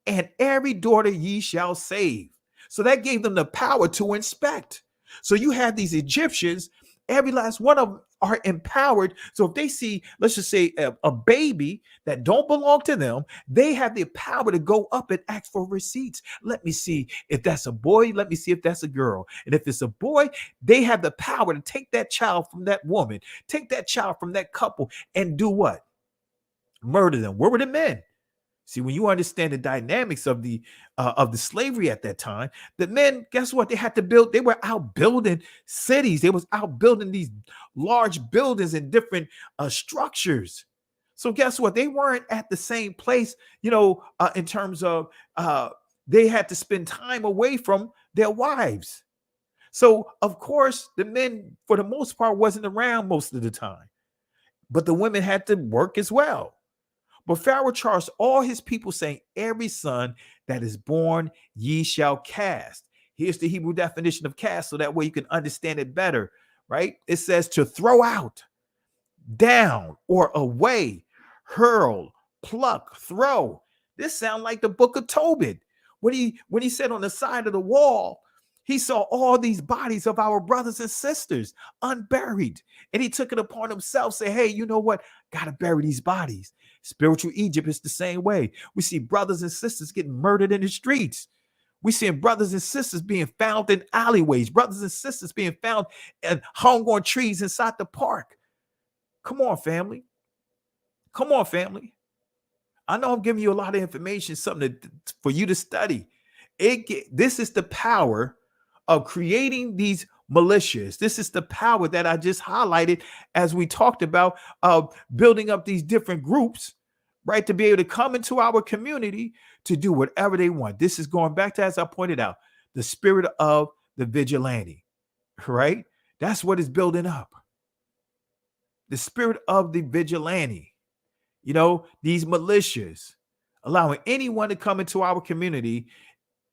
and every daughter ye shall save. So that gave them the power to inspect. So you have these Egyptians, every last one of them are empowered. So if they see, let's just say a baby that don't belong to them, they have the power to go up and ask for receipts. Let me see if that's a boy. Let me see if that's a girl. And if it's a boy, they have the power to take that child from that woman, take that child from that couple, and do what? Murder them. Where were the men? See, when you understand the dynamics of the slavery at that time, the men, guess what? They had to build. They were out building cities. They was out building these large buildings and different structures. So guess what? They weren't at the same place, in terms of they had to spend time away from their wives. So of course, the men, for the most part, wasn't around most of the time, but the women had to work as well. But Pharaoh charged all his people, saying, every son that is born ye shall cast. Here's the Hebrew definition of cast, so that way you can understand it better, right? It says to throw out, down, or away, hurl, pluck, throw. This sounds like the book of Tobit. When he said on the side of the wall, he saw all these bodies of our brothers and sisters unburied. And he took it upon himself, say, hey, you know what? Gotta bury these bodies. Spiritual Egypt is the same way. We see brothers and sisters getting murdered in the streets. We see brothers and sisters being found in alleyways, brothers and sisters being found and hung on trees inside the park. Come on, family. Come on, family. I know I'm giving you a lot of information, something for you to study. This is the power of creating these militias. This is the power that I just highlighted as we talked about building up these different groups, right? To be able to come into our community to do whatever they want. This is going back to, as I pointed out, the spirit of the vigilante, right? That's what is building up. The spirit of the vigilante, these militias, allowing anyone to come into our community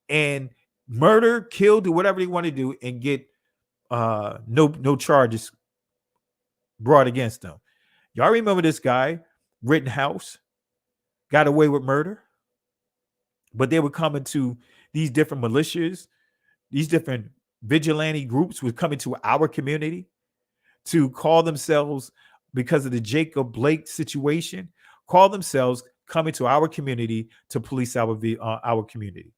and murder, kill, do whatever they want to do and get no charges brought against them. Y'all remember this guy, Rittenhouse, got away with murder, but they were coming to these different militias, these different vigilante groups would come into our community to call themselves, because of the Jacob Blake situation, call themselves coming to our community to police our community.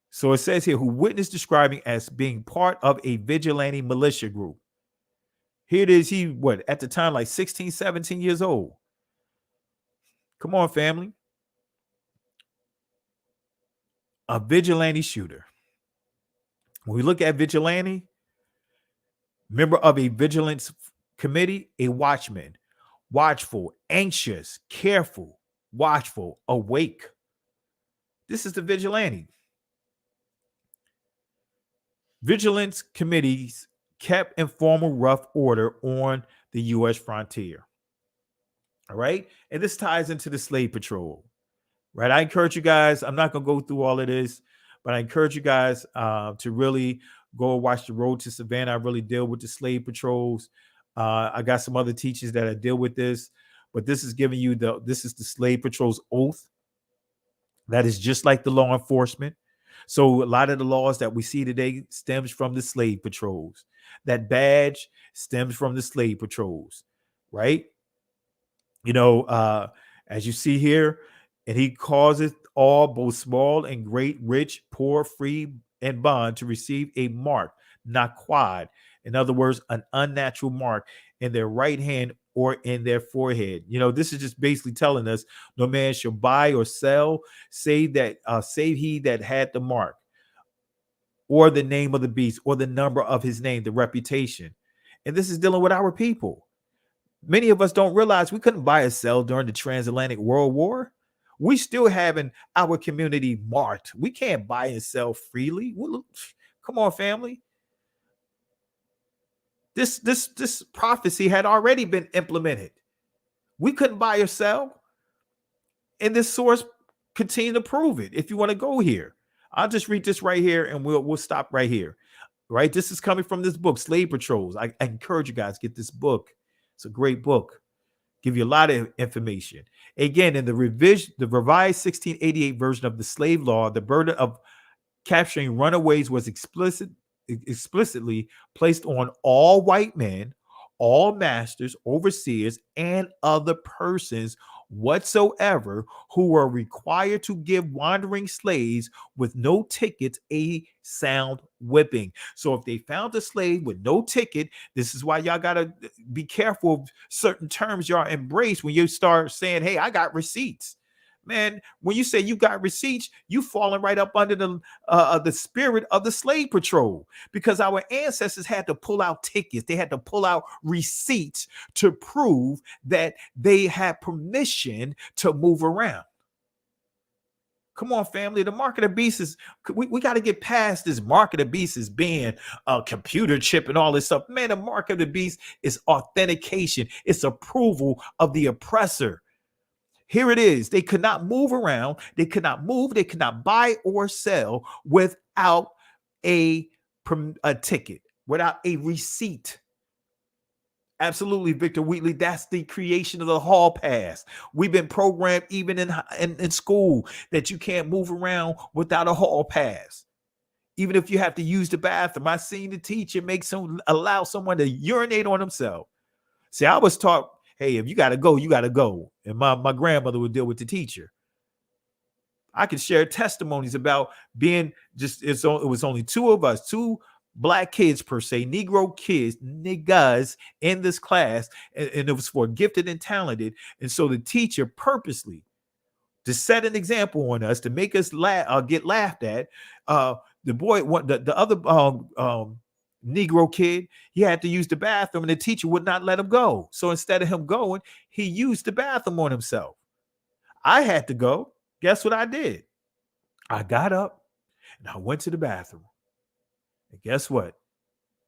So it says here, who witness describing as being part of a vigilante militia group. Here it is. He, at the time, like 16, 17 years old. Come on, family. A vigilante shooter. When we look at vigilante, member of a vigilance committee, a watchman, watchful, anxious, careful, watchful, awake. This is the vigilante. Vigilance committees kept informal rough order on the U.S. frontier. All right. And this ties into the slave patrol, right? I encourage you guys, I'm not going to go through all of this, but I encourage you guys to really go watch The Road to Savannah. I really deal with the slave patrols. I got some other teachers that I deal with this, but this is giving you this is the slave patrol's oath. That is just like the law enforcement. So a lot of the laws that we see today stems from the slave patrols. That badge stems from the slave patrols, right? As you see here, and he causeth all, both small and great, rich, poor, free, and bond, to receive a mark, not quad. In other words, an unnatural mark in their right hand or in their forehead. This is just basically telling us no man shall buy or sell, save he that had the mark, or the name of the beast, or the number of his name, the reputation. And this is dealing with our people. Many of us don't realize we couldn't buy or sell during the transatlantic World War. We still having our community marked. We can't buy and sell freely. Come on, family. This prophecy had already been implemented. We couldn't buy or sell. And this source continue to prove it. If you want to go here, I'll just read this right here and we'll stop right here. Right? This is coming from this book, Slave Patrols. I encourage you guys, get this book. It's a great book. Give you a lot of information. Again, in the revised 1688 version of the slave law, the burden of capturing runaways was explicitly placed on all white men, all masters, overseers, and other persons whatsoever who were required to give wandering slaves with no tickets a sound whipping. So if they found a slave with no ticket, this is why y'all gotta be careful of certain terms y'all embrace when you start saying, hey, I got receipts. Man, when you say you got receipts, you falling right up under the spirit of the slave patrol, because our ancestors had to pull out tickets. They had to pull out receipts to prove that they had permission to move around. Come on, family. The mark of the beast is, we got to get past this mark of the beast as being a computer chip and all this stuff. Man, the mark of the beast is authentication. It's approval of the oppressor. Here it is. They could not move around. They could not move. They could not buy or sell without a ticket, without a receipt. Absolutely, Victor Wheatley. That's the creation of the hall pass. We've been programmed even in school that you can't move around without a hall pass. Even if you have to use the bathroom. I seen the teacher allow someone to urinate on themselves. See, I was taught, hey, if you got to go, you got to go. And my grandmother would deal with the teacher. I could share testimonies about being it was only two of us, two black kids per se, Negro kids, niggas in this class. And it was for gifted and talented. And so the teacher purposely, to set an example on us, to make us get laughed at, the boy, the other Negro kid, he had to use the bathroom and the teacher would not let him go. So instead of him going, he used the bathroom on himself. I had to go. Guess what I did? I got up and I went to the bathroom. And guess what?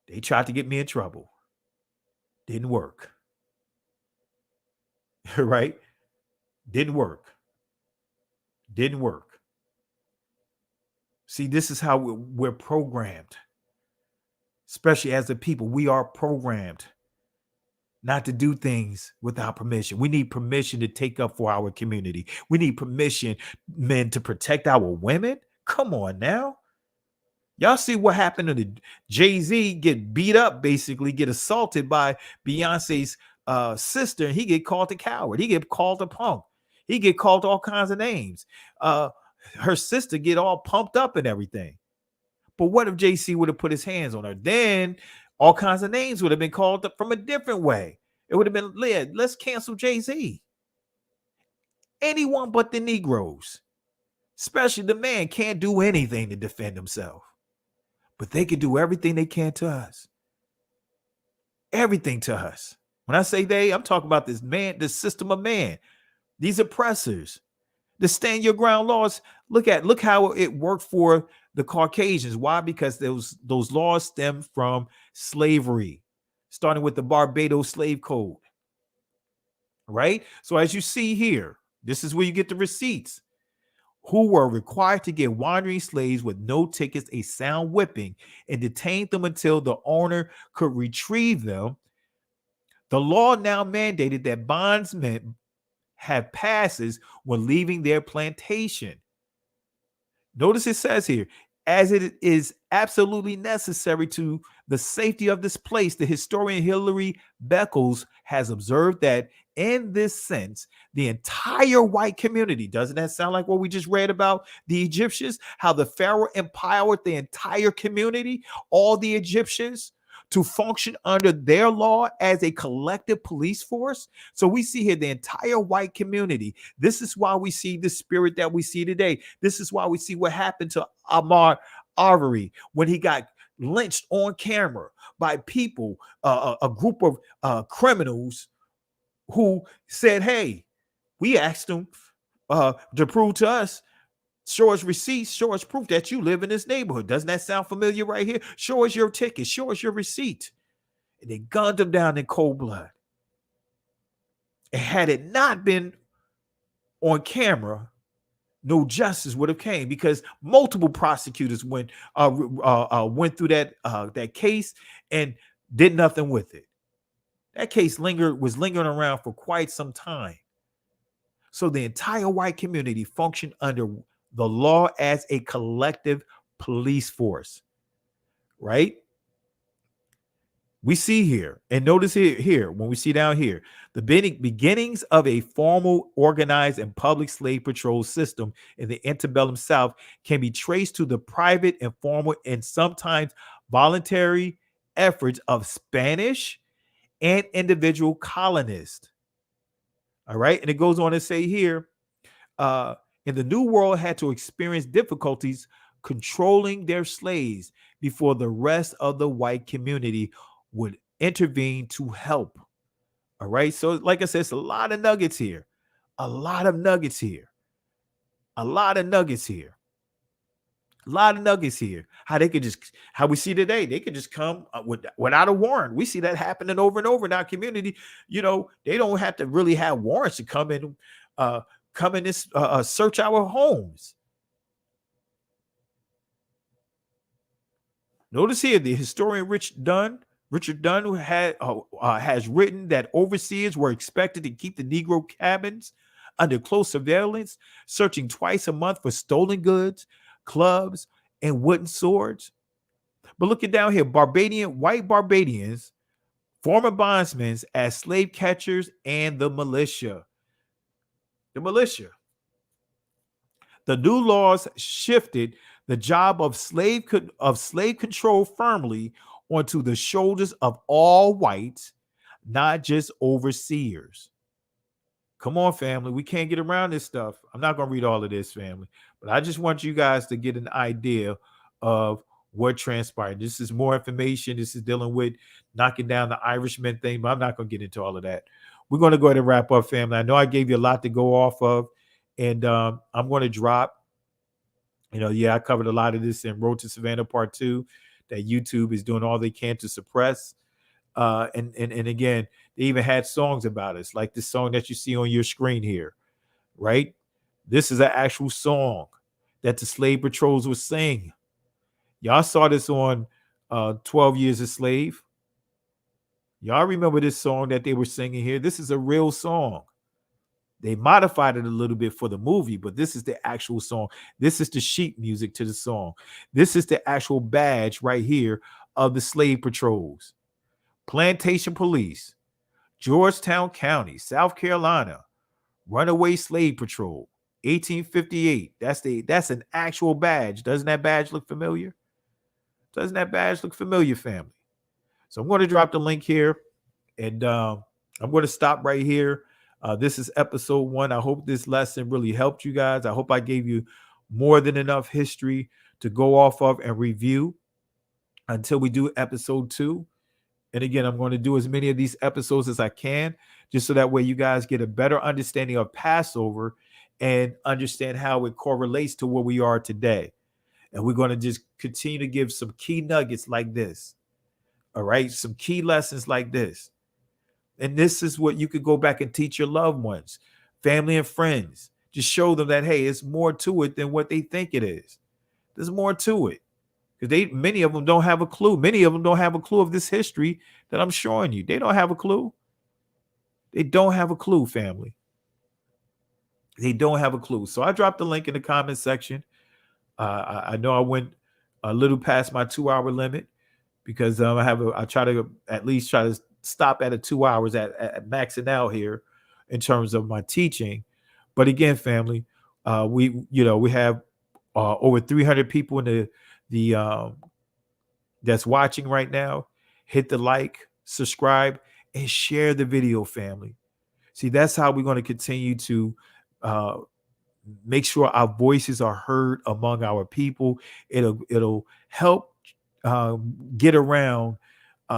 They tried to get me in trouble. Didn't work. Right? Didn't work. Didn't work. See, this is how we're programmed. Especially as a people, we are programmed not to do things without permission. We need permission to take up for our community. We need permission, men, to protect our women. Come on now. Y'all see what happened to the Jay-Z get beat up, basically get assaulted by Beyonce's sister, and he get called a coward. He get called a punk. He get called all kinds of names. Her sister get all pumped up and everything. But what if JC would have put his hands on her? Then all kinds of names would have been called up from a different way. It would have been, let's cancel Jay-Z. Anyone but the Negroes, especially the man, can't do anything to defend himself. But they can do everything they can to us. Everything to us. When I say they, I'm talking about this man, this system of man, these oppressors. The stand your ground laws. Look how it worked for the Caucasians. Why? Because those laws stem from slavery, starting with the Barbados Slave Code. Right? So as you see here, this is where you get the receipts. Who were required to give wandering slaves with no tickets a sound whipping and detain them until the owner could retrieve them. The law now mandated that bondsmen have passes when leaving their plantation. Notice it says here, as it is absolutely necessary to the safety of this place, the historian Hilary Beckles has observed that in this sense, the entire white community, doesn't that sound like what we just read about the Egyptians? How the Pharaoh empowered the entire community, all the Egyptians, to function under their law as a collective police force. So we see here the entire white community. This is why we see the spirit that we see today. This is why we see what happened to Ahmaud Arbery when he got lynched on camera by people, a group of criminals who said, hey, we asked them to prove to us, show us receipts, show us proof that you live in this neighborhood. Doesn't that sound familiar right here? Show us your ticket, show us your receipt. And they gunned them down in cold blood. And had it not been on camera, no justice would have came, because multiple prosecutors went through that case and did nothing with it. That case was lingering around for quite some time. So the entire white community functioned under the law as a collective police force, right? We see here, and notice here when we see down here, the beginnings of a formal, organized, and public slave patrol system in the antebellum South can be traced to the private, informal, and sometimes voluntary efforts of Spanish and individual colonists. All right, and it goes on to say here, in the New World had to experience difficulties controlling their slaves before the rest of the white community would intervene to help. All right. So, like I said, it's a lot of nuggets here. A lot of nuggets here. A lot of nuggets here. A lot of nuggets here. How they could just, how we see today, they could just come without a warrant. We see that happening over and over in our community. You know, they don't have to really have warrants to come in and search our homes. Notice here, the historian Richard Dunn, who has written that overseers were expected to keep the Negro cabins under close surveillance, searching twice a month for stolen goods, clubs, and wooden swords. But look at down here, white Barbadians, former bondsmen as slave catchers, and the militia. The militia. The new laws shifted the job of slave control firmly onto the shoulders of all whites, not just overseers. Come on, family. We can't get around this stuff. I'm not going to read all of this, family, but I just want you guys to get an idea of what transpired. This is more information. This is dealing with knocking down the Irishman thing, but I'm not going to get into all of that. We're going to go ahead and wrap up, family. I know I gave you a lot to go off of, and I'm going to drop. I covered a lot of this in Road to Savannah Part 2 that YouTube is doing all they can to suppress. And again, they even had songs about us, like this song that you see on your screen here, right? This is an actual song that the slave patrols were singing. Y'all saw this on 12 Years a Slave. Y'all remember this song that they were singing here? This is a real song. They modified it a little bit for the movie, but this is the actual song. This is the sheet music to the song. This is the actual badge right here of the slave patrols. Plantation Police, Georgetown County, South Carolina, Runaway Slave Patrol, 1858. That's an actual badge. Doesn't that badge look familiar? Doesn't that badge look familiar, family? So I'm going to drop the link here, and I'm going to stop right here. This is episode 1. I hope this lesson really helped you guys. I hope I gave you more than enough history to go off of and review until we do episode 2. And again, I'm going to do as many of these episodes as I can, just so that way you guys get a better understanding of Passover and understand how it correlates to where we are today. And we're going to just continue to give some key nuggets like this. All right. Some key lessons like this. And this is what you could go back and teach your loved ones, family and friends. Just show them that, hey, it's more to it than what they think it is. There's more to it. Because many of them don't have a clue. Many of them don't have a clue of this history that I'm showing you. They don't have a clue. They don't have a clue, family. They don't have a clue. So I dropped the link in the comment section. I know I went a little past my 2-hour limit because I try to at least try to stop at a 2 hours at maxing out here in terms of my teaching. But again, family, we have over 300 people in the that's watching right now. Hit the like, subscribe, and share the video, family. See, that's how we're going to continue to make sure our voices are heard among our people. It'll help get around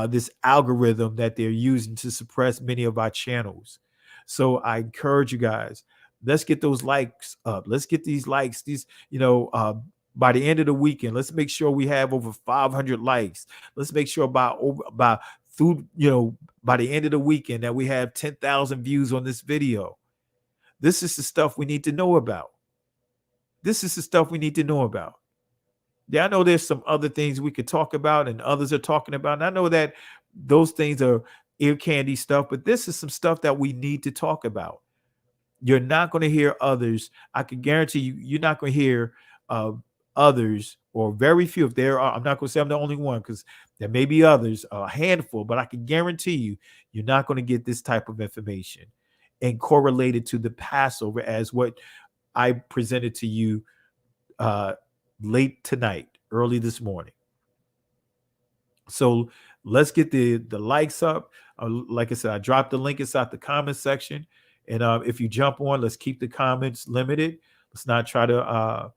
this algorithm that they're using to suppress many of our channels. So I encourage you guys, let's get those likes up. Let's get these likes. By the end of the weekend, let's make sure we have over 500 likes. Let's make sure by the end of the weekend that we have 10,000 views on this video. This is the stuff we need to know about. Yeah, I know there's some other things we could talk about and others are talking about. And I know that those things are ear candy stuff, but this is some stuff that we need to talk about. You're not going to hear others. I can guarantee you're not going to hear others, or very few. If there are, I'm not going to say I'm the only one, because there may be others, a handful, but I can guarantee you're not going to get this type of information and correlated to the Passover as what I presented to you late tonight, early this morning. So let's get the likes up. Like I said, I dropped the link inside the comment section. And if you jump on, let's keep the comments limited. Let's not try to,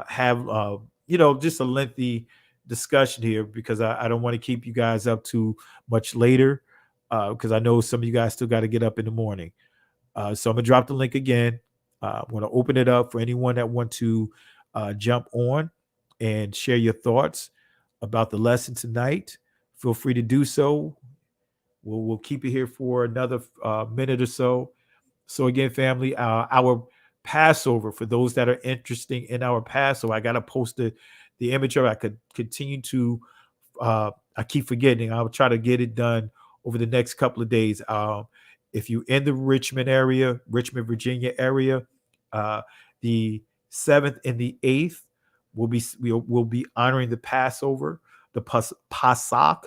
have, just a lengthy discussion here, because I don't want to keep you guys up too much later, because I know some of you guys still got to get up in the morning. So I'm going to drop the link again. I'm going to open it up for anyone that want to jump on and share your thoughts about the lesson tonight. Feel free to do so. We'll keep it here for another minute or so. So again, family, our Passover, for those that are interested in our Passover, I got to post the image of it. I could continue to, I keep forgetting. I'll try to get it done over the next couple of days. If you're in the Richmond, Virginia area, the 7th and the 8th, we'll be honoring the Passover, the Pasach.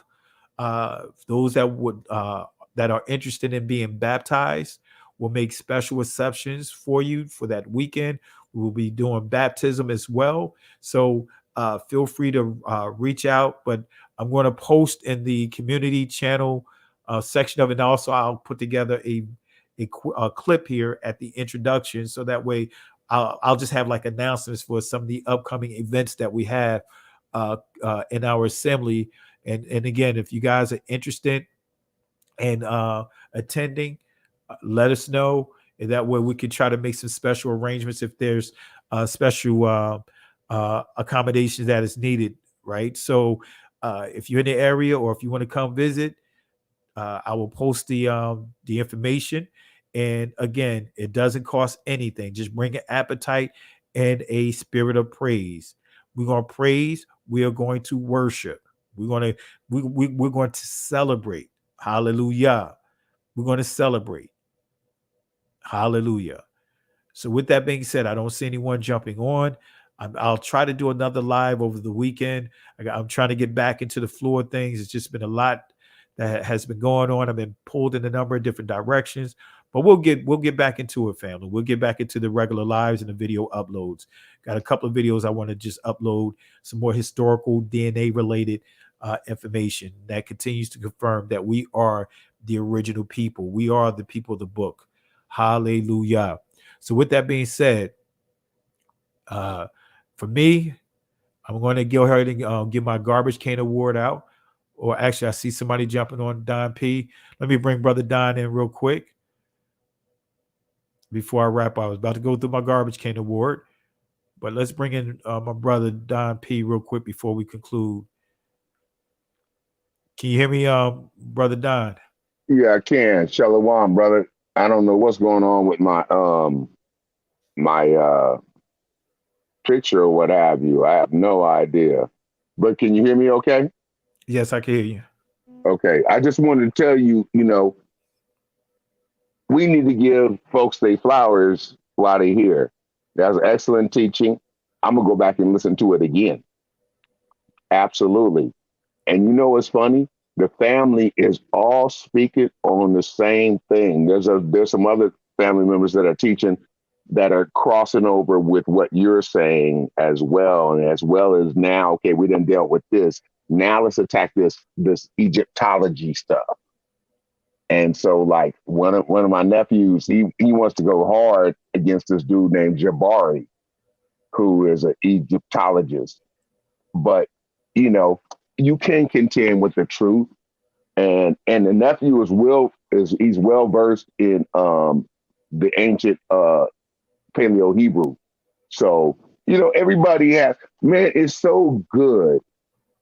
Those that are interested in being baptized, we'll make special exceptions for you for that weekend. We will be doing baptism as well. So feel free to reach out, but I'm going to post in the community channel section of it. And also I'll put together a clip here at the introduction, so that way I'll just have like announcements for some of the upcoming events that we have in our assembly. And again, if you guys are interested in attending, let us know. And that way we can try to make some special arrangements if there's special accommodations that is needed, right? So if you're in the area, or if you want to come visit, I will post the information. And again, it doesn't cost anything. Just bring an appetite and a spirit of praise. We're going to praise. We are going to worship. We're going to celebrate. Hallelujah. We're going to celebrate. Hallelujah. So with that being said, I don't see anyone jumping on. I'll try to do another live over the weekend. I'm trying to get back into the flow of things. It's just been a lot that has been going on. I've been pulled in a number of different directions, but we'll get back into it, family. We'll get back into the regular lives and the video uploads. Got a couple of videos I want to just upload, some more historical DNA related information that continues to confirm that we are the original people. We are the people of the book. Hallelujah. So with that being said, for me, I'm going to go ahead and give my garbage can award out. Or actually, I see somebody jumping on Don P. Let me bring Brother Don in real quick before I wrap up. I was about to go through my garbage can award, but let's bring in my brother Don P. real quick before we conclude. Can you hear me, Brother Don? Yeah, I can. Shalom, brother. I don't know what's going on with my my picture or what have you. I have no idea. But can you hear me okay? Yes, I can hear you. Okay. I just wanted to tell you, we need to give folks their flowers while they're here. That's excellent teaching. I'm gonna go back and listen to it again. Absolutely. And you know what's funny? The family is all speaking on the same thing. There's some other family members that are teaching that are crossing over with what you're saying as well. And as well as now, okay, we done dealt with this. Now let's attack this Egyptology stuff. And so like one of my nephews, he wants to go hard against this dude named Jabari, who is an Egyptologist. But, you know, you can contend with the truth. And the nephew he's well versed in the ancient Paleo Hebrew. So, you know, everybody has, man, it's so good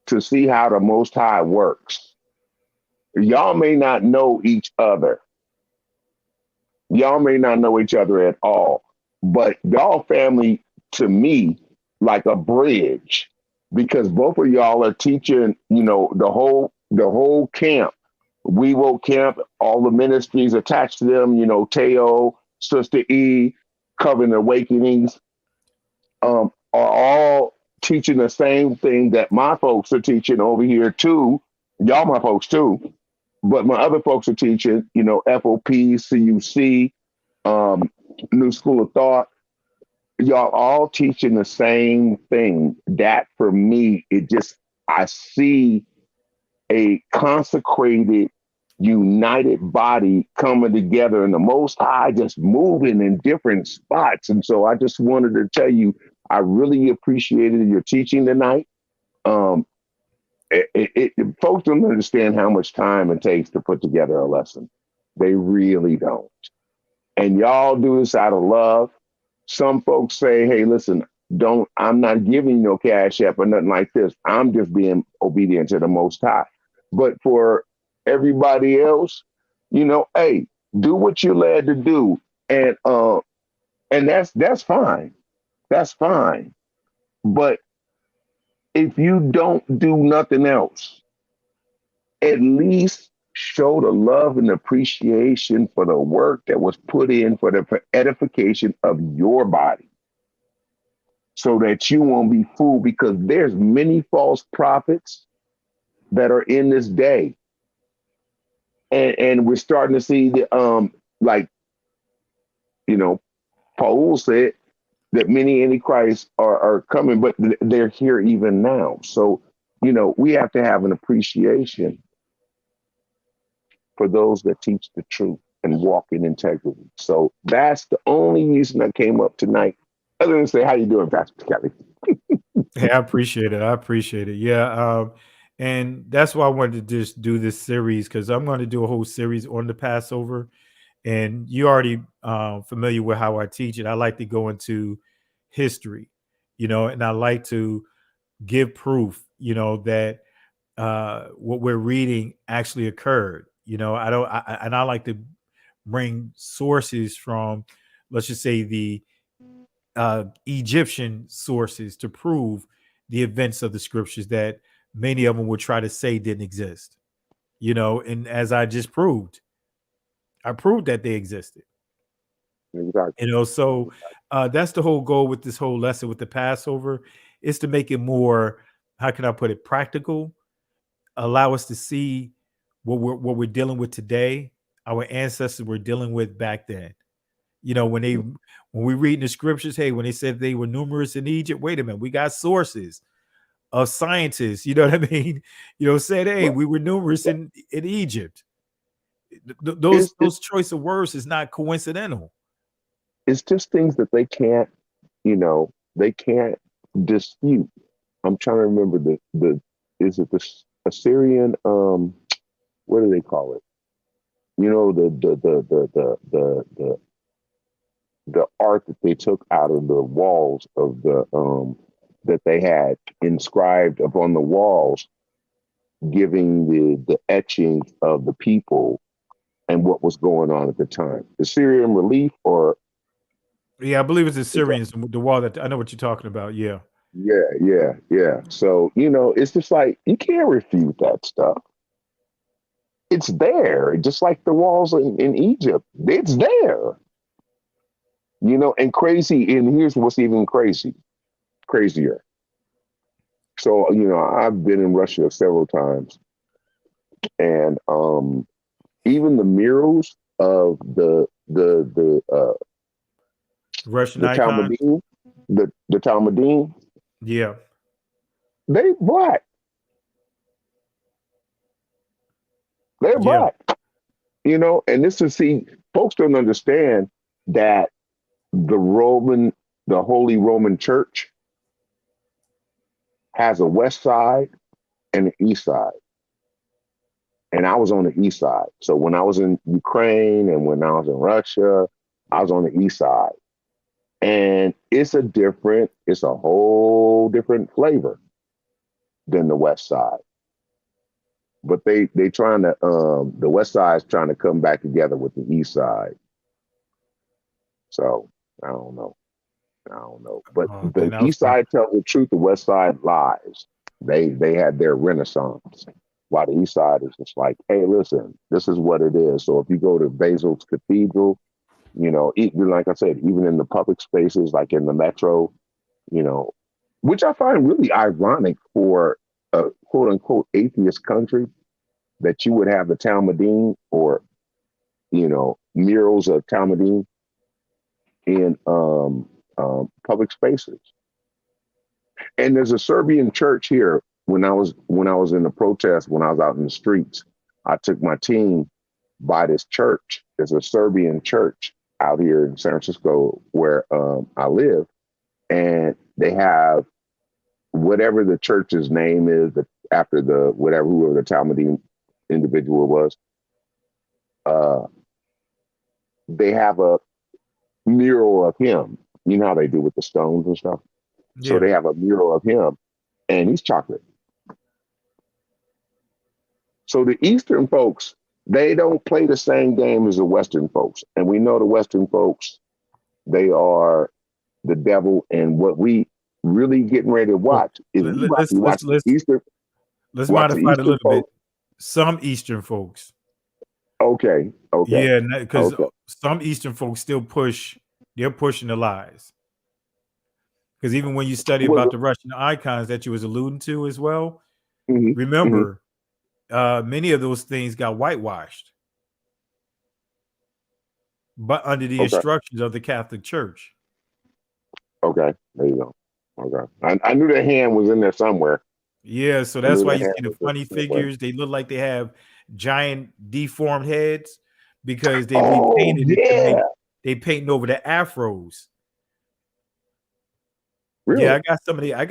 to see how the Most High works. Y'all may not know each other. Y'all may not know each other at all, but y'all family to me like a bridge, because both of y'all are teaching, you know, the whole camp, WeWo camp, all the ministries attached to them, you know, Teo, Sister E, Covenant Awakenings, are all teaching the same thing that my folks are teaching over here too. Y'all my folks too. But my other folks are teaching, you know, FOP, CUC, New School of Thought. Y'all all teaching the same thing. That for me, I see a consecrated, united body coming together, and the Most High just moving in different spots. And so I just wanted to tell you, I really appreciated your teaching tonight. Folks don't understand how much time it takes to put together a lesson. They really don't. And y'all do this out of love. Some folks say, hey, listen, I'm not giving you no cash app or nothing like this. I'm just being obedient to the Most High. But for everybody else, you know, hey, do what you're led to do. And that's fine. That's fine. But if you don't do nothing else, at least show the love and appreciation for the work that was put in for the edification of your body, so that you won't be fooled, because there's many false prophets that are in this day. And we're starting to see the, like, you know, Paul said that many antichrists are coming, but they're here even now. So, you know, we have to have an appreciation for those that teach the truth and walk in integrity. So that's the only reason I came up tonight. Other than say, how you doing, Pastor Kelly? Hey, I appreciate it. I appreciate it. Yeah. And that's why I wanted to just do this series, because I'm going to do a whole series on the Passover. And you already familiar with how I teach it. I like to go into history, you know, and I like to give proof, you know, that what we're reading actually occurred. You know, I like to bring sources from, let's just say, the Egyptian sources to prove the events of the scriptures that many of them would try to say didn't exist. You know, and as I just proved, I proved that they existed. Exactly. You know, so that's the whole goal with this whole lesson with the Passover, is to make it more, how can I put it, practical, allow us to see what we're dealing with today, our ancestors were dealing with back then. You know, when we read in the scriptures, hey, when they said they were numerous in Egypt, wait a minute, we got sources of scientists, you know what I mean? You know, said, hey, we were numerous in Egypt. Those choice of words is not coincidental. It's just things that they can't, you know, they can't dispute. I'm trying to remember is it the Assyrian, what do they call it? You know, the art that they took out of the walls of the that they had inscribed upon the walls, giving the etchings of the people and what was going on at the time. The Syrian relief, or yeah, I believe it's the Syrians, the wall that I know what you're talking about. Yeah. Yeah. So, you know, it's just like, you can't refute that stuff. It's there, just like the walls in Egypt. It's there. You know, and crazy, and here's what's even crazy. crazier. So, you know, I've been in Russia several times, and even the murals of the Russian the icon. Talmudim, the Talmudim, Yeah. they black. They're black. You know, and this is, see, folks don't understand that the Holy Roman Church has a west side and an east side. And I was on the east side. So when I was in Ukraine and when I was in Russia, I was on the east side. And it's a whole different flavor than the west side. But they trying to, the west side is trying to come back together with the east side. So I don't know. But the east side tells the truth, the west side lies. They had their renaissance. While the east side is just like, hey, listen, this is what it is. So if you go to Basil's Cathedral, you know, like I said, even in the public spaces, like in the metro, you know, which I find really ironic for a quote unquote atheist country, that you would have the Talmudim or, you know, murals of Talmudim in public spaces. And there's a Serbian church here. When I was in the protest, when I was out in the streets, I took my team by this church. There's a Serbian church out here in San Francisco where I live, and they have whatever the church's name is after whoever the Talmudim individual was. They have a mural of him. You know how they do with the stones and stuff. Yeah. So they have a mural of him, and he's chocolate. So the Eastern folks, they don't play the same game as the Western folks. And we know the Western folks, they are the devil. And what we really getting ready to watch is let's modify it a little bit. Some Eastern folks. Okay. Yeah, because some Eastern folks still they're pushing the lies. Because even when you study about the Russian icons that you was alluding to as well, remember, many of those things got whitewashed, but under the instructions of the Catholic Church. Okay, there you go. Okay, I knew the hand was in there somewhere. Yeah, so that's why you see the funny figures. They look like they have giant deformed heads because they repainted it. They painting over the afros. Really? Yeah, I got some of the. I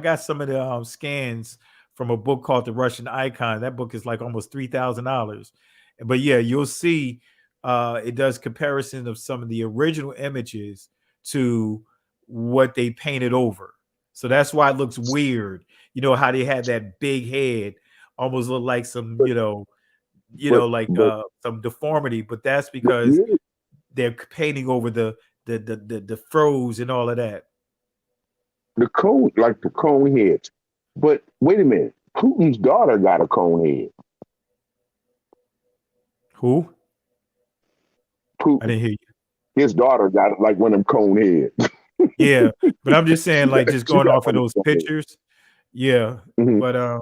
got some of the scans from a book called The Russian Icon. That book is like almost $3,000. But yeah, you'll see it does comparison of some of the original images to what they painted over. So that's why it looks weird. You know how they had that big head, almost look like some, some deformity. But that's because they're painting over the froze and all of that. The cone heads. But wait a minute, Putin's daughter got a cone head. Who? Putin. I didn't hear you. His daughter got like one of them cone heads. Yeah, but I'm just saying, like, just going off of those pictures. Yeah, but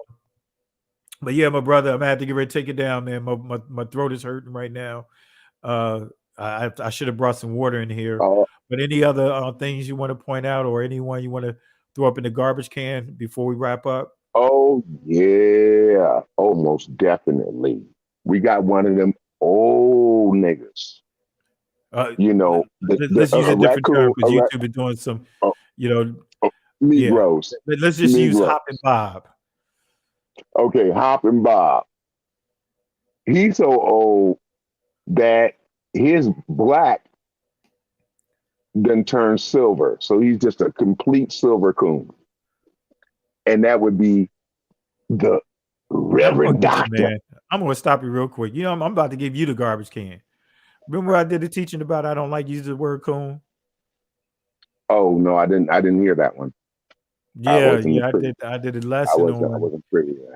yeah, my brother, I'm gonna have to get ready to take it down, man. My throat is hurting right now. I should have brought some water in here. But any other things you want to point out, or anyone you want to throw up in the garbage can before we wrap up? Oh yeah, most definitely. We got one of them old niggas. Let's use a different term because YouTube is doing some, Negroes. Yeah. Let's just use Hoppin' Bob. Okay, Hoppin' Bob. He's so old that his black then turns silver. So he's just a complete silver coon. And that would be the Reverend Doctor. Man, I'm going to stop you real quick. I'm about to give you the garbage can. Remember I did a teaching about I don't like using the word coon? Oh, no, I didn't hear that one. Yeah, I did a lesson on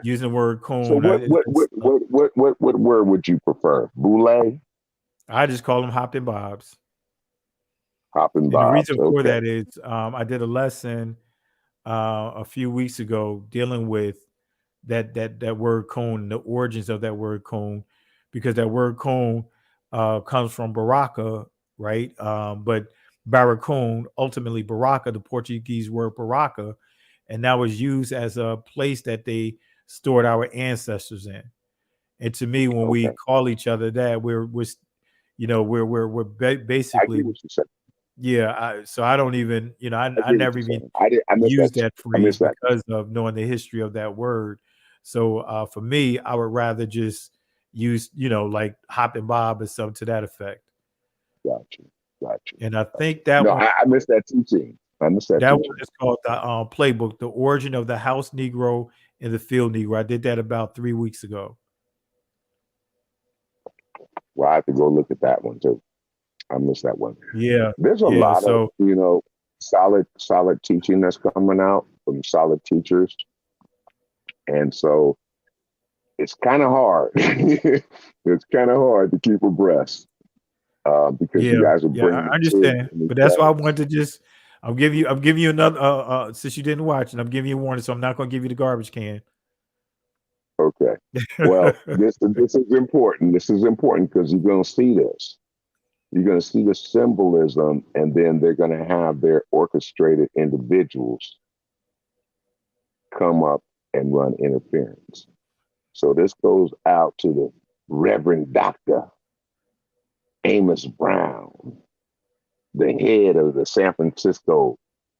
using the word coon. So what word would you prefer? Boule? I just call them Hoppin' Bobs. Hopping And the Bobs. reason for Okay. that is I did a lesson a few weeks ago dealing with that word coon, the origins of that word coon, because that word coon comes from Baraka, right? But Barracoon, ultimately Baraka, the Portuguese word Baraka, and that was used as a place that they stored our ancestors in. And to me, when we call each other that, we're basically, what you said. yeah. So I don't even, I I never even missed use that. that I phrase missed that. because of knowing the history of that word. So for me, I would rather just use, like Hop and Bob or something to that effect. Gotcha. And I think that No, one, I missed that teaching. I missed that that teaching. one is called the playbook, the origin of the house Negro and the field Negro. I did that about 3 weeks ago. Well, I have to go look at that one too. I missed that one. Yeah. There's a Yeah. lot So of, solid teaching that's coming out from solid teachers. And so it's kind of hard. It's kind of hard to keep abreast because you guys are bringing I understand. But that's why I wanted to just, I'm giving you another, since you didn't watch it, I'm giving you a warning. So I'm not going to give you the garbage can. Okay. Well, this is important. This is important because you're going to see this. You're going to see the symbolism, and then they're going to have their orchestrated individuals come up and run interference. So this goes out to the Reverend Dr. Amos Brown, the head of the San Francisco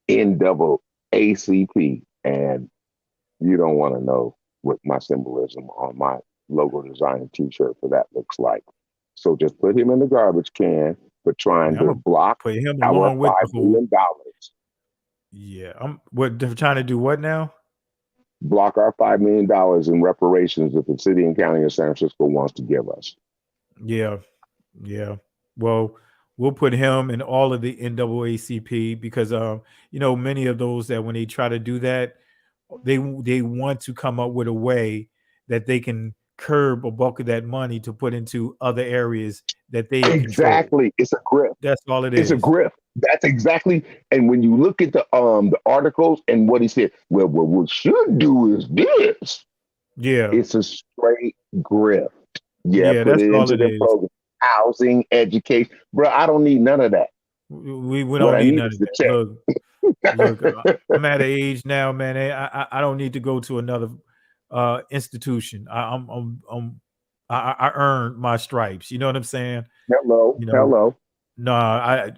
NAACP. And you don't want to know what my symbolism on my logo design t-shirt for that looks like. So just put him in the garbage can for trying to block put him our along with $5 million. Yeah. They're trying to do what now? Block our $5 million in reparations that the city and county of San Francisco wants to give us. Yeah. Yeah. Well, we'll put him in all of the NAACP because, many of those that when they try to do that, they want to come up with a way that they can curb a bulk of that money to put into other areas that they Exactly. control. It's a grift. That's all it is. It's a grift. That's exactly. And when you look at the articles and what he said, well, what we should do is this. Yeah. It's a straight grift. Yeah, put that's it all into it the is. program. Housing, education. Bro, I don't need none of that. We don't need none of that. Look, I'm at an age now, man. I don't need to go to another institution. I earned my stripes. You know what I'm saying? Hello. No,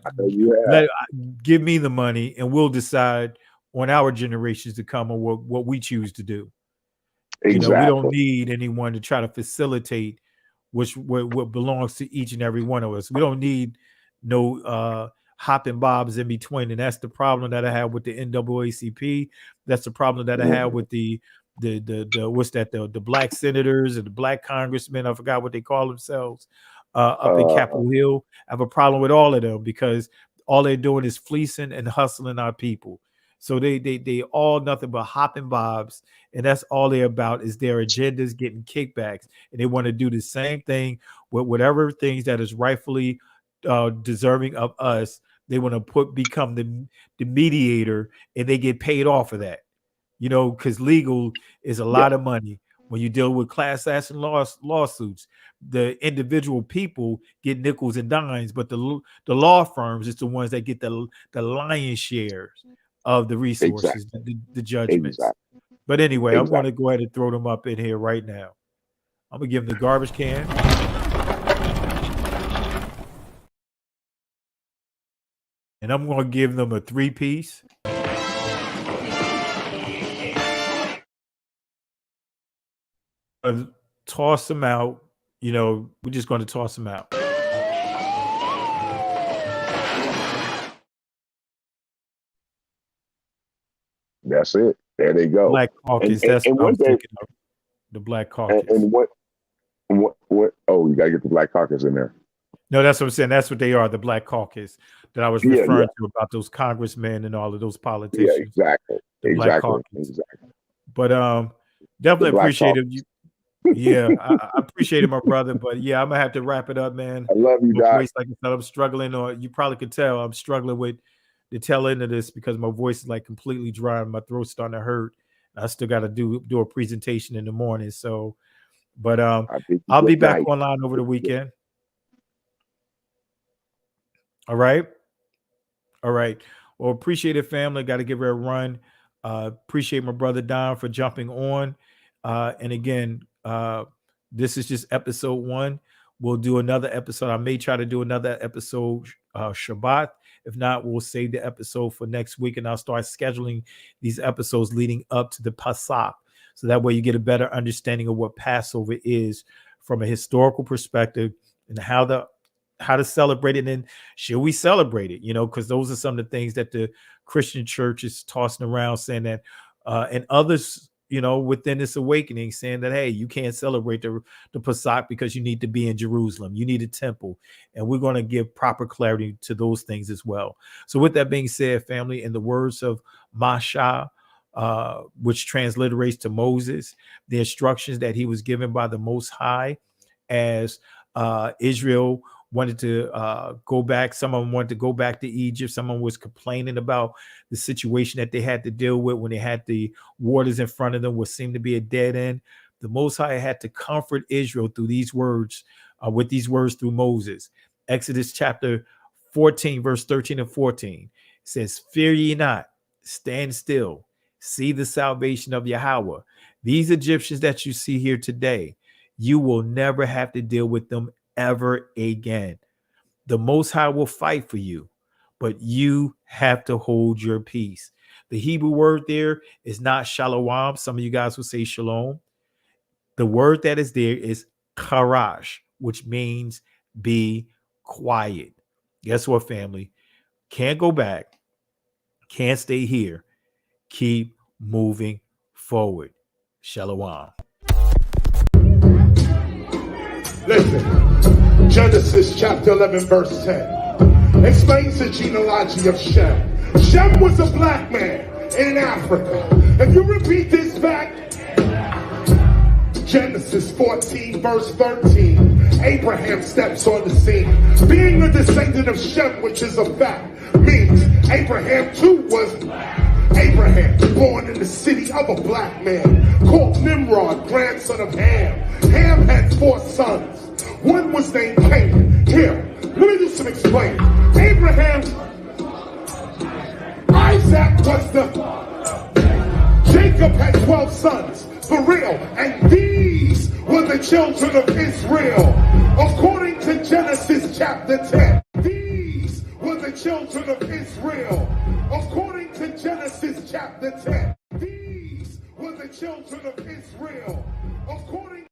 give me the money, and we'll decide on our generations to come on what we choose to do. Exactly. We don't need anyone to try to facilitate what belongs to each and every one of us. We don't need no hop and bobs in between, and that's the problem that I have with the NAACP. That's the problem that I have with the what's that, the black senators and the black congressmen. I forgot what they call themselves up in Capitol Hill. I have a problem with all of them because all they're doing is fleecing and hustling our people. So they all nothing but hop and bobs, and that's all they're about is their agendas, getting kickbacks, and they want to do the same thing with whatever things that is rightfully deserving of us. They want to become the mediator, and they get paid off of that. Because legal is a lot of money when you deal with class action lawsuits. The individual people get nickels and dimes, but the law firms is the ones that get the lion's share of the resources, the judgments. But anyway, I'm going to go ahead and throw them up in here right now. I'm going to give them the garbage can. And I'm going to give them a 3-piece. Toss them out. We're just going to toss them out. That's it. There they go. Black Caucus. That's what I was thinking of. The Black Caucus. And what? Oh, you got to get the Black Caucus in there. No, that's what I'm saying. That's what they are, the Black Caucus that I was referring to about those congressmen and all of those politicians. Yeah, exactly. The Black Caucus. Exactly. But definitely appreciate it. Yeah, I appreciate it, my brother. But yeah, I'm gonna have to wrap it up, man. I love you, My Doc. voice, like I said, I'm struggling, or you probably could tell I'm struggling with the tail end of this because my voice is like completely dry and my throat's starting to hurt. I still got to do a presentation in the morning. So, but I'll be back online over the weekend. All right. All right. Well, appreciate it, family. Got to give her a run. Appreciate my brother Don for jumping on. And again, this is just episode 1. We'll do another episode. I may try to do another episode Shabbat. If not, we'll save the episode for next week, and I'll start scheduling these episodes leading up to the Passover. So that way you get a better understanding of what Passover is from a historical perspective and how to celebrate it, and should we celebrate it? You know, because those are some of the things that the Christian church is tossing around, saying that, and others, you know, within this awakening, saying that, hey, you can't celebrate the Pesach because you need to be in Jerusalem. You need a temple. And we're going to give proper clarity to those things as well. So with that being said, family, in the words of Masha, which transliterates to Moses, the instructions that he was given by the Most High as Israel wanted to go back. Some of them wanted to go back to Egypt. Someone was complaining about the situation that they had to deal with when they had the waters in front of them, what seemed to be a dead end. The Most High had to comfort Israel through these words, with these words through Moses. Exodus chapter 14, verse 13 and 14 says, "Fear ye not, stand still, see the salvation of Yahweh. These Egyptians that you see here today, you will never have to deal with them ever again. The Most High will fight for you, but you have to hold your peace." The Hebrew word there is not shalom. Some of you guys will say shalom. The word that is there is karash, which means be quiet. Guess what, family? Can't go back. Can't stay here. Keep moving forward. Shalom. Listen, Genesis chapter 11, verse 10 explains the genealogy of Shem. Shem was a black man in Africa. If you repeat this back, Genesis 14, verse 13, Abraham steps on the scene. Being a descendant of Shem, which is a fact, means Abraham too was black. Abraham, born in the city of a black man, called Nimrod, grandson of Ham. Ham had 4 sons. One was named Canaan. Here, let me do some explaining. Abraham, Isaac was Jacob had 12 sons, for real, and these were the children of Israel. According to Genesis chapter 10, these were the children of Israel. According to Genesis chapter 10, these were the children of Israel. According